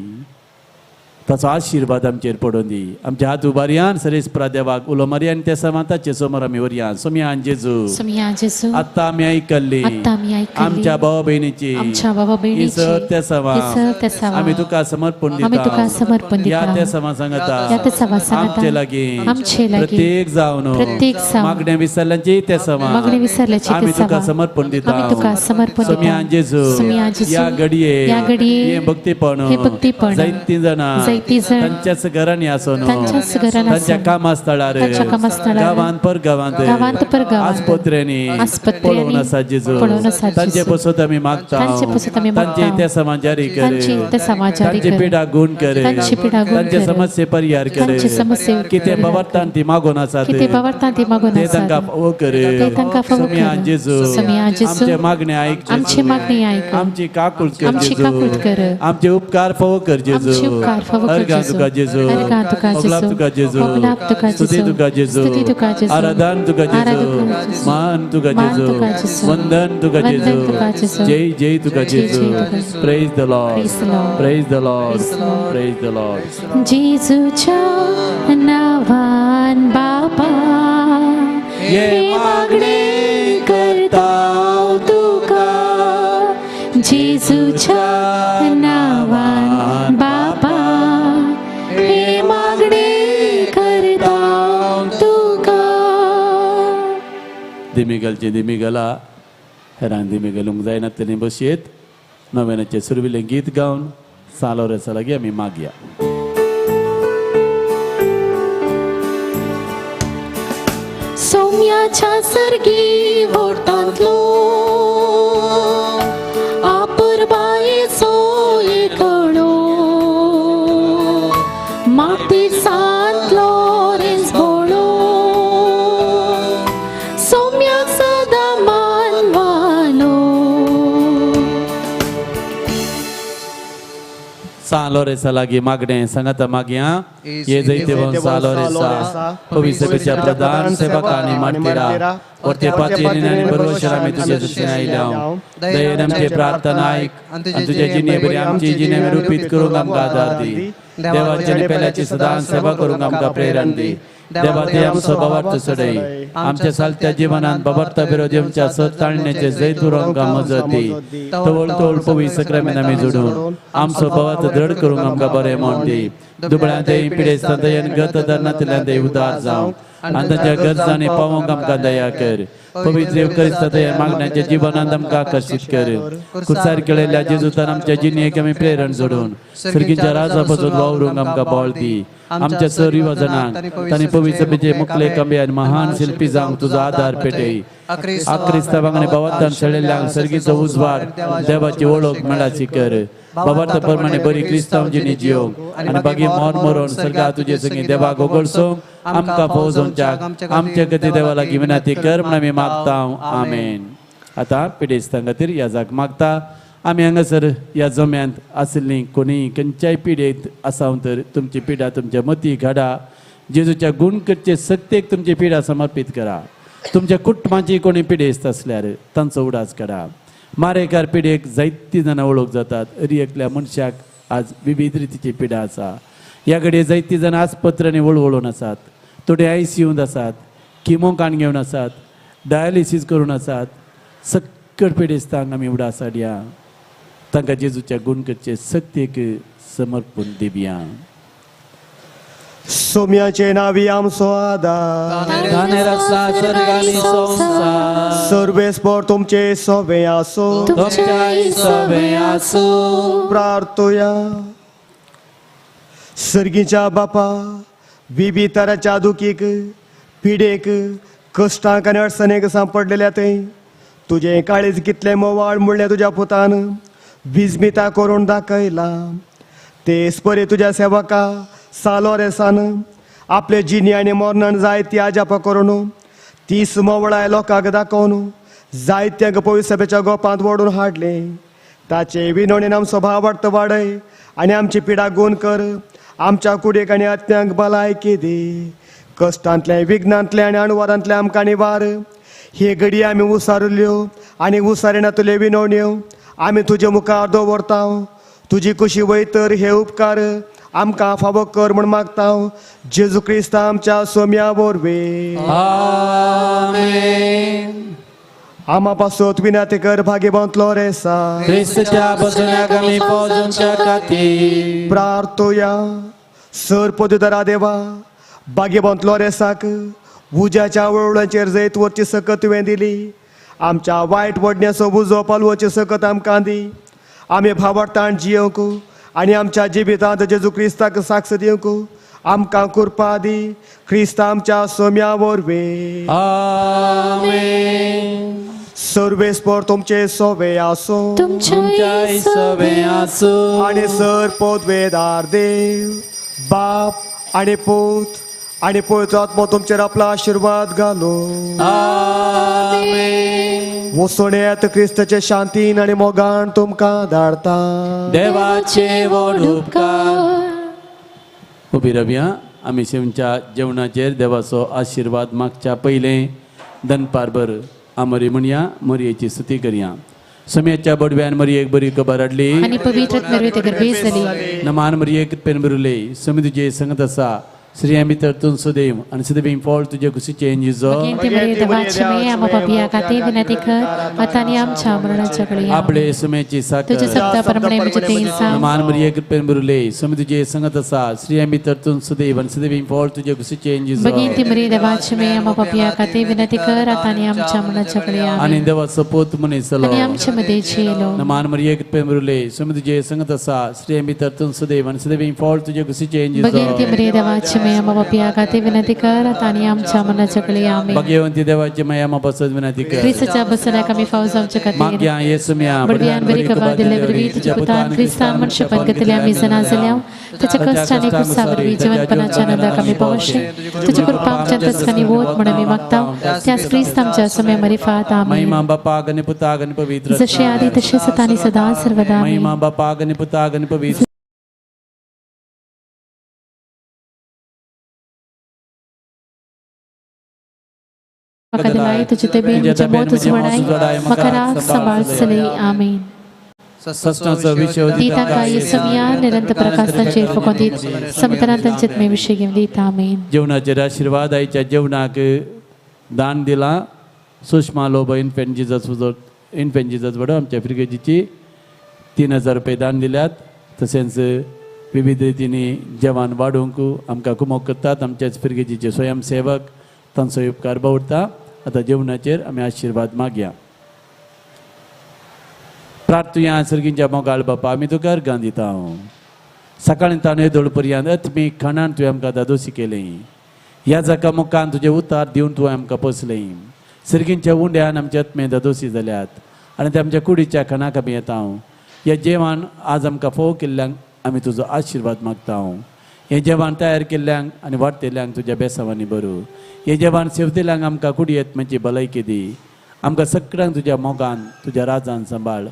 Speaker 6: ताचो आशिर्वाद आमचेर पडोवन दी आमचे हात उबारयान सरेस्परा देवाक उलो मारयान त्या समाताचे समोर आमी वरया सोम्यान जेजू
Speaker 2: सोम्या जेजू
Speaker 6: आत्ता आमी आयकल्ली
Speaker 2: आत्ता आमी आयकल्ली
Speaker 6: आमच्या भावा बहिणीची
Speaker 2: आमच्या भावा बहिणीची
Speaker 6: इसर त्या सवा
Speaker 2: इसर त्या सवा
Speaker 6: आमी तुका समर्पण
Speaker 2: आमी तुका
Speaker 6: दिता
Speaker 2: समर्पण
Speaker 6: या
Speaker 2: दिता
Speaker 6: त्या समा सांगता
Speaker 2: या त्या सभा सांगता
Speaker 6: आमचे लागीं
Speaker 2: आमचे लागीं
Speaker 6: प्रत्येक जावन
Speaker 2: प्रत्येक जावन
Speaker 6: मागण्या विसरल्यांची त्या समा
Speaker 2: मागणे विसरल्याची
Speaker 6: आमी
Speaker 2: ते
Speaker 6: तुका
Speaker 2: सभा
Speaker 6: समर्पण दिता
Speaker 2: आमी तुका समर्पण दिता
Speaker 6: सोम्यान जेजू
Speaker 2: सोम्या जेजू
Speaker 6: या घडये
Speaker 2: या घडये
Speaker 6: हे भक्तीपण
Speaker 2: हे भक्तीपण
Speaker 6: जायती जाणां
Speaker 2: जायती जण
Speaker 6: तांच्याच घरांनी आसून
Speaker 2: तांच्याच घरांनी
Speaker 6: तांच्या
Speaker 2: आसून
Speaker 6: कामास्थळार
Speaker 2: तांच्या कामास्थळार
Speaker 6: गावांत पर गावांत
Speaker 2: गावांत पर गावांत
Speaker 6: आस्पत्र्यांनी
Speaker 2: आस्पत्र्यांनी
Speaker 6: पळोवन आसा जेजू
Speaker 2: पळोवन आसा जेजू.
Speaker 6: तांचे पसत आमी मागता
Speaker 2: तांचे पसत आमी
Speaker 6: तांचे
Speaker 2: मागता.
Speaker 6: त्या समाजारी कर
Speaker 2: तांची त्या समाजारी
Speaker 6: तांची
Speaker 2: कर.
Speaker 6: पिडा गुण कर
Speaker 2: तांची पिडा गुण
Speaker 6: तांचे
Speaker 2: कर.
Speaker 6: समस्ये परिहार कर
Speaker 2: तांचे समस्ये
Speaker 6: कितें
Speaker 2: परिहार
Speaker 6: बाबतान ती मागून आसात
Speaker 2: किती बावरता ती मागून
Speaker 6: ते
Speaker 2: आसात.
Speaker 6: तांकां फावो कर
Speaker 2: ते तांकां फावो कर.
Speaker 6: सोम्या जेजू
Speaker 2: सोम्या जेजू.
Speaker 6: आमचे मागणे आयक
Speaker 2: आमची मागणी आयक.
Speaker 6: आमची काकूट कर
Speaker 2: आमची
Speaker 6: जेजू
Speaker 2: काकूट कर.
Speaker 6: आमचे उपकार फावो कर जेजू
Speaker 2: आमचे उपकार फावो कर
Speaker 6: अर्घा
Speaker 2: जेजू.
Speaker 6: तुका जेजू
Speaker 2: अर्घा तुका
Speaker 6: ओगलाप
Speaker 2: जेजू.
Speaker 6: तुका जेजू
Speaker 2: ओगलाप तुका
Speaker 6: स्तुती
Speaker 2: जेजू.
Speaker 6: तुका जेजू
Speaker 2: स्तुती तुका जेजू.
Speaker 6: आराधन तुका जेजू
Speaker 2: आराधन तुका जेजू.
Speaker 6: मान तुका
Speaker 2: मान
Speaker 6: जेजू
Speaker 2: तुका जेजू.
Speaker 6: वंदन तुका
Speaker 2: वंदन
Speaker 6: जेजू
Speaker 2: तुका जेजू.
Speaker 6: जय जय तुका
Speaker 2: जय
Speaker 6: जेजू
Speaker 2: जय तुका जेजू.
Speaker 6: Praise the Lord
Speaker 2: Praise the Lord.
Speaker 6: Praise the Lord
Speaker 2: Praise the Lord.
Speaker 6: Praise the Lord
Speaker 2: जेजूच्या नावान बाबा हे मागणे करता तुका जेजूच्या नावान बाबा हे मागणे करता तुका
Speaker 6: दिमिगलचे दिमिगला हेरान दिमिगलूंक जायना तरी बसयेत नव्यानाचे सुरविले गीत गावन सालो रेसा लागीं आमी मागया
Speaker 2: सोम्याच्या सर्गी वोटांतलो आपुरबायेचो एकडो माती सांतलो रेंज बोळो सोम्याक सदां मानवालो
Speaker 6: सालो रेसा लागीं मागणें सांगाता मागया ये जैते वन सालो रेसा पवित्रपेच्या प्रधान सेवकांनी मांडतेरा वरते पातयेन आनी बरोवशेर आमी तुजे दृश्टीन आयल्या दयेन आमची प्रार्थना आयक आनी तुज्या जिणे बरी आमची जिणे रूपीत करूंक आमकां आदार दी देवाचे आनी पेल्याची सदांच सेवा करूंक आमकां प्रेरण दी देवा ते आमचो बाबार्थ सडय आमच्या सालत्या जिवनांत बाबार्था विरोधी आमच्या सत ताळण्याचे जैत आमकां मजत दी तवळ तवळ पवित्र सक्रामेंत आमी जोडून आमचो बाबार्थ दृढ करूंक आमकां बरें म्हण दी दुबळ्यां दय पिडेस्तां दयेन गत धरणांतल्यान दय उदार जावं आनी तांच्या गरजांनी पावोवंक आमकां दया कर पवित्र युक्तिस्तां दया मागण्याच्या जिवनांत आमकां आकर्शीत कर कुचार केलेल्या जेजूतान आमच्या जिणेक आमी प्रेरण जोडून सर्गीच्या राजा पसून वावरूंक आमकां बळ दी आमच्या सर युवजनांक तांणी पवित्र सभेचे मुखले कमे आनी महान शिल्पी जावंक तुजो आदार पेटय आक्रिस्तांवांक आनी बाबार्थान शेळिल्ल्यांक सर्गीचो उजवाड देवाची वळख मेळाची कर बाबार्थ प्रमाणे बरी क्रिस्तांव जिणी जियोंक आनी बागी मोर मरोन सर्गा तुजे संगी देवाक ओगळसोंक आमकां पोवजोवच्याक आमचे गती देवा लागीं विनंती कर म्हण आमी मागता आमेन आतां पिडेस्तां खातीर ह्या जाग मागता आमी हांगासर ह्या जम्यांत आशिल्लीं कोणीय खंयच्याय पिडेंत आसां तर तुमची पिडा तुमच्या मती घडा जेजूच्या गुण करचे सत्तेक तुमची पिडा समर्पीत करा तुमच्या कुटुंबाची कोणी पिडेस्त असल्यार तांचो उडास काडा मारेकार पिडेक जायती जाणां वळख जातात एकल्या मनशाक आज विविध रितीची पिडा आसा ह्या घडये जायती जाणां आस्पत्र्यांनी वळवळून आसात थोडे ICUंत आसात किमो काण घेवन आसात डायलिसीस करून आसात सक्कट पिडेस्तांक आमी उडास हाडया तांकां जेजूच्या गुण करचे सत्तेक समर्पण दिवया
Speaker 1: सोम्याचे नावी आमचो आदार
Speaker 6: धानेर आसा स्वर्गानी संसार
Speaker 1: सर्वेस्पर तुमचे सोबे आसो
Speaker 6: तुमच्या सवे आसो
Speaker 1: प्रार्थोया सर्गीच्या बापा विविध तराच्या दुखीक पिडेक कश्टांक आनी अडचणेक सांपडलेल्या ते तुझे काळीज कितले मोवाळ म्हणले तुज्या पुतान विजमिता करून दाखयला तेच परी तुज्या सेवका सालो रेसान आपले जिणी आनी मरण जायती आजाप करून 30 मोवळाय लोकांक दाखोवन जायत्यांक पवित्र सभेच्या गोपांत ओडून हाडले ताचे विनवणेन आमचो भावार्थ वाडय आनी आमची पिडा गुण कर आमच्या कुडीक आनी आत्म्यांक भलायकी दी कश्टांतले विघ्नांतले आनी अणुवादांतले आमकां निवार हे घडी आमी उसारल्यो आनी उसारिणातल्यो विनवण्यो आमी तुजे मुखार दवरता. तुजी कशी वयतर हे उपकार आमकां फावो कर म्हूण मागता. जेजू क्रिस्त आमच्या सोम्या वरवीं आमा पासत विनाती कर भाग्यवंतलो रेसा.
Speaker 6: ख्रिस्ताच्या बसण्याक आमी पोवचोवच्या खातीर
Speaker 1: प्रार्थोया. सर पदुदारा देवा भाग्यवंतलो रेसाक उज्याच्या वळवळ्यांचेर जैत वरची सकत तुवें दिली. आमच्या वायट वडण्याचो उजो पालवचे सकत आमकां दी. आमी भावार्थान जियोंक आनी आमच्या जिवितांत जेजू क्रिस्ताक साक्ष दिवंक आमकां कृपा दी. क्रिस्त आमच्या सोम्या वरवीं सर्वेस्पर तुमचे सोवे आसो.
Speaker 2: तुमच्या
Speaker 6: सवे आसो
Speaker 1: आनी सर पदवेदार देव बाप आनी पूत आनी पवित्र आत्मो तुमचेर आपला आशीर्वाद घालो. वसोण येत क्रिस्ताचे शांतीन आनी मोगान तुमकां धाडता.
Speaker 6: देवाचे व्हड उपकार. उबी रावया. आमी शेवच्या जेवणाचेर देवाचो आशिर्वाद मागच्या पयलें दनपारभर आमरी म्हणया, मरयेची स्तुती करया. समेच्या बडव्यान मरयेक बरी खबर हाडली
Speaker 2: आणि पवित्र आत्म्यान गर्भेस जाली.
Speaker 6: नमान मरयेक कृपेन बरयले. समी तुजे संगत आसा. श्री आमी तरतून सुदैव आणि सदैव फॉल तुझे कुशीचे जिजो
Speaker 2: Paghienti Maria devace mea, ama papia ca te vinati că atani amच्या मरणाच्या कळी
Speaker 6: आपले समेची साखर
Speaker 2: तुझे सप्ता परमणे म्हणजे ते इंसान
Speaker 6: नमान मरिये कृपेन बरयले. समी तुजे संगत आसा. श्री आमी तरतून सुदैव आणि सदैव फॉल तुझे कुशीचे जिजो
Speaker 2: Paghienti Maria devace mea, ama papia ca te vinati că atani amच्या मरणाच्या कळी
Speaker 6: आणि देवाचो पोत मनीसलो
Speaker 2: आणि आमच्या मध्ये चेलो
Speaker 6: नमान मरिये कृपेन बरयले. समी तुजे संगत आसा. श्री आमी तरतून सुदैव आणि सदैव फॉल तुझे कुशीचे जिजो
Speaker 2: Paghienti Maria devace mea, ama papia ca te vinati că atani amच्या मरणाच्या कळी आमेन.
Speaker 6: भाग्यवंती देवाची माया मापासत विनंती कर.
Speaker 2: ख्रिस्ताच्या बसण्या कमी फावज आमच्या खातीर
Speaker 6: माग्या येसू म्या
Speaker 2: बडव्यान बरी खबर दिले बरवी तुझ्या पुतान ख्रिस्तान मन शपथ घेतल्या आम्ही जना जाल्या त्याच्या कष्टाने कुसावरवी जीवनपणाच्या नंदा कमी पावशे तुझी कृपा आमच्या तस्कनी वोत म्हणून मी मागता. त्याच ख्रिस्त आमच्या समय मरिफात आमेन.
Speaker 6: महिमा बापा गण पुता गण पवित्र
Speaker 2: जसे आधी तसे सतानी सदा सर्वदा आमेन.
Speaker 6: महिमा बापा गण पुता गण पवित्र
Speaker 2: मका दिलाई तुझे ते बेन तुझे मोत उजवडाय मका राख सांभाळ सले आमेन.
Speaker 6: सष्टाचा विषय
Speaker 2: दीता काय समिया निरंतर प्रकाशाचे फकोंदीत समतनांतचे मे विषय घेऊन दीत आमेन.
Speaker 6: जेवणाचे आशीर्वाद आयच्या जेवणाक दान दिला. सुषमा लोब इन्फेंट जिजस वडो आमच्या फ्रिगेजीची 3000 रुपये दान दिल्यात. तशेंच विविध रितींनी जेवण वाडोवंक आमकां कुमोग करतात. आमच्याच फ्रिगेजीचे स्वयंसेवक तांचो उपकार बावडटा. आतां जेवणाचेर आमी आशिर्वाद मागया. प्रार्थुया सर्गींच्या मोगाळ बापा आमी तुका अर्गां दिता. सकाळीं ताणें दोळ पर्यंत अत्मीक खणान तुवें आमकां दादोशी केलें. ह्या जाका मुखान तुजें उतार दिवन तुवें आमकां पोसलें. सर्गींच्या उंड्यान आमचे आत्मे दादोशी जाल्यात आनी ते आमच्या कुडीच्या खणाक आमी येता. ह्या जेवण आज आमकां फोव केल्ल्यांक आमी तुजो आशिर्वाद मागता. हें जेवण तयार केल्ल्यांक आनी वाडटेल्यांक तुज्या बेसावांनी बरो. हें जेवण सेवतेल्यांक आमकां कुडी येतमेची भलायकी दी. आमकां सगळ्यांक तुज्या मोगान तुज्या राजान सांबाळ.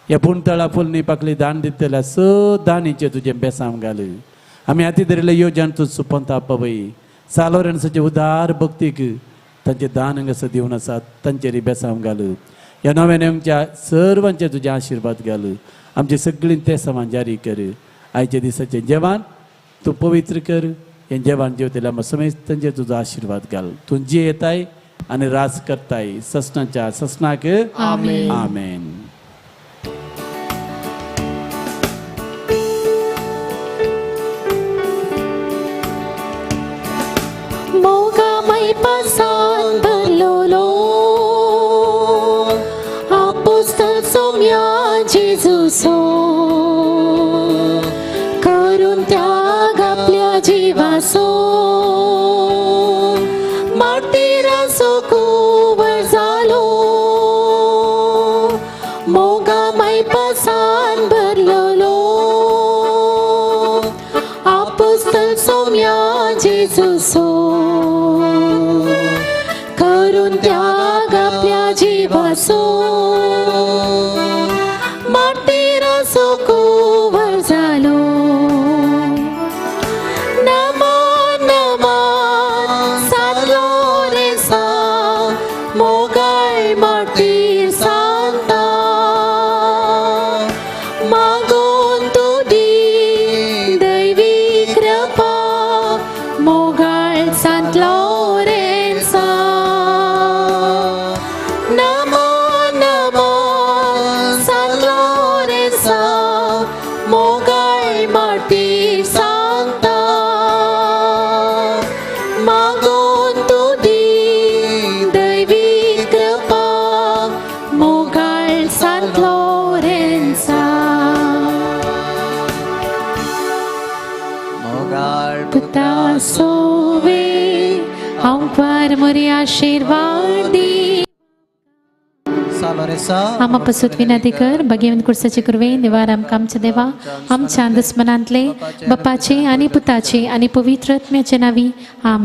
Speaker 6: ह्या पुणतळा फुलनी पाकली दान दितल्या दानीचे तुजें बेसांव घाल. आमी हाती धरिल्ले येवजण तूं सुपंता पवय. सालोऱ्यांचे उदार भक्तीक तांचे दान हांगासर दिवन आसात तांचेर बेसांव घाल. ह्या नव्या नेमच्या सर्वांचे तुजें आशिर्वाद घाल. आमची सगळीं ते समान जारी कर. आयच्या दिसाचें जेवण तूं पवित्र कर. हें जेवण जेवतल्या समज तांचेर तुजो आशिर्वाद घाल. तूं जी येताय आनी रास करताय ससनाच्या ससनाक
Speaker 2: आमेन.
Speaker 6: आमेन.
Speaker 2: मोगामय पासान भरलोलो आपोस्तल सोम्या जेजूसो करून त्याग आपल्या जीवासो माटीर असो कुवर जालो. मोगामय पासान भरलोलो आपोस्तल सोम्या जेजूसो करून त्याग आपल्या जीवासो माटीर असो कुवर जालो. नमान नमान साधलो रे सा Moga Florenza. Puta sove, ampar muri आशीर्वादी. आम्हा पसूत विनंती कर भगवंत कुर्साची कुरवे निवार आमकां आमच्या देवा आमच्या दुस्मनांतले बापाचे आणि पुताचे आणि पवित्र आत्म्याचे नावी आमीन.